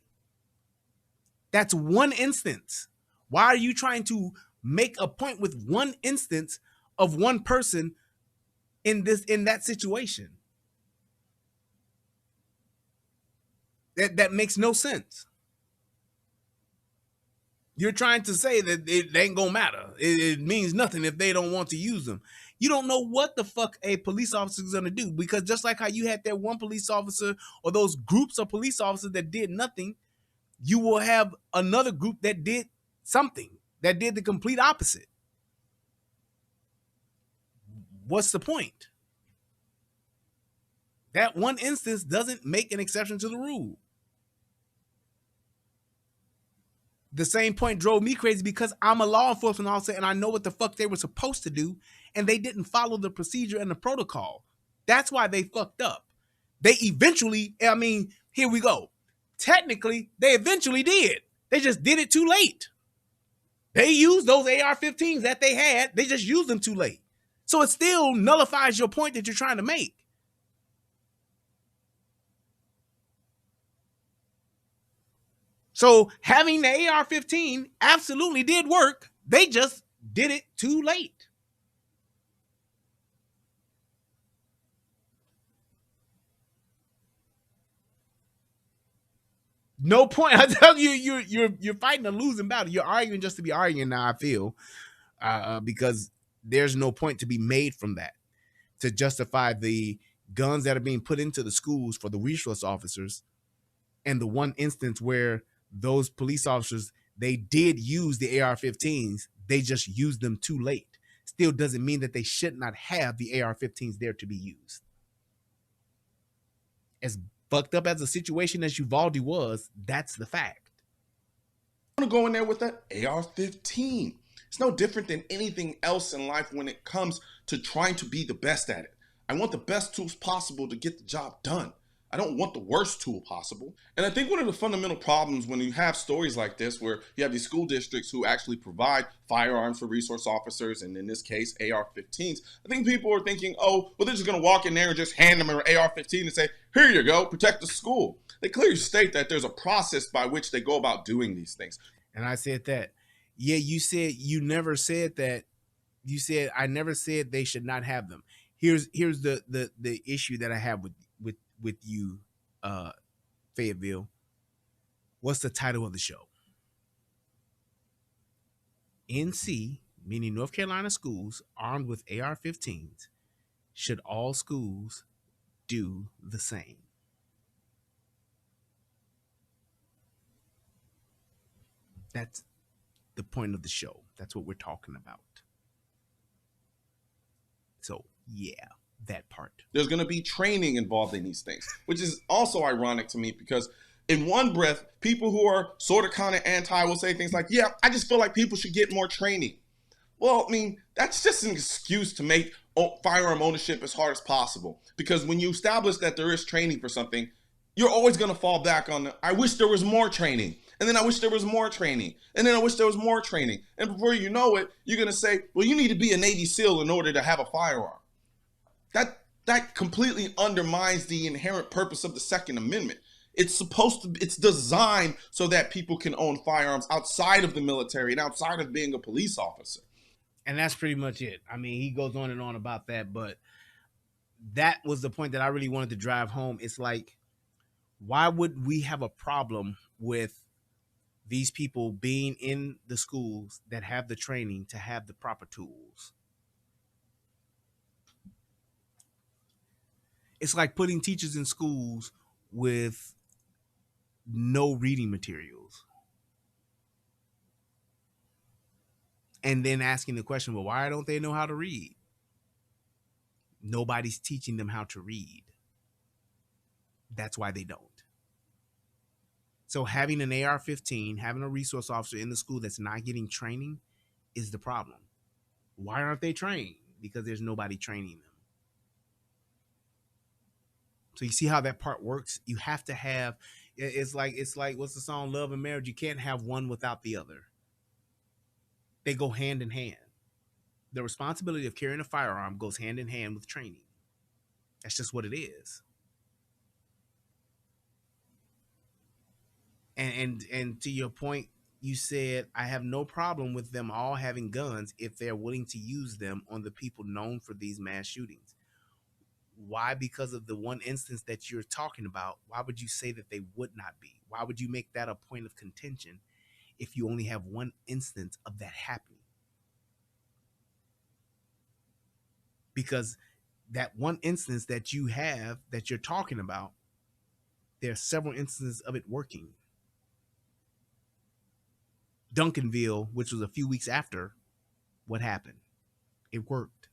That's one instance. Why are you trying to make a point with one instance of one person in that situation? That makes no sense. You're trying to say that it ain't gonna matter. It means nothing if they don't want to use them. You don't know what the fuck a police officer is gonna do, because just like how you had that one police officer or those groups of police officers that did nothing, you will have another group that did something, that did the complete opposite. What's the point? That one instance doesn't make an exception to the rule. The same point drove me crazy because I'm a law enforcement officer and I know what the fuck they were supposed to do, and they didn't follow the procedure and the protocol. That's why they fucked up. They eventually, here we go. Technically, they eventually did. They just did it too late. They used those AR-15s that they had. They just used them too late. So it still nullifies your point that you're trying to make. So having the AR-15 absolutely did work. They just did it too late. No point. I tell you, you're fighting a losing battle. You're arguing just to be arguing now, I feel, because there's no point to be made from that to justify the guns that are being put into the schools for the resource officers, and the one instance where those police officers, they did use the AR-15s, they just used them too late. Still doesn't mean that they should not have the AR-15s there to be used. As fucked up as a situation as Uvalde was, that's the fact. I'm gonna go in there with that AR-15. It's no different than anything else in life when it comes to trying to be the best at it. I want the best tools possible to get the job done. I don't want the worst tool possible. And I think one of the fundamental problems when you have stories like this, where you have these school districts who actually provide firearms for resource officers, and in this case, AR-15s, I think people are thinking, oh, well, they're just gonna walk in there and just hand them an AR-15 and say, here you go, protect the school. They clearly state that there's a process by which they go about doing these things. And I said that. Yeah, you never said that. You said, I never said they should not have them. Here's the issue that I have with you, Fayetteville. What's the title of the show? NC, meaning North Carolina schools, armed with AR-15s. Should all schools do the same? That's the point of the show. That's what we're talking about. So, yeah. That part. There's going to be training involved in these things, which is also ironic to me, because in one breath, people who are sort of kind of anti will say things like, yeah, I just feel like people should get more training. Well, that's just an excuse to make firearm ownership as hard as possible, because when you establish that there is training for something, you're always going to fall back on I wish there was more training, and then I wish there was more training, and then I wish there was more training, and before you know it, you're going to say, well, you need to be a Navy SEAL in order to have a firearm. That completely undermines the inherent purpose of the Second Amendment. It's designed so that people can own firearms outside of the military and outside of being a police officer. And that's pretty much it. I mean, he goes on and on about that, but that was the point that I really wanted to drive home. It's like, why would we have a problem with these people being in the schools that have the training to have the proper tools? It's like putting teachers in schools with no reading materials and then asking the question, well, why don't they know how to read? Nobody's teaching them how to read. That's why they don't. So having an AR-15, having a resource officer in the school that's not getting training is the problem. Why aren't they trained? Because there's nobody training them. So you see how that part works? You have to have, it's like what's the song, Love and Marriage? You can't have one without the other. They go hand in hand. The responsibility of carrying a firearm goes hand in hand with training. That's just what it is. And to your point, you said, I have no problem with them all having guns if they're willing to use them on the people known for these mass shootings. Why? Because of the one instance that you're talking about, why would you say that they would not be? Why would you make that a point of contention if you only have one instance of that happening? Because that one instance that you have, that you're talking about, there are several instances of it working. Duncanville, which was a few weeks after, what happened? It worked.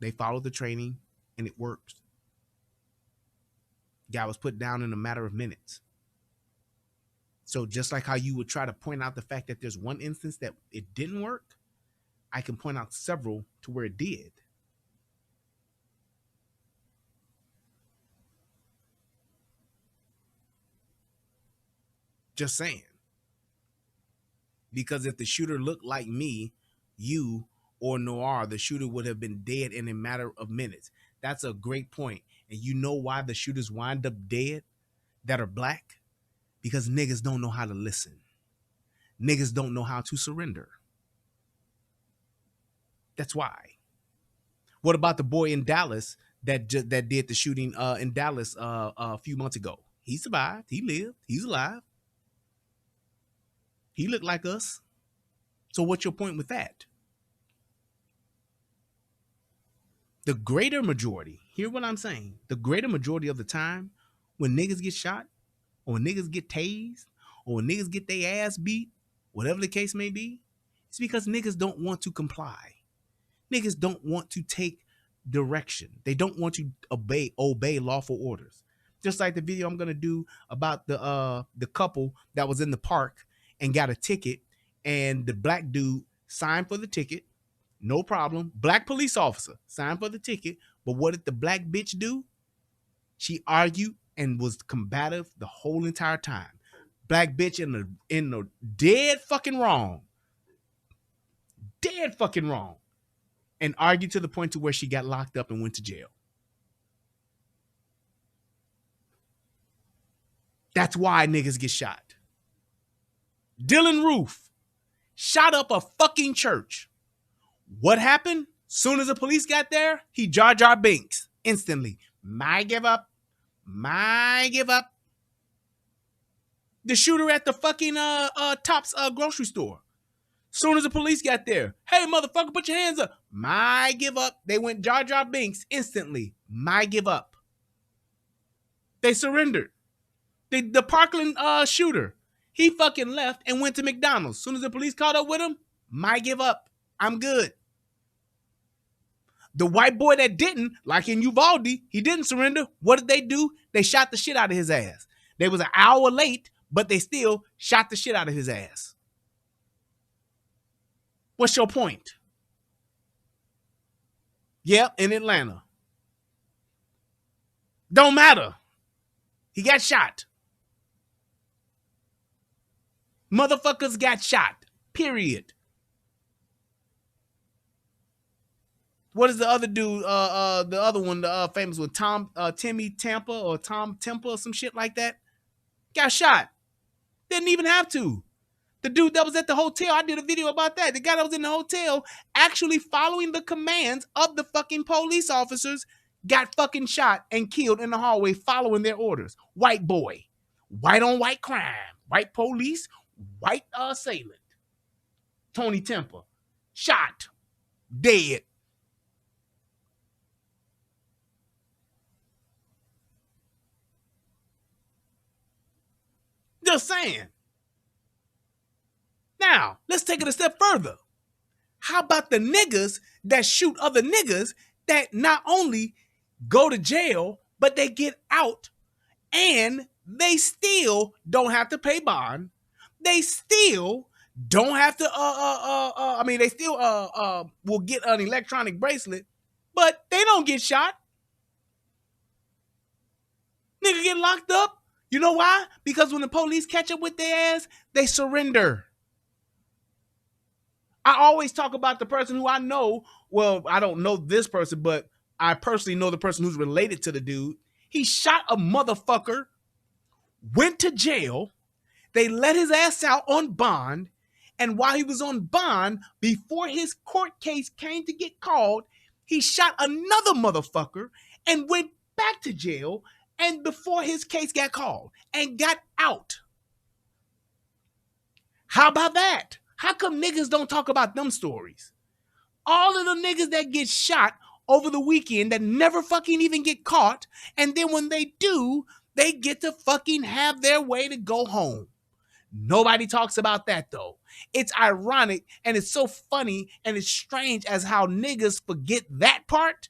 They followed the training and it worked. Guy was put down in a matter of minutes. So just like how you would try to point out the fact that there's one instance that it didn't work, I can point out several to where it did. Just saying. Because if the shooter looked like me, you, or Noir, the shooter would have been dead in a matter of minutes. That's a great point. And you know why the shooters wind up dead that are black? Because niggas don't know how to listen. Niggas don't know how to surrender. That's why. What about the boy in Dallas that did the shooting in Dallas a few months ago? He survived. He lived. He's alive. He looked like us. So what's your point with that? The greater majority, hear what I'm saying, the greater majority of the time when niggas get shot or when niggas get tased or when niggas get their ass beat, whatever the case may be, it's because niggas don't want to comply. Niggas don't want to take direction. They don't want to obey lawful orders. Just like the video I'm going to do about the couple that was in the park and got a ticket, and the black dude signed for the ticket, no problem. Black police officer signed for the ticket, but what did the black bitch do? She argued and was combative the whole entire time. Black bitch in the dead fucking wrong, and argued to the point to where she got locked up and went to jail. That's why niggas get shot. Dylan Roof shot up a fucking church. What happened? Soon as the police got there, he Jar Jar Binks instantly. My give up. The shooter at the fucking Tops grocery store. Soon as the police got there, hey motherfucker, put your hands up. My give up. They went Jar Jar Binks instantly. My give up. They surrendered. The Parkland shooter, he fucking left and went to McDonald's. Soon as the police caught up with him, my give up. I'm good. The white boy that didn't, like in Uvalde, he didn't surrender. What did they do? They shot the shit out of his ass. They was an hour late, but they still shot the shit out of his ass. What's your point? Yep, in Atlanta. Don't matter. He got shot. Motherfuckers got shot. Period. What is the other dude? The other one, the famous one, Timmy Tampa or Tom Tempa or some shit like that. Got shot. Didn't even have to. The dude that was at the hotel, I did a video about that. The guy that was in the hotel actually following the commands of the fucking police officers got fucking shot and killed in the hallway following their orders. White boy. White on white crime. White police. White assailant. Tony Temple. Shot. Dead. Just saying. Now, let's take it a step further. How about the niggas that shoot other niggas that not only go to jail, but they get out and they still don't have to pay bond. They still don't have to, they still will get an electronic bracelet, but they don't get shot. Nigga get locked up. You know why? Because when the police catch up with their ass, they surrender. I always talk about the person who I know. Well, I don't know this person, but I personally know the person who's related to the dude. He shot a motherfucker, went to jail. They let his ass out on bond. And while he was on bond, before his court case came to get called, he shot another motherfucker and went back to jail. And before his case got called and got out. How about that? How come niggas don't talk about them stories? All of the niggas that get shot over the weekend that never fucking even get caught, and then when they do, they get to fucking have their way to go home. Nobody talks about that though. It's ironic and it's so funny and it's strange as how niggas forget that part.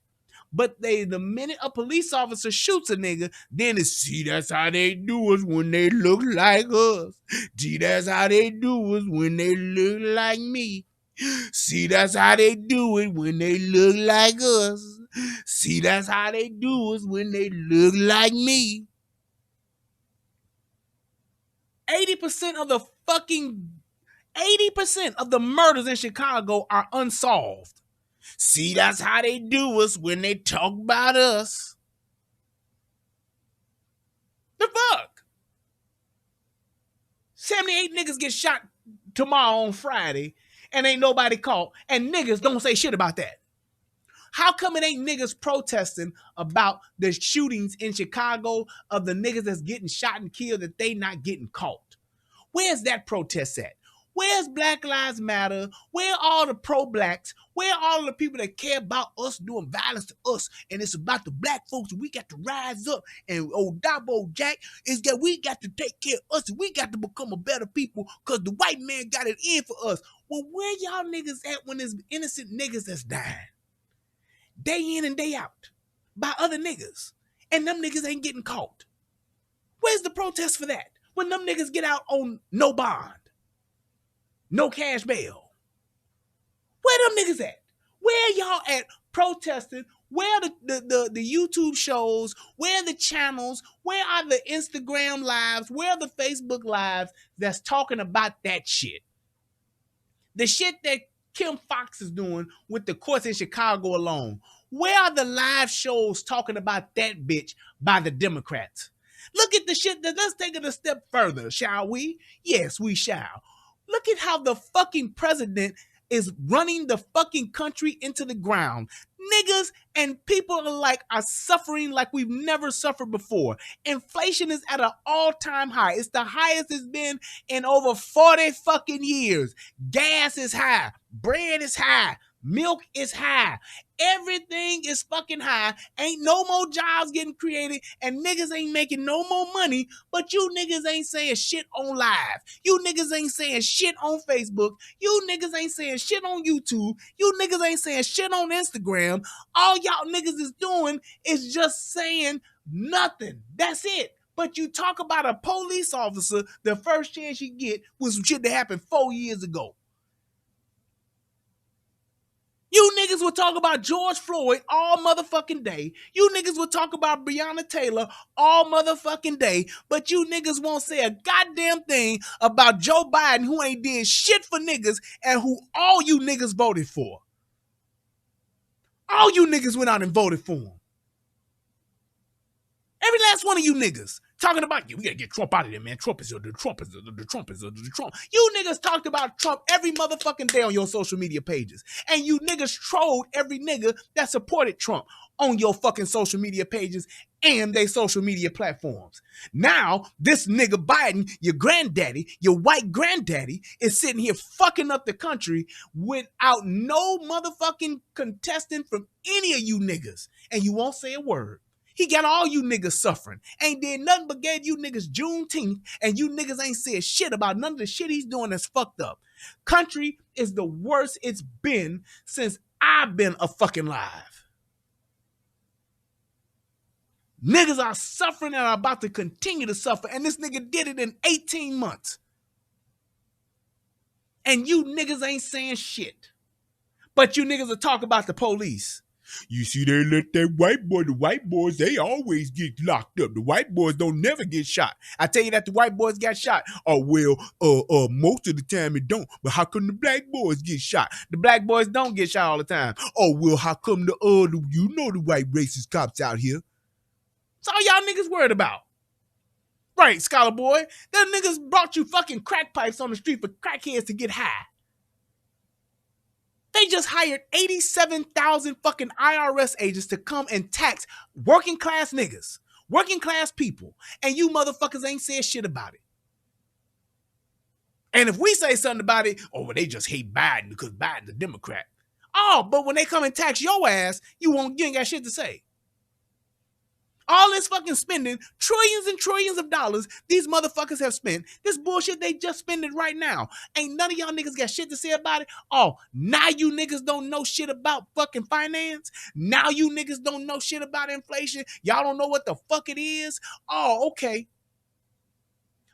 But the minute a police officer shoots a nigga, then it's, see, that's how they do us when they look like us. See, that's how they do us when they look like me. See, that's how they do it when they look like us. See, that's how they do us when they look like me. 80% of the murders in Chicago are unsolved. See, that's how they do us when they talk about us. The fuck? 78 niggas get shot tomorrow on Friday and ain't nobody caught, and niggas don't say shit about that. How come it ain't niggas protesting about the shootings in Chicago of the niggas that's getting shot and killed that they not getting caught? Where's that protest at? Where's Black Lives Matter? Where are all the pro-blacks? Where are all the people that care about us doing violence to us? And it's about the black folks. We got to rise up. And old Dabo Jack is that we got to take care of us. We got to become a better people because the white man got it in for us. Well, where y'all niggas at when there's innocent niggas that's dying? Day in and day out by other niggas. And them niggas ain't getting caught. Where's the protest for that? When them niggas get out on no bond. No cash bail. Where them niggas at? Where y'all at protesting? Where the YouTube shows? Where the channels? Where are the Instagram lives? Where are the Facebook lives that's talking about that shit? The shit that Kim Fox is doing with the courts in Chicago alone. Where are the live shows talking about that bitch by the Democrats? Look at the shit that, let's take it a step further, shall we? Yes, we shall. Look at how the fucking president is running the fucking country into the ground. Niggas and people alike are suffering like we've never suffered before. Inflation is at an all-time high. It's the highest it's been in over 40 fucking years. Gas is high. Bread is high. Milk is high. Everything is fucking high. Ain't no more jobs getting created, and niggas ain't making no more money, but you niggas ain't saying shit on live. You niggas ain't saying shit on Facebook. You niggas ain't saying shit on YouTube. You niggas ain't saying shit on Instagram. All y'all niggas is doing is just saying nothing. That's it. But you talk about a police officer, the first chance you get was some shit that happened 4 years ago. You niggas will talk about George Floyd all motherfucking day. You niggas will talk about Breonna Taylor all motherfucking day. But you niggas won't say a goddamn thing about Joe Biden, who ain't did shit for niggas and who all you niggas voted for. All you niggas went out and voted for him. Every last one of you niggas talking about, we gotta get Trump out of there, man. Trump is the Trump. You niggas talked about Trump every motherfucking day on your social media pages. And you niggas trolled every nigga that supported Trump on your fucking social media pages and their social media platforms. Now, this nigga Biden, your granddaddy, your white granddaddy, is sitting here fucking up the country without no motherfucking contestant from any of you niggas. And you won't say a word. He got all you niggas suffering. Ain't did nothing but gave you niggas Juneteenth, and you niggas ain't said shit about none of the shit he's doing that's fucked up. Country is the worst it's been since I've been a fucking live. Niggas are suffering and are about to continue to suffer, and this nigga did it in 18 months. And you niggas ain't saying shit. But you niggas will talk about the police. You see, they let that white boy, the white boys, they always get locked up. The white boys don't never get shot. I tell you that the white boys got shot. Oh, well, most of the time it don't. But how come the black boys get shot? The black boys don't get shot all the time. Oh, well, how come the white racist cops out here? That's all y'all niggas worried about. Right, Scholar Boy. Them niggas brought you fucking crack pipes on the street for crackheads to get high. They just hired 87,000 fucking IRS agents to come and tax working class niggas, working class people, and you motherfuckers ain't said shit about it. And if we say something about it, oh, well, they just hate Biden because Biden's a Democrat. Oh, but when they come and tax your ass, you ain't got shit to say. All this fucking spending, trillions and trillions of dollars these motherfuckers have spent. This bullshit they just spending right now. Ain't none of y'all niggas got shit to say about it. Oh, now you niggas don't know shit about fucking finance. Now you niggas don't know shit about inflation. Y'all don't know what the fuck it is. Oh, okay.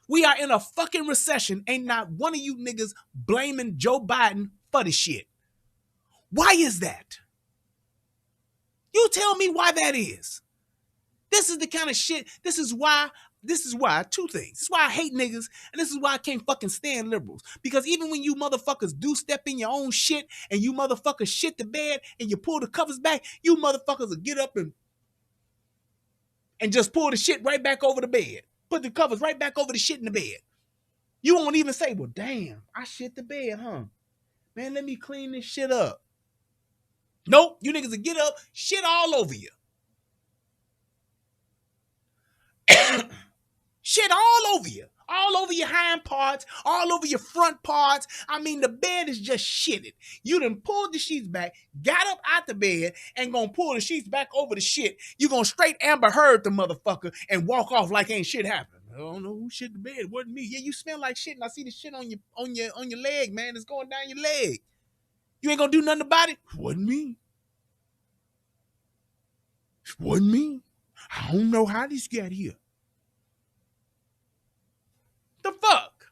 We are in a fucking recession. Ain't not one of you niggas blaming Joe Biden for the shit. Why is that? You tell me why that is. This is the kind of shit, this is why, two things. This is why I hate niggas, and this is why I can't fucking stand liberals. Because even when you motherfuckers do step in your own shit, and you motherfuckers shit the bed, and you pull the covers back, you motherfuckers will get up and just pull the shit right back over the bed. Put the covers right back over the shit in the bed. You won't even say, well, damn, I shit the bed, huh? Man, let me clean this shit up. Nope, you niggas will get up, shit all over you. Shit all over your hind parts, all over your front parts. I mean, the bed is just shitted. You done pulled the sheets back, got up out the bed, and gonna pull the sheets back over the shit. You gonna straight Amber Heard the motherfucker and walk off like ain't shit happened. I don't know who shit the bed. It wasn't me. Yeah, you smell like shit, and I see the shit on your leg, man. It's going down your leg. You ain't gonna do nothing about it. It wasn't me. It wasn't me. I don't know how this got here. The fuck?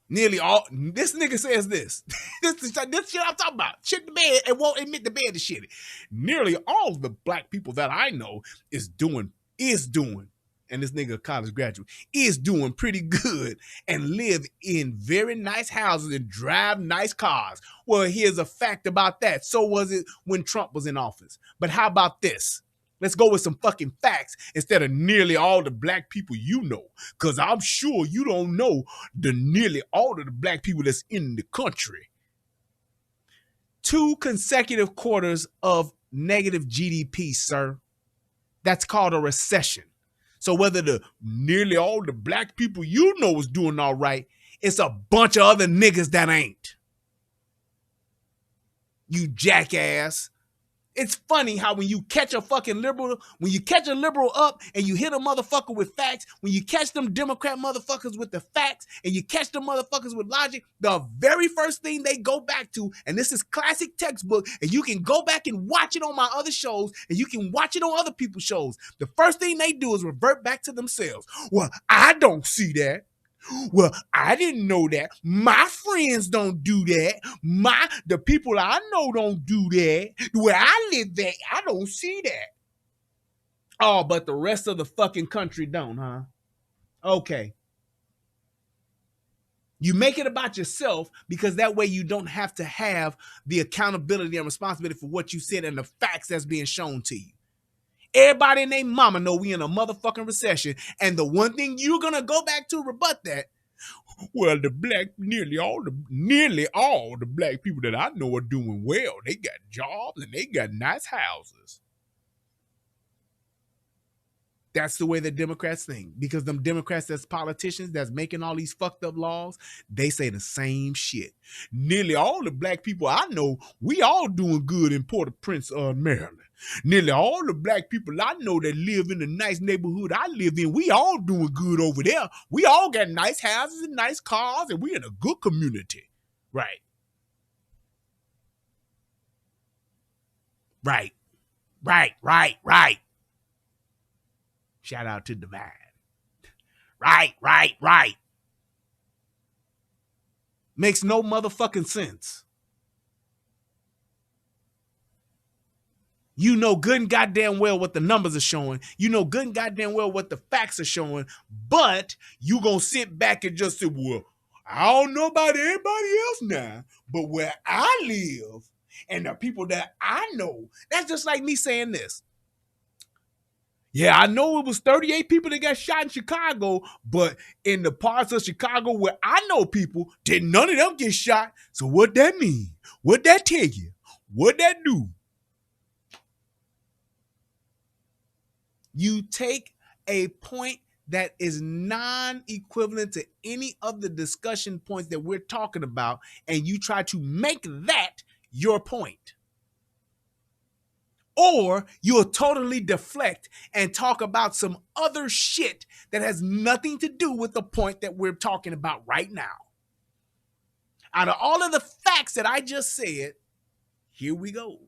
Nearly all, this nigga says this. this shit I'm talking about. Shit the bed and won't admit the bed is shitty. Nearly all of the black people that I know is doing, and this nigga, a college graduate, is doing pretty good and live in very nice houses and drive nice cars. Well, here's a fact about that. So was it when Trump was in office. But how about this? Let's go with some fucking facts instead of nearly all the black people you know. Because I'm sure you don't know the nearly all of the black people that's in the country. 2 consecutive quarters of negative GDP, sir. That's called a recession. So whether the nearly all the black people you know is doing all right, it's a bunch of other niggas that ain't. You jackass. It's funny how when you catch a fucking liberal, when you catch a liberal up and you hit a motherfucker with facts, when you catch them Democrat motherfuckers with the facts and you catch them motherfuckers with logic, the very first thing they go back to, and this is classic textbook, and you can go back and watch it on my other shows, and you can watch it on other people's shows. The first thing they do is revert back to themselves. Well, I don't see that. Well, I didn't know that. My friends don't do that. The people I know don't do that. Where I live at, I don't see that. Oh, but the rest of the fucking country don't, huh? Okay. You make it about yourself because that way you don't have to have the accountability and responsibility for what you said and the facts that's being shown to you. Everybody and their mama know we in a motherfucking recession, and the one thing you're gonna go back to rebut that, well, nearly all the black people that I know are doing well. They got jobs and they got nice houses. That's the way the Democrats think, because them Democrats that's politicians that's making all these fucked up laws, they say the same shit. Nearly all the black people I know, we all doing good in Port-au-Prince, Maryland. Nearly all the black people I know that live in the nice neighborhood I live in, we all doing good over there. We all got nice houses and nice cars, and we in a good community. Right. Right. Shout out to Divine. Right. Makes no motherfucking sense. You know good and goddamn well what the numbers are showing. You know good and goddamn well what the facts are showing. But you gonna sit back and just say, well, I don't know about everybody else now, but where I live and the people that I know, that's just like me saying this. Yeah, I know it was 38 people that got shot in Chicago, but in the parts of Chicago where I know people, did none of them get shot. So what that mean? What that tell you? What that do? You take a point that is non-equivalent to any of the discussion points that we're talking about, and you try to make that your point. Or you'll totally deflect and talk about some other shit that has nothing to do with the point that we're talking about right now. Out of all of the facts that I just said, here we go.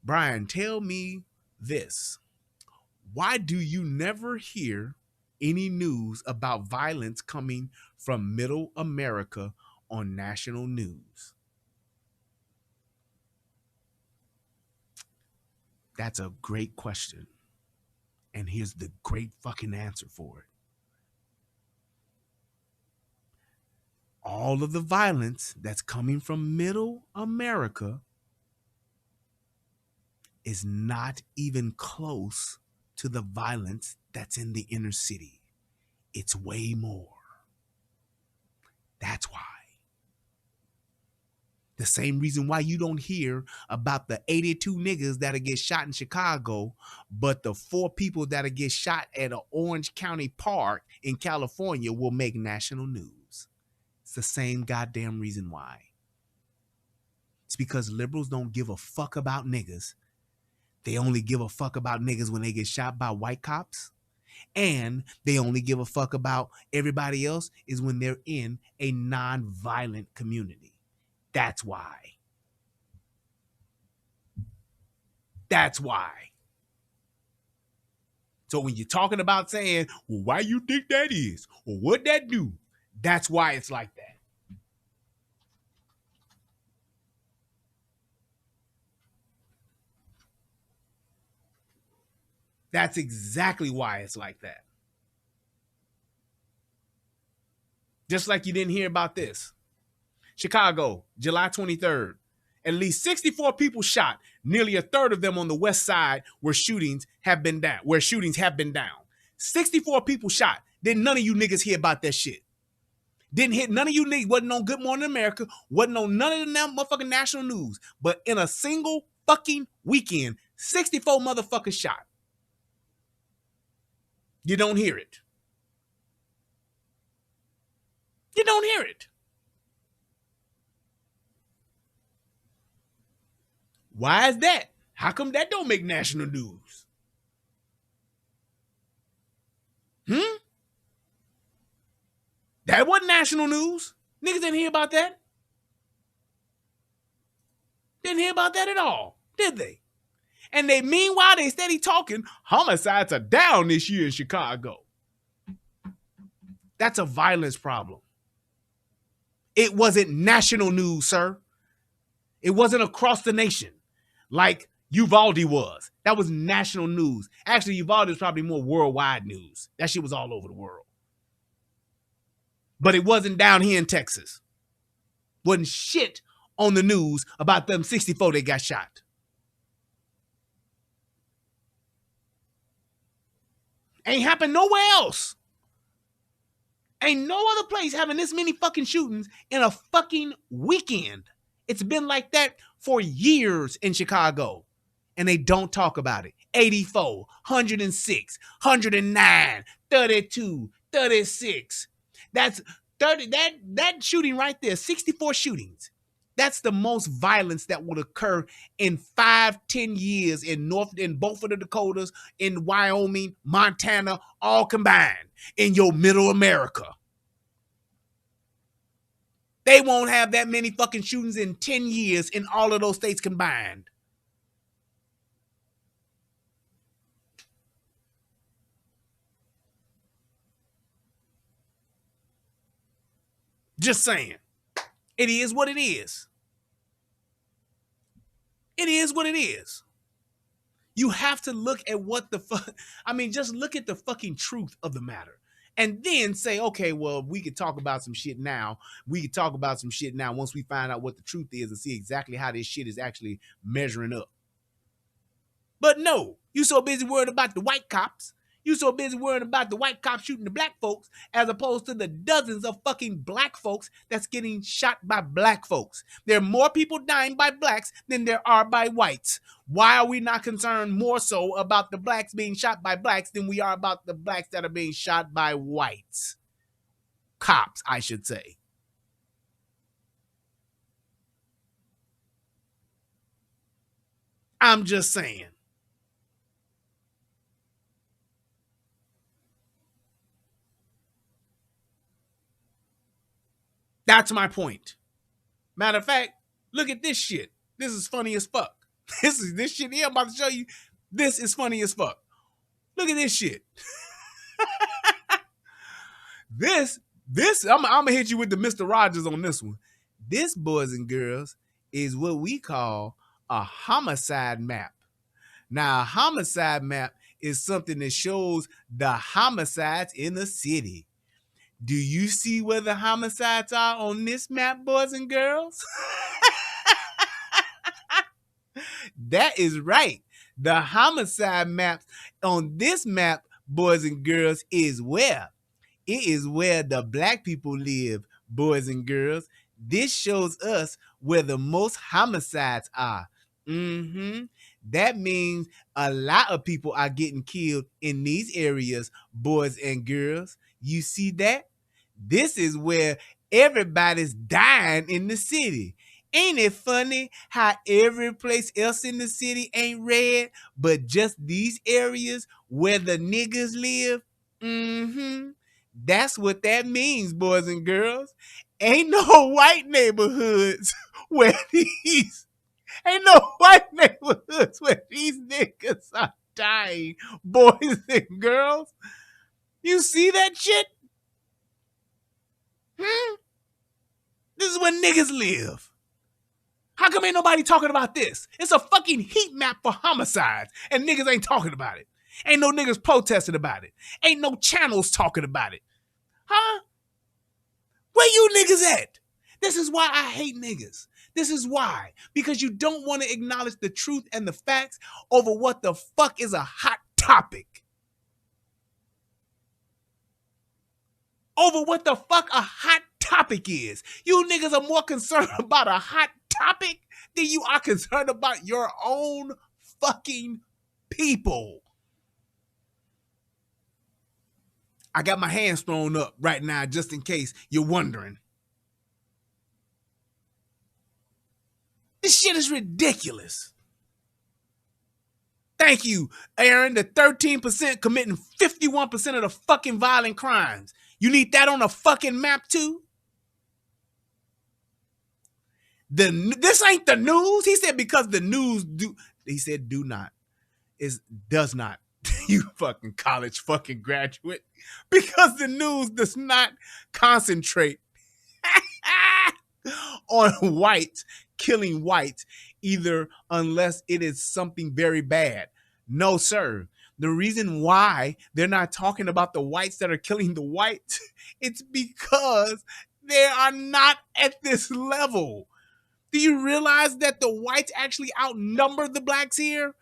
Brian, tell me this. Why do you never hear any news about violence coming from Middle America on national news? That's a great question. And here's the great fucking answer for it. All of the violence that's coming from Middle America is not even close to the violence that's in the inner city. It's way more. That's why. The same reason why you don't hear about the 82 niggas that'll get shot in Chicago, but the 4 people that'll get shot at an Orange County park in California will make national news. It's the same goddamn reason why. It's because liberals don't give a fuck about niggas. They only give a fuck about niggas when they get shot by white cops. And they only give a fuck about everybody else is when they're in a non-violent community. That's why. That's why. So when you're talking about saying, well, why you think that is? Or what that do? That's why it's like that. That's exactly why it's like that. Just like you didn't hear about this. Chicago, July 23rd. At least 64 people shot, nearly a third of them on the west side where shootings have been down. 64 people shot. Then none of you niggas hear about that shit. Didn't hit none of you niggas, wasn't on Good Morning America, wasn't on none of the motherfucking national news. But in a single fucking weekend, 64 motherfuckers shot. You don't hear it. You don't hear it. Why is that? How come that don't make national news? That wasn't national news. Niggas didn't hear about that. Didn't hear about that at all, did they? And meanwhile, they steady talking, homicides are down this year in Chicago. That's a violence problem. It wasn't national news, sir. It wasn't across the nation like Uvalde was. That was national news. Actually, Uvalde was probably more worldwide news. That shit was all over the world. But it wasn't down here in Texas. Wasn't shit on the news about them 64 that got shot. Ain't happened nowhere else. Ain't no other place having this many fucking shootings in a fucking weekend. It's been like that for years in Chicago. And they don't talk about it. 84, 106, 109, 32, 36. That's 30. That shooting right there, 64 shootings. That's the most violence that would occur in 5-10 years in both of the Dakotas, in Wyoming, Montana, all combined in your middle America. They won't have that many fucking shootings in 10 years in all of those states combined. Just saying. It is what it is. It is what it is. You have to look at what the fuck. I mean, just look at the fucking truth of the matter. And then say, okay, well, we could talk about some shit now. We could talk about some shit now once we find out what the truth is and see exactly how this shit is actually measuring up. But no, you so busy worried about the white cops. You so busy worrying about the white cops shooting the black folks as opposed to the dozens of fucking black folks that's getting shot by black folks. There are more people dying by blacks than there are by whites. Why are we not concerned more so about the blacks being shot by blacks than we are about the blacks that are being shot by whites? Cops, I should say. I'm just saying. That's my point. Matter of fact, look at this shit. This is funny as fuck. This shit here I'm about to show you. This is funny as fuck. Look at this shit. This, I'm gonna hit you with the Mr. Rogers on this one. This, boys and girls, is what we call a homicide map. Now, a homicide map is something that shows the homicides in the city. Do you see where the homicides are on this map, boys and girls? That is right. The homicide maps on this map, boys and girls, is where? It is where the black people live, boys and girls. This shows us where the most homicides are. That means a lot of people are getting killed in these areas, boys and girls. You see that? This is where everybody's dying in the city. Ain't it funny how every place else in the city ain't red, but just these areas where the niggas live? That's what that means, boys and girls. Ain't no white neighborhoods where these niggas are dying, boys and girls. You see that shit? This is where niggas live. How come ain't nobody talking about this? It's a fucking heat map for homicides, and niggas ain't talking about it. Ain't no niggas protesting about it. Ain't no channels talking about it. Huh? Where you niggas at? This is why I hate niggas. This is why. Because you don't want to acknowledge the truth and the facts over what the fuck is a hot topic. Over what the fuck a hot topic is. You niggas are more concerned about a hot topic than you are concerned about your own fucking people. I got my hands thrown up right now just in case you're wondering. This shit is ridiculous. Thank you, Aaron. The 13% committing 51% of the fucking violent crimes. You need that on a fucking map too? This ain't the news. He said because the news do. He said do not. It does not. You fucking college fucking graduate. Because the news does not concentrate on whites killing whites, either unless it is something very bad. No, sir. The reason why they're not talking about the whites that are killing the whites, it's because they are not at this level. Do you realize that the whites actually outnumber the blacks here?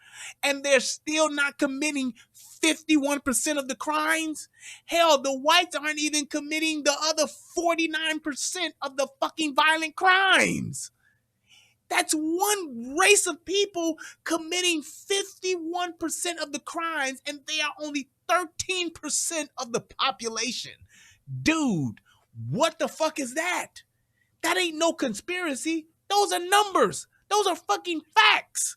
And they're still not committing 51% of the crimes? Hell, the whites aren't even committing the other 49% of the fucking violent crimes. That's one race of people committing 51% of the crimes, and they are only 13% of the population. Dude, what the fuck is that? That ain't no conspiracy. Those are numbers. Those are fucking facts.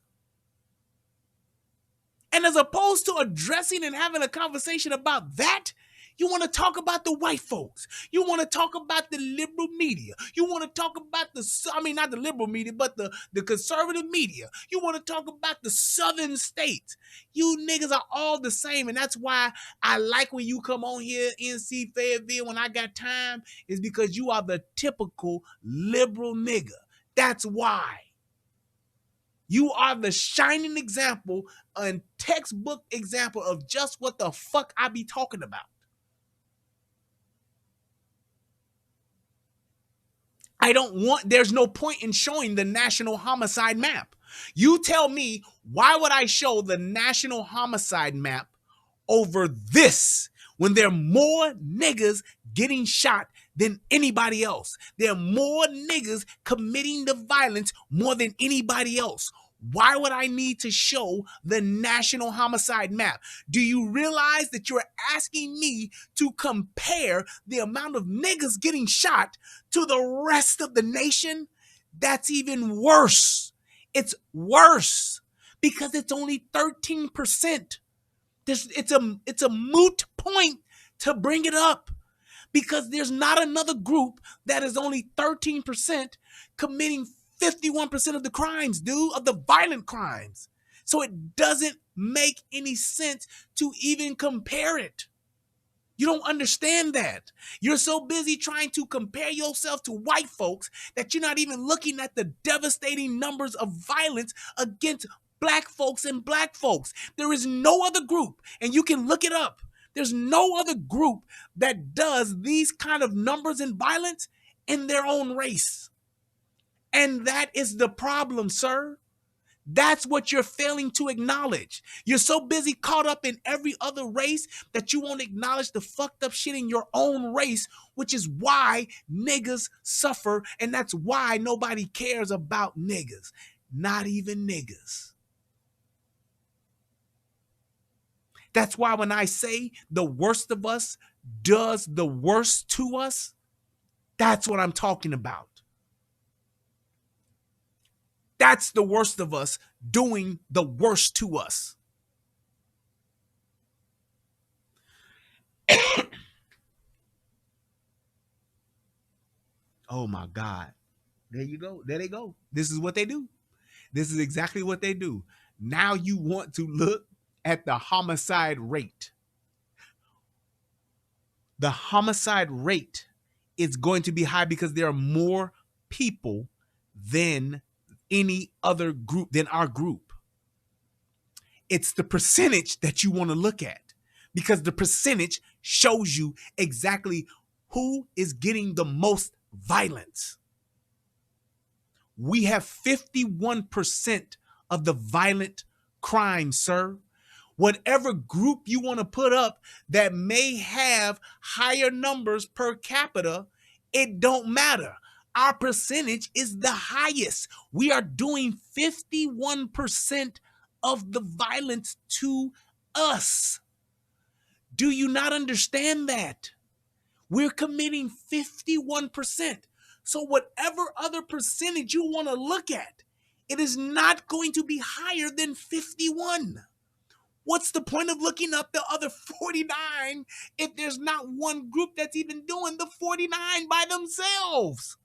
And as opposed to addressing and having a conversation about that, you want to talk about the white folks. You want to talk about the liberal media. You want to talk about not the liberal media, but the conservative media. You want to talk about the southern states. You niggas are all the same. And that's why I like when you come on here, NC Fayetteville, when I got time, is because you are the typical liberal nigga. That's why. You are the shining example, a textbook example of just what the fuck I be talking about. There's no point in showing the national homicide map. You tell me, why would I show the national homicide map over this when there are more niggas getting shot than anybody else? There are more niggas committing the violence more than anybody else. Why would I need to show the national homicide map? Do you realize that you're asking me to compare the amount of niggas getting shot to the rest of the nation? That's even worse. It's worse because it's only 13%. It's a moot point to bring it up because there's not another group that is only 13% committing 51% of the crimes, dude, of the violent crimes. So it doesn't make any sense to even compare it. You don't understand that. You're so busy trying to compare yourself to white folks that you're not even looking at the devastating numbers of violence against black folks and black folks. There is no other group, and you can look it up. There's no other group that does these kind of numbers in violence in their own race. And that is the problem, sir. That's what you're failing to acknowledge. You're so busy caught up in every other race that you won't acknowledge the fucked up shit in your own race, which is why niggas suffer, and that's why nobody cares about niggas. Not even niggas. That's why when I say the worst of us does the worst to us, that's what I'm talking about. That's the worst of us doing the worst to us. Oh my God. There you go. There they go. This is what they do. This is exactly what they do. Now you want to look at the homicide rate. The homicide rate is going to be high because there are more people than any other group, than our group. It's the percentage that you want to look at because the percentage shows you exactly who is getting the most violence. We have 51% of the violent crime, sir. Whatever group you want to put up that may have higher numbers per capita, it don't matter. Our percentage is the highest. We are doing 51% of the violence to us. Do you not understand that? We're committing 51%. So whatever other percentage you want to look at, it is not going to be higher than 51. What's the point of looking up the other 49 if there's not one group that's even doing the 49 by themselves?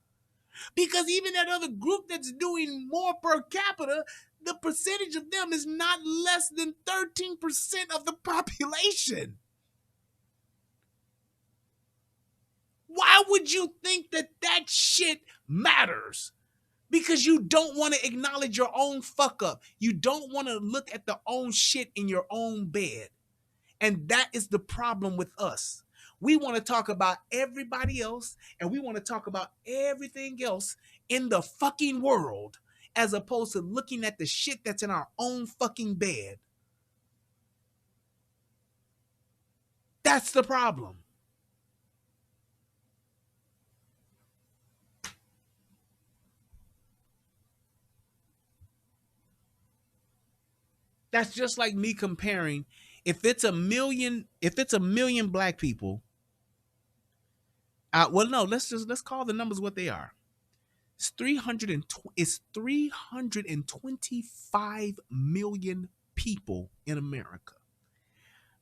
Because even that other group that's doing more per capita, the percentage of them is not less than 13% of the population. Why would you think that that shit matters? Because you don't want to acknowledge your own fuck up. You don't want to look at the own shit in your own bed. And that is the problem with us. We want to talk about everybody else and we want to talk about everything else in the fucking world as opposed to looking at the shit that's in our own fucking bed. That's the problem. That's just like me comparing if it's a million black people. Well, no, let's call the numbers what they are. It's 325 million people in America.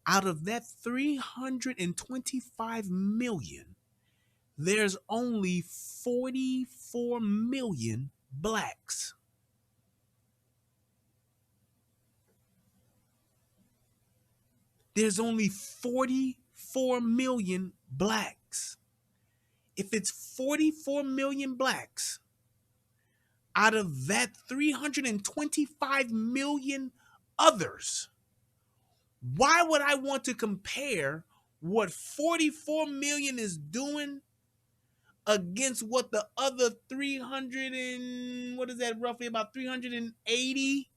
Out of that 325 million, there's only 44 million blacks. There's only 44 million blacks. If it's 44 million blacks, out of that 325 million others, why would I want to compare what 44 million is doing against what the other 300 and what is that, roughly about 380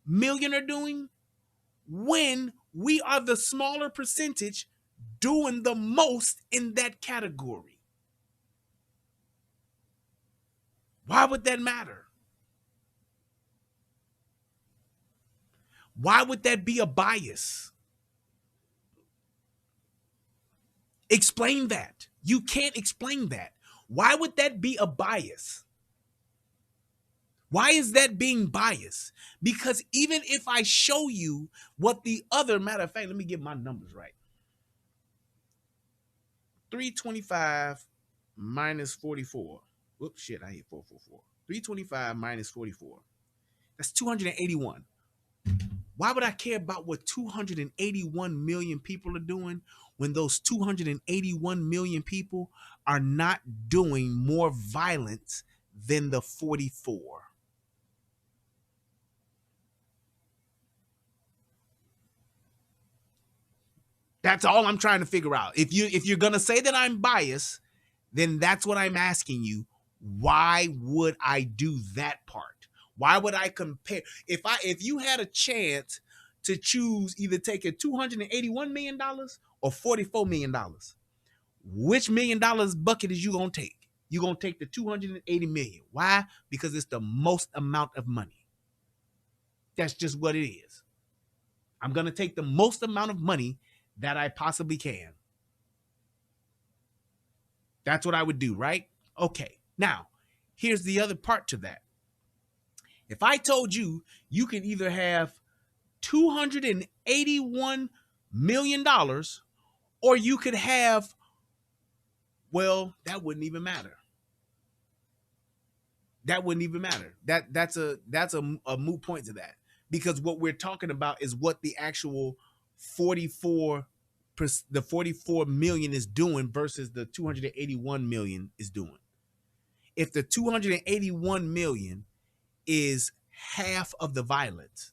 million are doing, when we are the smaller percentage doing the most in that category? Why would that matter? Why would that be a bias? Explain that. You can't explain that. Why would that be a bias? Why is that being biased? Because even if I show you what the other, matter of fact, let me get my numbers right. 325 minus 44. Whoops, shit, I hit 444. 325 minus 44. That's 281. Why would I care about what 281 million people are doing when those 281 million people are not doing more violence than the 44? That's all I'm trying to figure out. If you're going to say that I'm biased, then that's what I'm asking you. Why would I do that part? Why would I compare? If you had a chance to choose either taking $281 million or $44 million, which $1 million bucket is you going to take? You're going to take the 280 million. Why? Because it's the most amount of money. That's just what it is. I'm going to take the most amount of money that I possibly can. That's what I would do, right? Okay. Now, here's the other part to that. If I told you you can either have $281 million or you could have, well, that wouldn't even matter. That wouldn't even matter. That's a moot point to that, because what we're talking about is what the actual 44 million is doing versus the 281 million is doing. If the 281 million is half of the violence,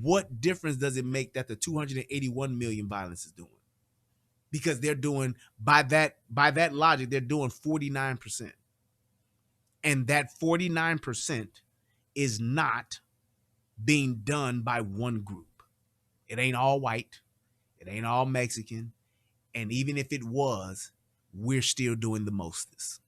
what difference does it make that the 281 million violence is doing? Because they're doing, by that logic, they're doing 49%. And that 49% is not being done by one group. It ain't all white. It ain't all Mexican. And even if it was, we're still doing the mostest.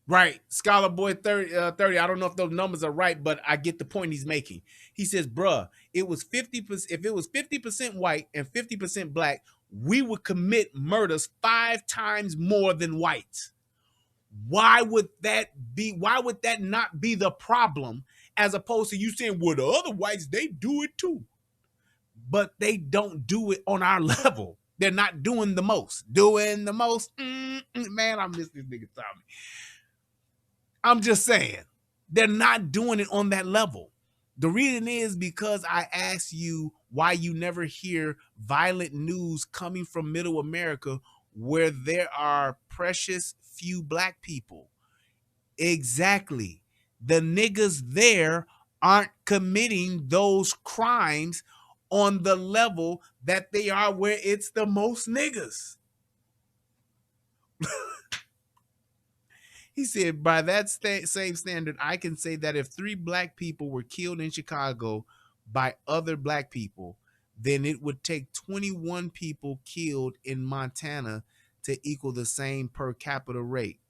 Right. Scholar Boy 30, I don't know if those numbers are right, but I get the point he's making. He says, bruh, it was 50%. If it was 50% white and 50% black, we would commit murders 5 times more than whites. Why would that not be the problem, as opposed to you saying, well, the other whites, they do it too. But they don't do it on our level. They're not doing the most. Man, I miss this nigga Tommy. I'm just saying, they're not doing it on that level. The reason is because I asked you why you never hear violent news coming from Middle America, where there are precious few black people. Exactly. The niggas there aren't committing those crimes on the level that they are where it's the most niggas. He said, by that same standard, I can say that if 3 black people were killed in Chicago by other black people, then it would take 21 people killed in Montana to equal the same per capita rate.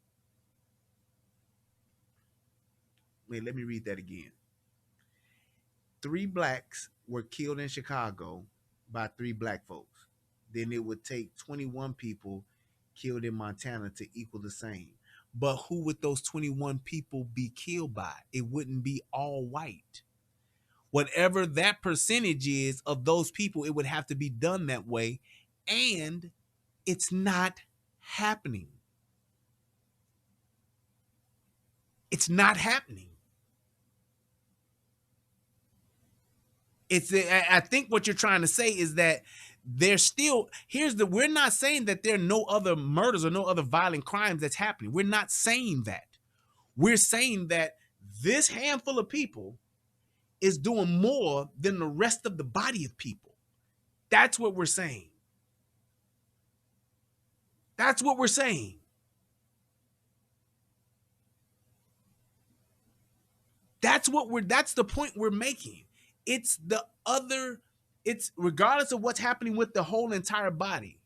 Wait, let me read that again. 3 blacks were killed in Chicago by 3 black folks. Then it would take 21 people killed in Montana to equal the same. But who would those 21 people be killed by? It wouldn't be all white. Whatever that percentage is of those people, it would have to be done that way. And it's not happening. It's not happening. I think what you're trying to say is that there's still, we're not saying that there are no other murders or no other violent crimes that's happening. We're not saying that. We're saying that this handful of people is doing more than the rest of the body of people. That's what we're saying. That's what we're saying. That's the point we're making. It's regardless of what's happening with the whole entire body.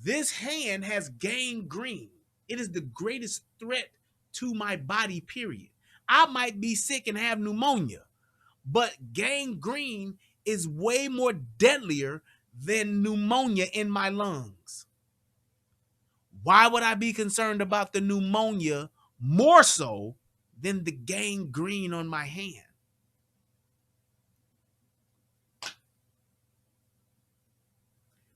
This hand has gangrene. It is the greatest threat to my body, period. I might be sick and have pneumonia, but gangrene is way more deadlier than pneumonia in my lungs. Why would I be concerned about the pneumonia more so than the gangrene on my hand?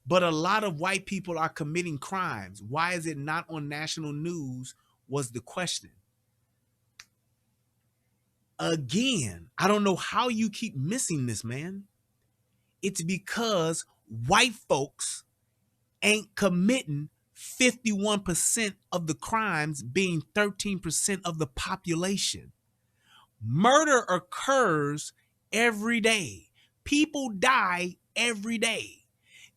But a lot of white people are committing crimes. Why is it not on national news was the question. Again, I don't know how you keep missing this, man. It's because white folks ain't committing 51% of the crimes, being 13% of the population. Murder occurs every day. People die every day.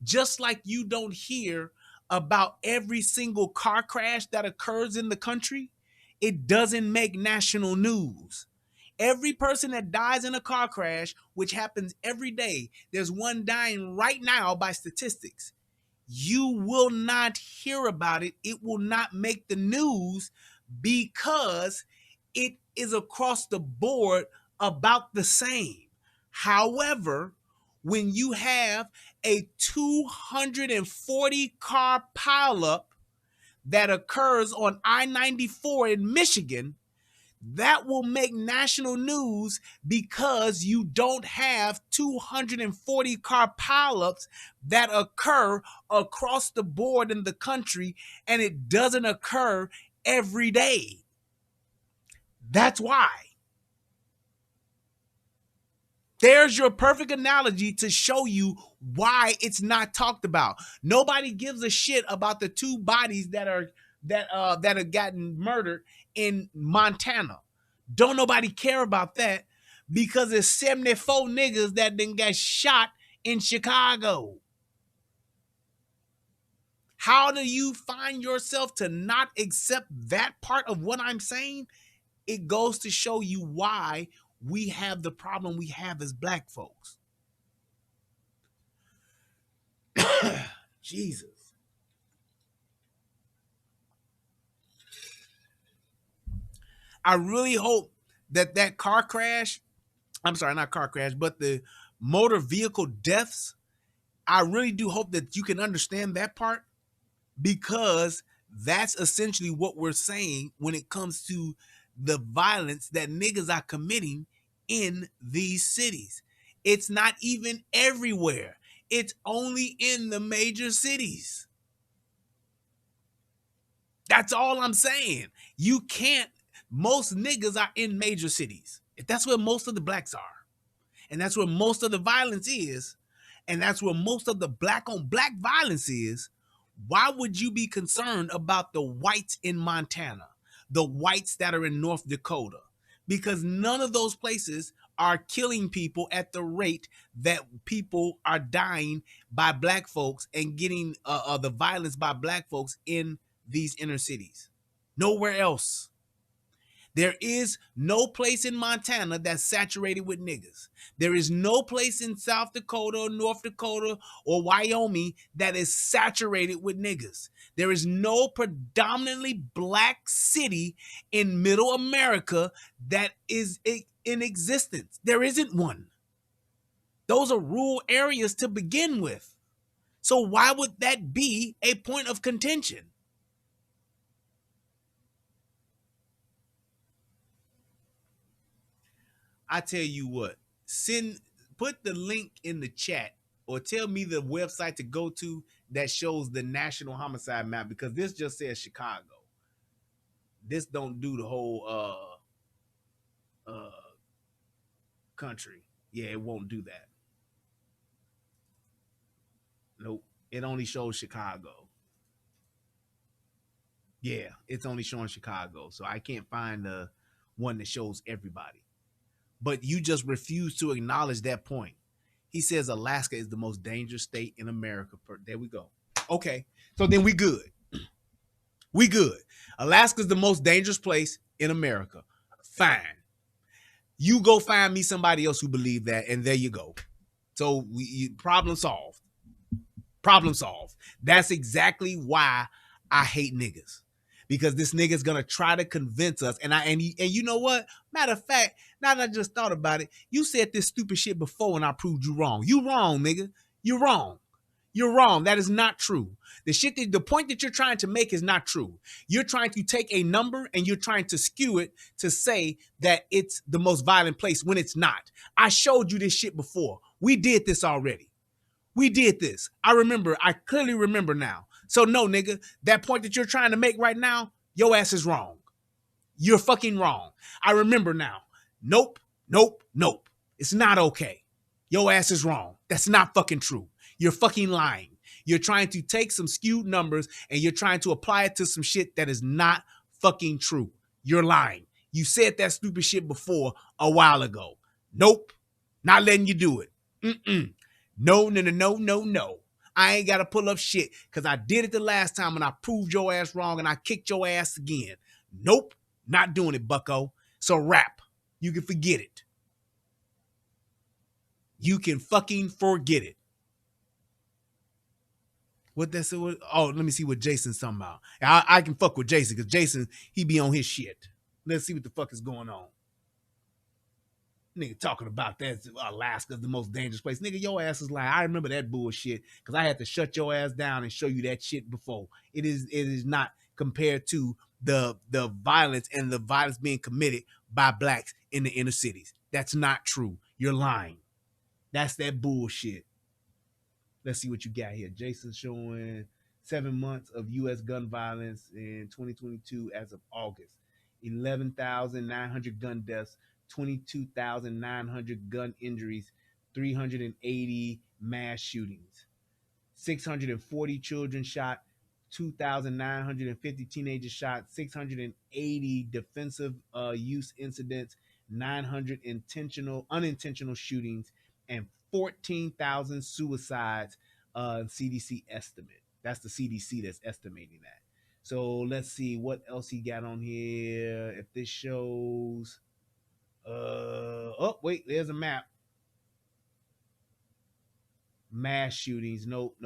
Just like you don't hear about every single car crash that occurs in the country, it doesn't make national news. Every person that dies in a car crash, which happens every day, there's one dying right now by statistics. You will not hear about it. It will not make the news because it is across the board about the same. However, when you have a 240 car pileup that occurs on I-94 in Michigan, that will make national news because you don't have 240 car pileups that occur across the board in the country, and it doesn't occur every day. That's why. There's your perfect analogy to show you why it's not talked about. Nobody gives a shit about the 2 bodies that are gotten murdered in Montana. Don't nobody care about that because there's 74 niggas that then got shot in Chicago. How do you find yourself to not accept that part of what I'm saying? It goes to show you why we have the problem we have as black folks. Jesus. I really hope that car crash, I'm sorry, not car crash, but the motor vehicle deaths, I really do hope that you can understand that part, because that's essentially what we're saying when it comes to the violence that niggas are committing in these cities. It's not even everywhere. It's only in the major cities. That's all I'm saying. You can't, most niggas are in major cities. That's where most of the blacks are. And that's where most of the violence is. And that's where most of the black on black violence is. Why would you be concerned about the whites in Montana, the whites that are in North Dakota? Because none of those places are killing people at the rate that people are dying by black folks and getting the violence by black folks in these inner cities. Nowhere else. There is no place in Montana that's saturated with niggas. There is no place in South Dakota or North Dakota or Wyoming that is saturated with niggas. There is no predominantly black city in middle America that is in existence. There isn't one. Those are rural areas to begin with. So why would that be a point of contention? I tell you what, put the link in the chat or tell me the website to go to that shows the national homicide map, because this just says Chicago. This don't do the whole country. Yeah, it won't do that. Nope. It only shows Chicago. Yeah, it's only showing Chicago. So I can't find the one that shows everybody. But you just refuse to acknowledge that point. He says Alaska is the most dangerous state in America. There we go. Okay, so then we good. We good. Alaska's the most dangerous place in America. Fine. You go find me somebody else who believe that, and there you go. So problem solved. Problem solved. That's exactly why I hate niggas. Because this nigga's gonna try to convince us, and you know what? Matter of fact, now that I just thought about it, you said this stupid shit before and I proved you wrong. You wrong, nigga. You're wrong. You're wrong. That is not true. The point that you're trying to make is not true. You're trying to take a number and you're trying to skew it to say that it's the most violent place when it's not. I showed you this shit before. We did this already. We did this. I clearly remember now. So no, nigga, that point that you're trying to make right now, your ass is wrong. You're fucking wrong. I remember now. Nope, nope, nope. It's not okay. Your ass is wrong. That's not fucking true. You're fucking lying. You're trying to take some skewed numbers and you're trying to apply it to some shit that is not fucking true. You're lying. You said that stupid shit before a while ago. Nope. Not letting you do it. No, no, no, no, no, no. I ain't got to pull up shit because I did it the last time and I proved your ass wrong and I kicked your ass again. Nope. Not doing it, bucko. So rap. You can forget it. You can fucking forget it. What that's? Oh, let me see what Jason's talking about. I can fuck with Jason because Jason, he be on his shit. Let's see what the fuck is going on. Nigga talking about that Alaska's the most dangerous place. Nigga, your ass is lying. I remember that bullshit because I had to shut your ass down and show you that shit before. It is not compared to the violence and the violence being committed by blacks in the inner cities. That's not true. You're lying. That's that bullshit. Let's see what you got here. Jason's showing 7 months of U.S. gun violence in 2022 as of August. 11,900 gun deaths, 22,900 gun injuries, 380 mass shootings, 640 children shot, 2,950 teenagers shot, 680 defensive use incidents, 900 unintentional shootings, and 14,000 suicides. CDC estimate. That's the CDC that's estimating that. So let's see what else he got on here. If this shows, oh wait, there's a map. Mass shootings. Nope.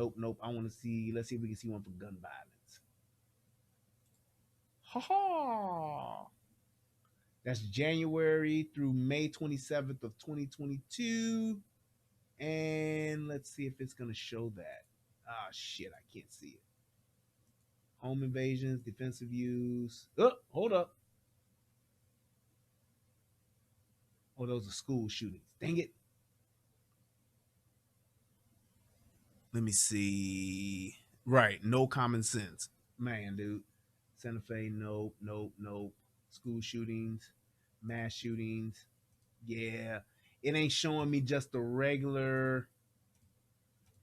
I want to see. Let's see if we can see one for gun violence. Ha ha. That's January through May 27th of 2022. And let's see if it's going to show that. Ah, shit, I can't see it. Home invasions, defensive use. Oh, hold up. Oh, those are school shootings. Dang it. Let me see. Right, no common sense. Man, dude. Santa Fe, nope. School shootings, mass shootings. Yeah. It ain't showing me just the regular.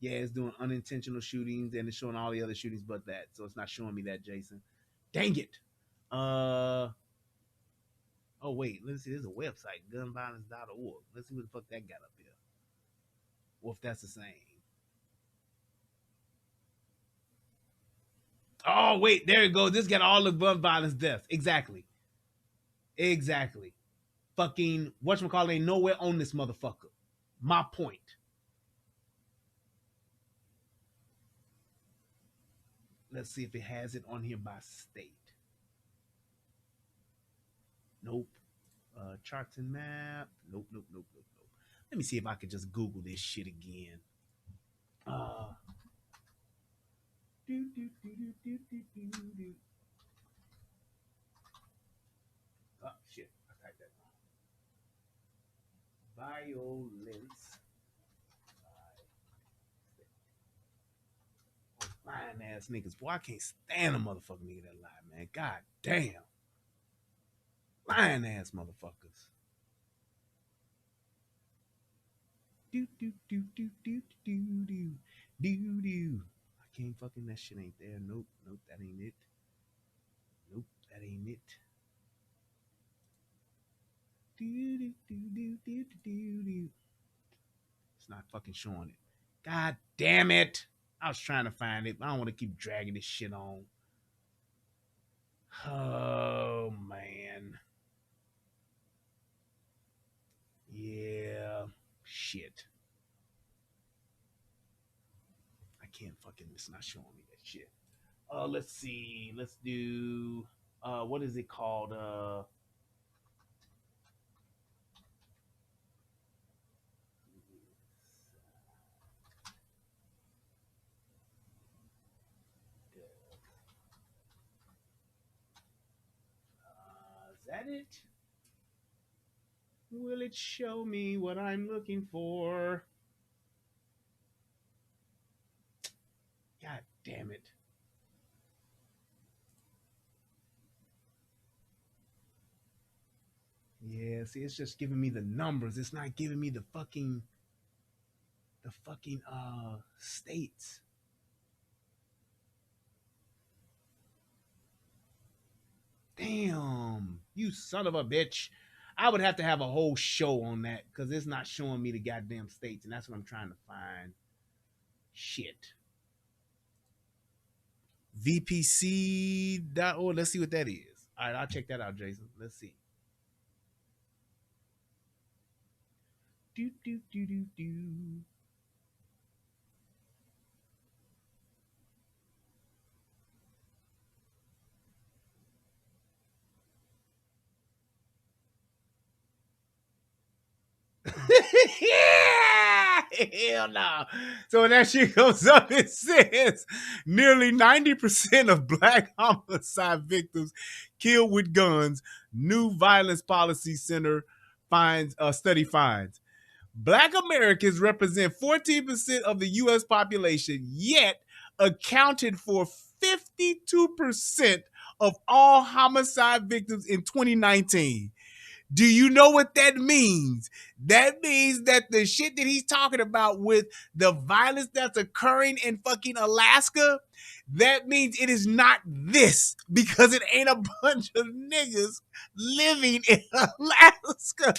Yeah, it's doing unintentional shootings and it's showing all the other shootings but that. So it's not showing me that, Jason. Dang it. Oh wait, let's see. There's a website, gunviolence.org. Let's see what the fuck that got up here. Or if that's the same. Oh wait, there it goes. This got all the gun violence deaths. Exactly. Fucking whatchamacallit ain't nowhere on this motherfucker. My point. Let's see if it has it on here by state. Nope. Charts and map. Nope. Let me see if I could just Google this shit again. Oh shit, I typed that wrong. Violence. Lying ass niggas. Boy, I can't stand a motherfucking nigga that lie, man. God damn. Lying ass motherfuckers. Do. I can't fucking, that shit ain't there. Nope, that ain't it. Nope, that ain't it. It's not fucking showing it. God damn it. I was trying to find it, but I don't want to keep dragging this shit on. Oh, man. Yeah. Shit. I can't fucking, it's not showing me that shit. Let's see. Let's do, what is it called? Is that it? Will it show me what I'm looking for? God damn it. Yeah, see, it's just giving me the numbers. It's not giving me the fucking states. Damn, you son of a bitch. I would have to have a whole show on that because it's not showing me the goddamn states, and that's what I'm trying to find. Shit. VPC.org. Let's see what that is. All right, I'll check that out, Jason. Let's see. Do. Yeah! Hell no. So when that shit comes up, it says nearly 90% of black homicide victims killed with guns. New Violence Policy Center study finds. Black Americans represent 14% of the U.S. population, yet accounted for 52% of all homicide victims in 2019. Do you know what that means? That means that the shit that he's talking about with the violence that's occurring in fucking Alaska, that means it is not this because it ain't a bunch of niggas living in Alaska.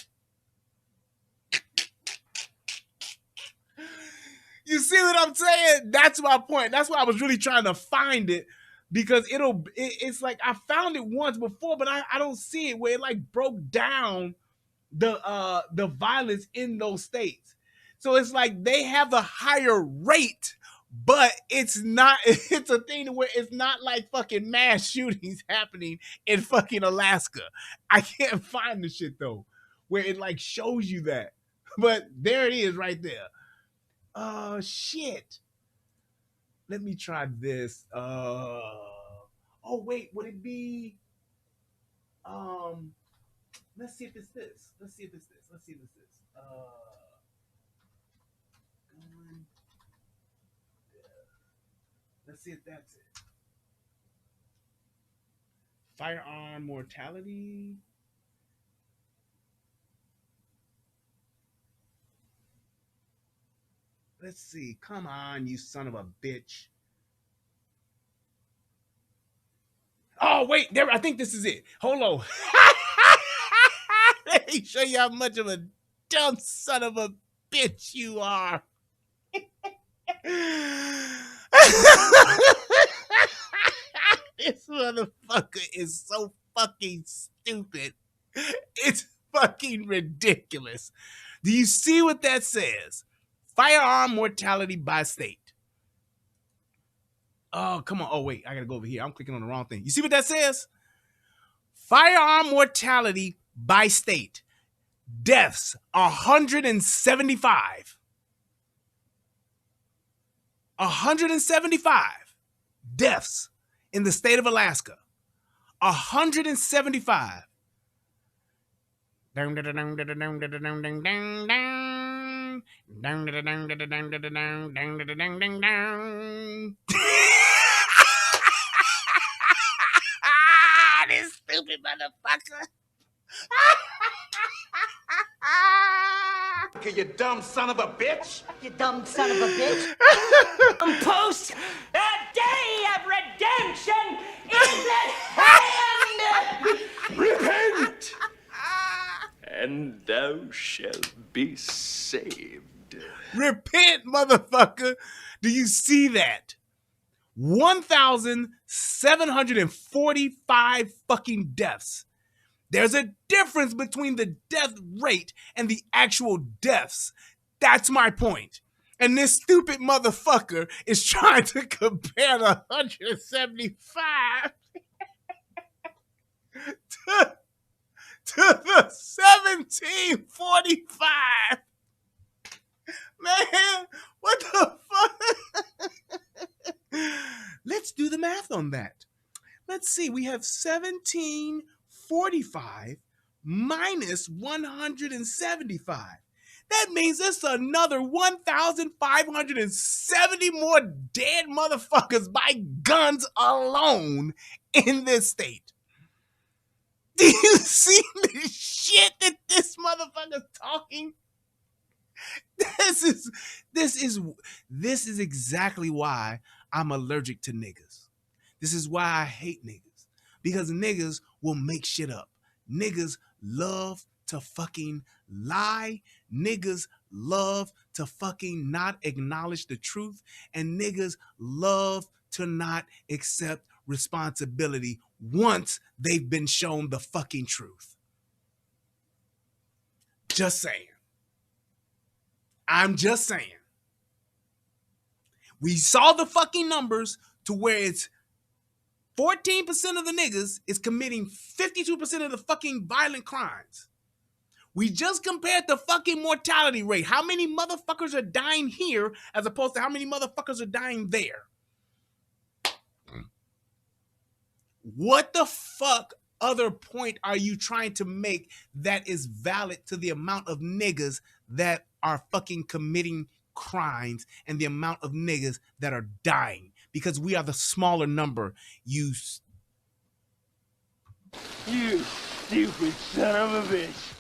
You see what I'm saying? That's my point. That's why I was really trying to find it because it's like I found it once before, but I don't see it where it like broke down the violence in those states. So it's like they have a higher rate, but it's not, it's a thing where it's not like fucking mass shootings happening in fucking Alaska. I can't find the shit though, where it like shows you that. But there it is right there. Shit. Let me try this. Oh wait, would it be let's see if it's this. Let's see if it's this. Let's see if that's it. Firearm mortality. Let's see. Come on, you son of a bitch. Oh, wait. There. I think this is it. Hold on. Let me show you how much of a dumb son of a bitch you are. This motherfucker is so fucking stupid. It's fucking ridiculous. Do you see what that says? Firearm mortality by state. Oh, come on. Oh, wait. I got to go over here. I'm clicking on the wrong thing. You see what that says? Firearm mortality by state. Deaths, 175. 175 deaths in the state of Alaska. 175. This stupid motherfucker. You dumb son of a bitch! You dumb son of a bitch. Post the day of redemption is at hand! Repent! And thou shalt be saved. Repent, motherfucker. Do you see that? 1,745 fucking deaths. There's a difference between the death rate and the actual deaths. That's my point. And this stupid motherfucker is trying to compare the 175 to the 1745. Man, what the fuck? Let's do the math on that. Let's see. We have 1745 minus 175. That means it's another 1,570 more dead motherfuckers by guns alone in this state. Do you see the shit that this motherfucker's talking? This is exactly why I'm allergic to niggas. This is why I hate niggas. Because niggas will make shit up. Niggas love to fucking lie. Niggas love to fucking not acknowledge the truth. And niggas love to not accept responsibility once they've been shown the fucking truth. Just saying. I'm just saying. We saw the fucking numbers to where it's 14% of the niggas is committing 52% of the fucking violent crimes. We just compared the fucking mortality rate. How many motherfuckers are dying here as opposed to how many motherfuckers are dying there? What the fuck other point are you trying to make that is valid to the amount of niggas that are fucking committing crimes and the amount of niggas that are dying? Because we are the smaller number. You stupid son of a bitch.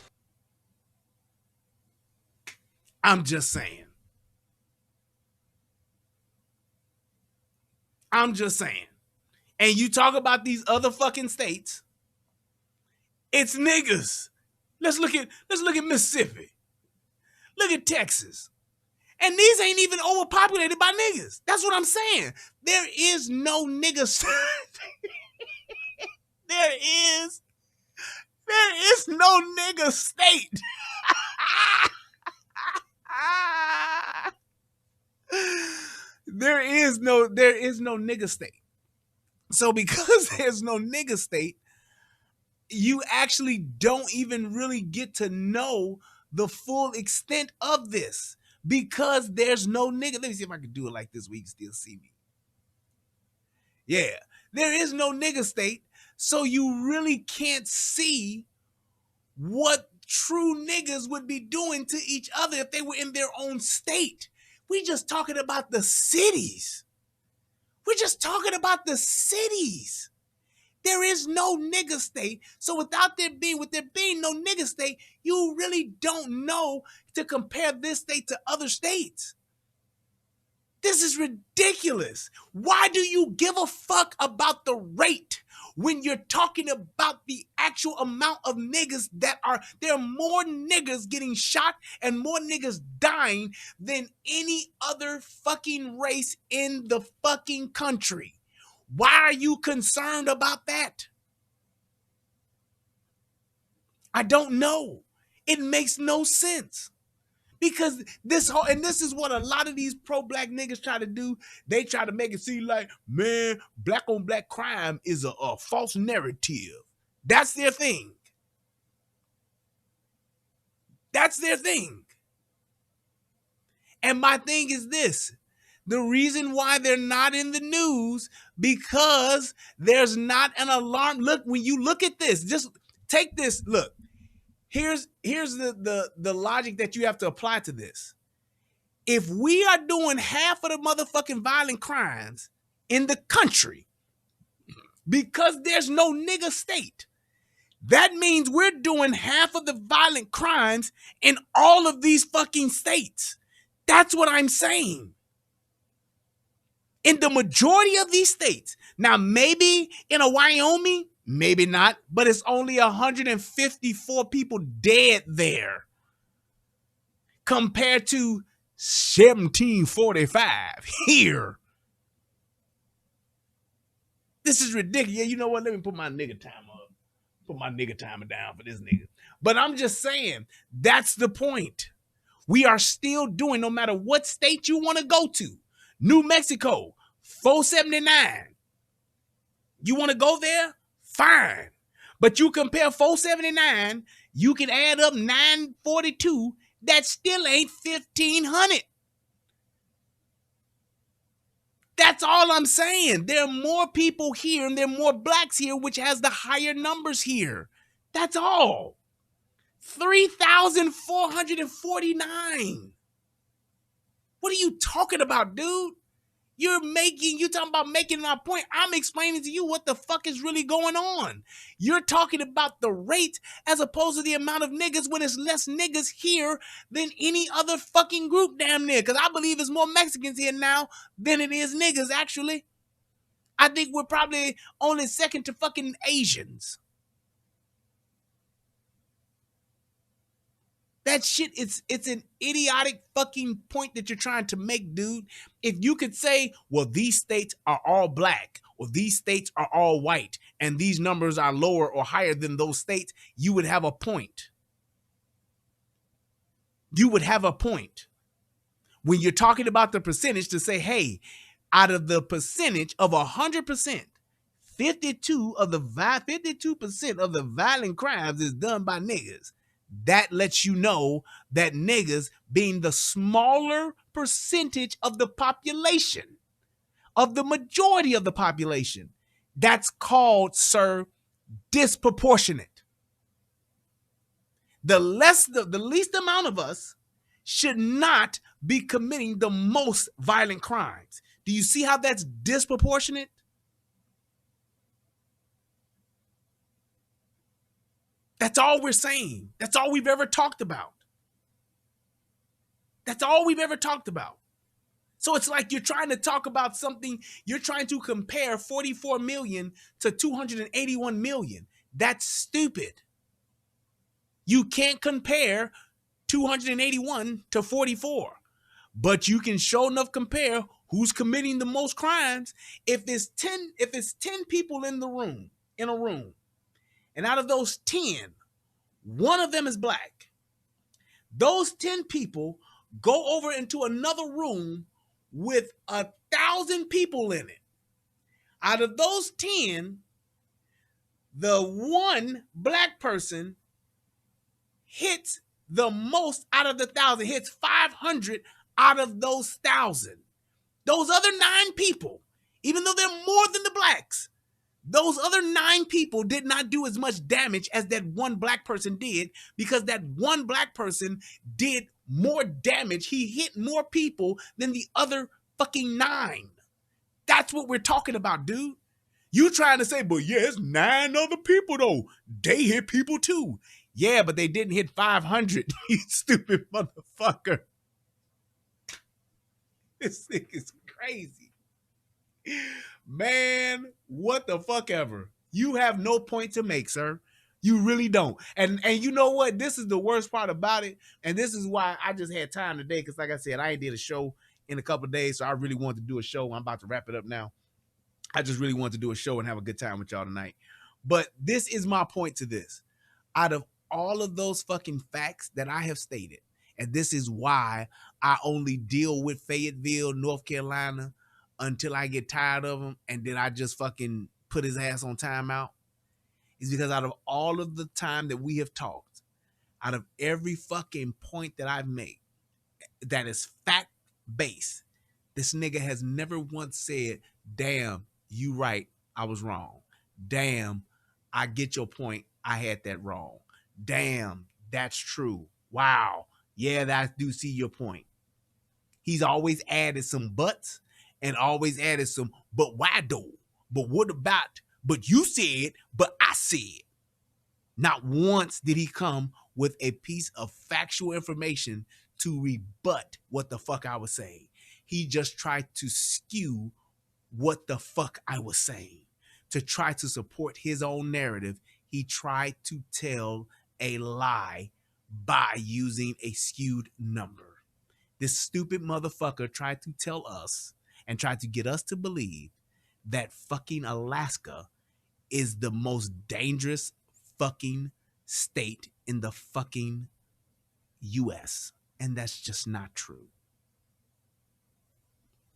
I'm just saying. I'm just saying. And you talk about these other fucking states. It's niggas. Let's look at Mississippi. Look at Texas. And these ain't even overpopulated by niggas. That's what I'm saying. There is no niggas. There is no nigga state. There is no nigga state. So because there's no nigga state, you actually don't even really get to know the full extent of this because there's no nigga. Let me see if I can do it like this where you can still see me. Yeah, there is no nigga state, so you really can't see what true niggas would be doing to each other if they were in their own state. We just talking about the cities. We're just talking about the cities. There is no nigga state. So with there being no nigga state, you really don't know to compare this state to other states. This is ridiculous. Why do you give a fuck about the rate when you're talking about the actual amount of niggas there are more niggas getting shot and more niggas dying than any other fucking race in the fucking country. Why are you concerned about that? I don't know. It makes no sense. Because this is what a lot of these pro-black niggas try to do. They try to make it seem like, man, black on black crime is a false narrative. That's their thing. That's their thing. And my thing is this. The reason why they're not in the news, because there's not an alarm. Look, when you look at this, just take this, look. Here's the logic that you have to apply to this. If we are doing half of the motherfucking violent crimes in the country because there's no nigga state, that means we're doing half of the violent crimes in all of these fucking states. That's what I'm saying. In the majority of these states. Now, maybe in a Wyoming, maybe not, but it's only 154 people dead there compared to 1745 here. This is ridiculous. Yeah, you know what? Let me put my nigga timer up. Put my nigga timer down for this nigga. But I'm just saying, that's the point. We are still doing, no matter what state you want to go to. New Mexico, 479. You want to go there? Fine. But you compare 479, you can add up 942. That still ain't 1,500. That's all I'm saying. There are more people here and there are more blacks here, which has the higher numbers here. That's all. 3,449. What are you talking about, dude? You're talking about making my point. I'm explaining to you what the fuck is really going on. You're talking about the rate as opposed to the amount of niggas when it's less niggas here than any other fucking group damn near. Because I believe it's more Mexicans here now than it is niggas, actually. I think we're probably only second to fucking Asians. That shit, it's an idiotic fucking point that you're trying to make, dude. If you could say, well, these states are all black or these states are all white and these numbers are lower or higher than those states, you would have a point. You would have a point. When you're talking about the percentage to say, hey, out of the percentage of 100%, 52% of the violent crimes is done by niggas. That lets you know that niggas, being the smaller percentage of the population, of the majority of the population, that's called, sir, disproportionate. The least amount of us should not be committing the most violent crimes. Do you see how that's disproportionate? That's all we're saying. That's all we've ever talked about. That's all we've ever talked about. So it's like you're trying to talk about something, you're trying to compare 44 million to 281 million. That's stupid. You can't compare 281 to 44. But you can sure enough compare who's committing the most crimes. If it's 10 people in a room, and out of those 10, one of them is black. Those 10 people go over into another room with 1,000 people in it. Out of those 10, the one black person hits the most out of the 1,000, hits 500 out of those 1,000. Those other 9 people, even though they're more than the blacks, those other 9 people did not do as much damage as that one black person did, because that one black person did more damage. He hit more people than the other fucking 9. That's what we're talking about, dude. You trying to say, but yeah, it's 9 other people though. They hit people too. Yeah, but they didn't hit 500, you stupid motherfucker. This nigga's crazy. Man, what the fuck ever. You have no point to make, sir. You really don't. And you know what? This is the worst part about it. And this is why I just had time today. Because like I said, I ain't did a show in a couple of days. So I really wanted to do a show. I'm about to wrap it up now. I just really wanted to do a show and have a good time with y'all tonight. But this is my point to this. Out of all of those fucking facts that I have stated, and this is why I only deal with Fayetteville, North Carolina, until I get tired of him, and then I just fucking put his ass on timeout, is because out of all of the time that we have talked, out of every fucking point that I've made that is fact-based, this nigga has never once said, damn, you right, I was wrong. Damn, I get your point, I had that wrong. Damn, that's true. Wow, yeah, I do see your point. He's always added some buts and always added some, but why though? But what about, but you said, but I said. Not once did he come with a piece of factual information to rebut what the fuck I was saying. He just tried to skew what the fuck I was saying. To try to support his own narrative, he tried to tell a lie by using a skewed number. This stupid motherfucker tried to tell us and tried to get us to believe that fucking Alaska is the most dangerous fucking state in the fucking US. And that's just not true.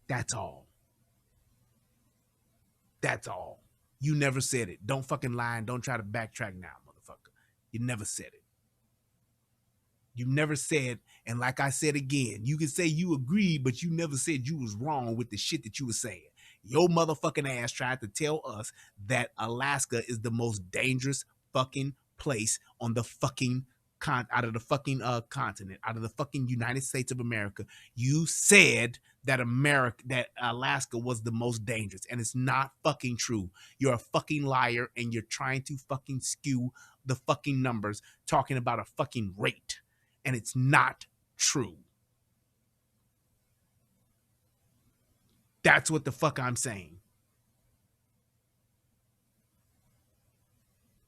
That's all. That's all. You never said it. Don't fucking lie and don't try to backtrack now, motherfucker. You never said it. You never said, and like I said again, you can say you agreed, but you never said you was wrong with the shit that you were saying. Your motherfucking ass tried to tell us that Alaska is the most dangerous fucking place on the fucking out of the fucking continent, out of the fucking United States of America. You said that Alaska was the most dangerous, and it's not fucking true. You're a fucking liar, and you're trying to fucking skew the fucking numbers, talking about a fucking rate, and it's not true. That's what the fuck I'm saying.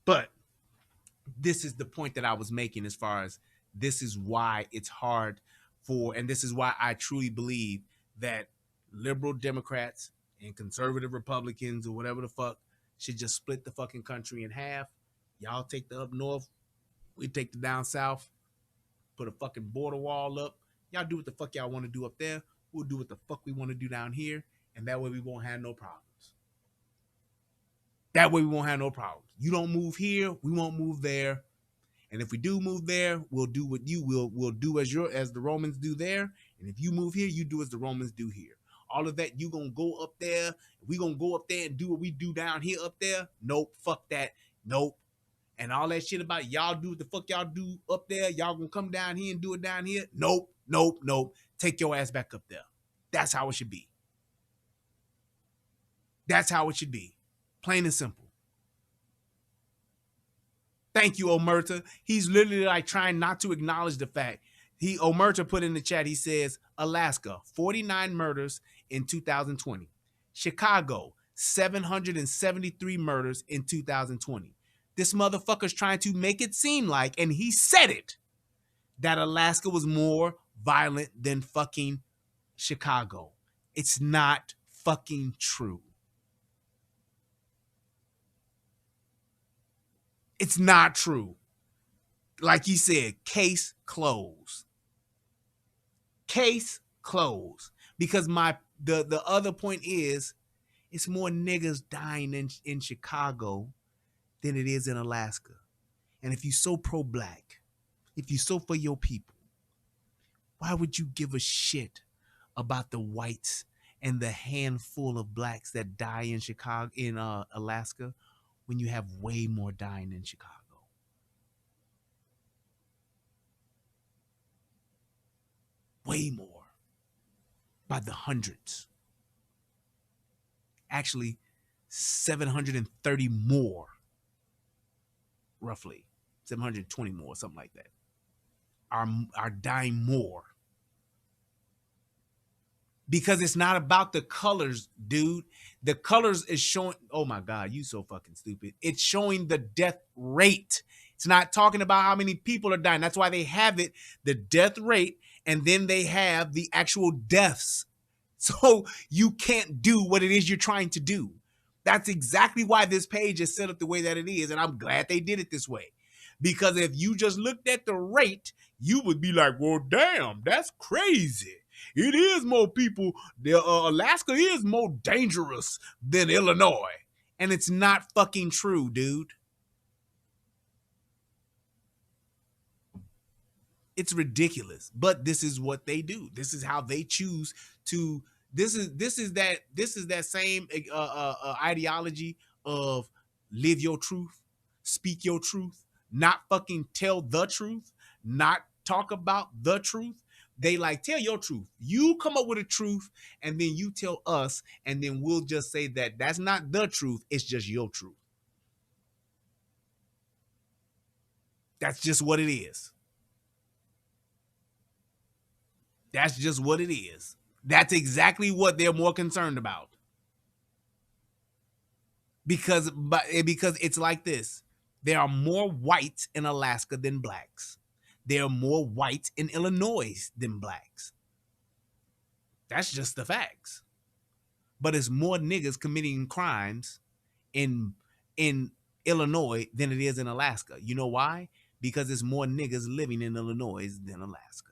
But this is the point that I was making, as far as this is why it's hard for, and this is why I truly believe that liberal Democrats and conservative Republicans or whatever the fuck should just split the fucking country in half. Y'all take the up north, we take the down south, put a fucking border wall up. Y'all do what the fuck y'all want to do up there. We'll do what the fuck we want to do down here, and that way we won't have no problems. That way we won't have no problems. You don't move here, we won't move there. And if we do move there, we'll do what you will. We'll do as the Romans do there. And if you move here, you do as the Romans do here. All of that, you gonna go up there. We gonna go up there and do what we do down here up there. Nope, fuck that. Nope. And all that shit about y'all do what the fuck y'all do up there. Y'all gonna come down here and do it down here. Nope, nope, nope. Take your ass back up there. That's how it should be. That's how it should be. Plain and simple. Thank you, Omerta. He's literally like trying not to acknowledge the fact. Omerta put in the chat, he says, Alaska, 49 murders in 2020. Chicago, 773 murders in 2020. This motherfucker's trying to make it seem like, and he said it, that Alaska was more violent than fucking Chicago. It's not fucking true. It's not true. Like he said, case closed. Case closed. Because the other point is, it's more niggas dying in Chicago than it is in Alaska. And if you're so pro-black, if you're so for your people, why would you give a shit about the whites and the handful of blacks that die in Chicago, in Alaska, when you have way more dying in Chicago? Way more. By the hundreds. Actually, 730 more. Roughly. 720 more, something like that. Are dying more because it's not about the colors, dude. The colors is showing, oh my God, you so fucking stupid. It's showing the death rate. It's not talking about how many people are dying. That's why they have it, the death rate, and then they have the actual deaths. So you can't do what it is you're trying to do. That's exactly why this page is set up the way that it is, and I'm glad they did it this way. Because if you just looked at the rate, you would be like, well, damn, that's crazy. It is more people. Alaska is more dangerous than Illinois. And it's not fucking true, dude. It's ridiculous. But this is what they do. This is how they choose to. This is that same ideology of live your truth, speak your truth, not fucking tell the truth, not talk about the truth. They like, tell your truth. You come up with a truth and then you tell us, and then we'll just say that that's not the truth. It's just your truth. That's just what it is. That's just what it is. That's exactly what they're more concerned about. Because it's like this. There are more whites in Alaska than blacks. There are more whites in Illinois than blacks. That's just the facts. But it's more niggas committing crimes in Illinois than it is in Alaska. You know why? Because there's more niggas living in Illinois than Alaska.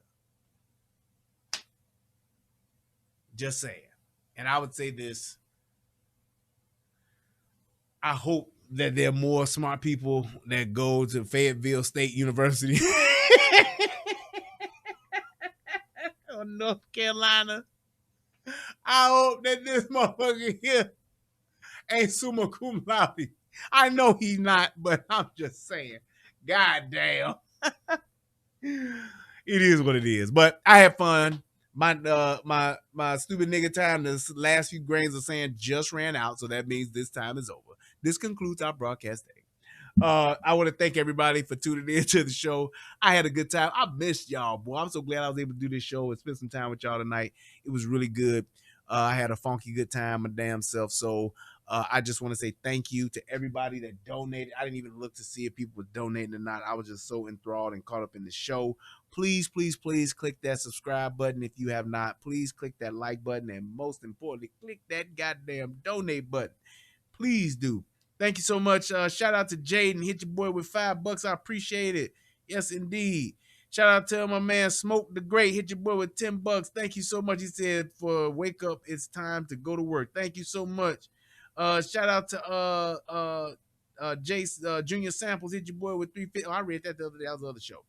Just saying. And I would say this. I hope that there are more smart people that go to Fayetteville State University or North Carolina. I hope that this motherfucker here ain't summa cum laude. I know he's not, but I'm just saying. God damn. It is what it is. But I had fun. My stupid nigga time, the last few grains of sand just ran out, so that means this time is over. This concludes our broadcast day. I want to thank everybody for tuning in to the show. I had a good time. I missed y'all, boy. I'm so glad I was able to do this show and spend some time with y'all tonight. It was really good. I had a funky good time, my damn self. So I just want to say thank you to everybody that donated. I didn't even look to see if people were donating or not. I was just so enthralled and caught up in the show. Please, please, please click that subscribe button if you have not. Please click that like button. And most importantly, click that goddamn donate button. Please do. Thank you so much. Shout out to Jaden. Hit your boy with $5. I appreciate it. Yes, indeed. Shout out to my man Smoke the Great. Hit your boy with $10. Thank you so much. He said for wake up, it's time to go to work. Thank you so much. Shout out to Jace Junior Samples. Hit your boy with $350. Oh, I read that the other day. That was the other show.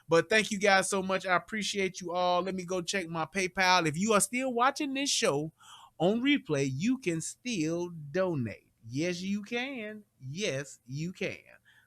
But thank you guys so much. I appreciate you all. Let me go check my PayPal. If you are still watching this show on replay, you can still donate. Yes, you can. Yes, you can.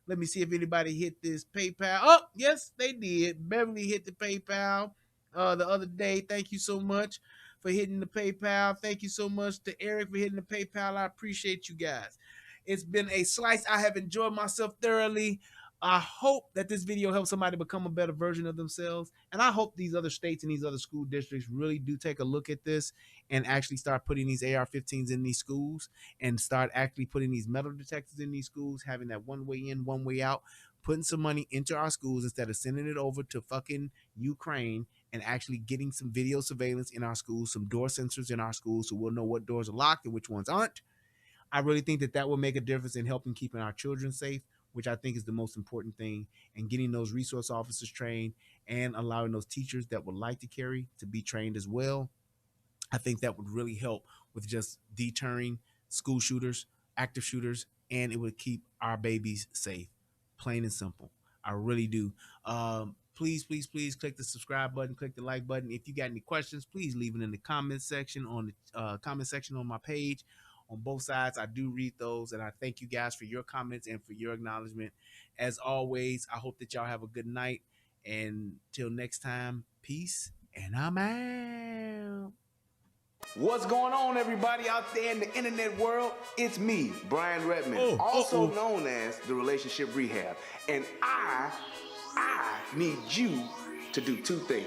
Let me see if anybody hit this PayPal. Oh, yes, they did. Beverly hit the PayPal the other day. Thank you so much for hitting the PayPal. Thank you so much to Eric for hitting the PayPal. I appreciate you guys. It's been a slice. I have enjoyed myself thoroughly. I hope that this video helps somebody become a better version of themselves. And I hope these other states and these other school districts really do take a look at this and actually start putting these AR-15s in these schools and start actually putting these metal detectors in these schools, having that one way in, one way out, putting some money into our schools instead of sending it over to fucking Ukraine, and actually getting some video surveillance in our schools, some door sensors in our schools so we'll know what doors are locked and which ones aren't. I really think that that will make a difference in helping keeping our children safe, which I think is the most important thing, and getting those resource officers trained and allowing those teachers that would like to carry to be trained as well. I think that would really help with just deterring school shooters, active shooters, and it would keep our babies safe, plain and simple. I really do. Please, please, please click the subscribe button, click the like button. If you got any questions, please leave it in the comment section on my page. On both sides, I do read those, and I thank you guys for your comments and for your acknowledgement. As always, I hope that y'all have a good night. And till next time, peace, and I'm out. What's going on, everybody out there in the internet world? It's me, Brian Redmond, also known as the Relationship Rehab. And I need you to do two things.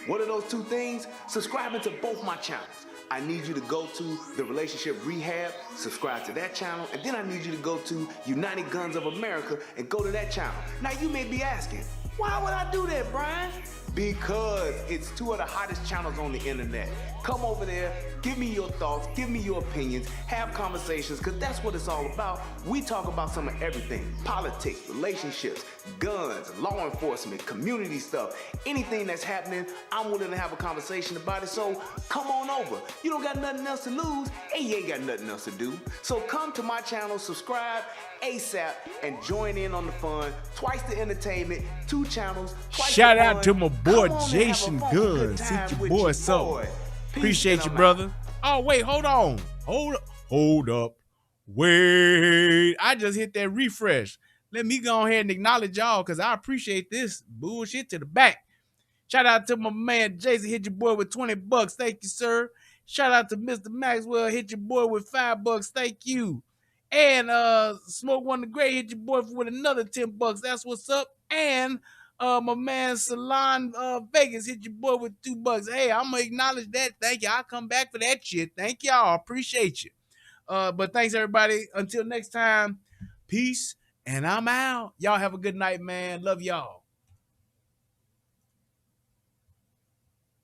What are those two things? Subscribing to both my channels. I need you to go to the Relationship Rehab, subscribe to that channel, and then I need you to go to United Guns of America and go to that channel. Now you may be asking, why would I do that, Brian? Because it's two of the hottest channels on the internet. Come over there, give me your thoughts, give me your opinions, have conversations, because that's what it's all about. We talk about some of everything: politics, relationships, guns, law enforcement, community stuff. Anything that's happening, I'm willing to have a conversation about it, so come on over. You don't got nothing else to lose, and you ain't got nothing else to do. So come to my channel, subscribe ASAP, and join in on the fun. Twice the entertainment, 2 channels, twice Shout the out fun. to my boy Come on and have a Jason funky good Guns. time Hit your with boy your so. boy. Peace, Appreciate and you, I'm brother. Oh, wait, hold on. Hold up. Wait. I just hit that refresh. Let me go ahead and acknowledge y'all because I appreciate this bullshit to the back. Shout out to my man Jason, hit your boy with $20. Thank you, sir. Shout out to Mr. Maxwell, hit your boy with $5. Thank you. And Smoke One the Great, hit your boy with another $10. That's what's up. And my man Salon Vegas, hit your boy with $2. Hey, I'm gonna acknowledge that. Thank you. I'll come back for that shit. Thank y'all. Appreciate you. But thanks everybody. Until next time, peace. And I'm out. Y'all have a good night, man. Love y'all.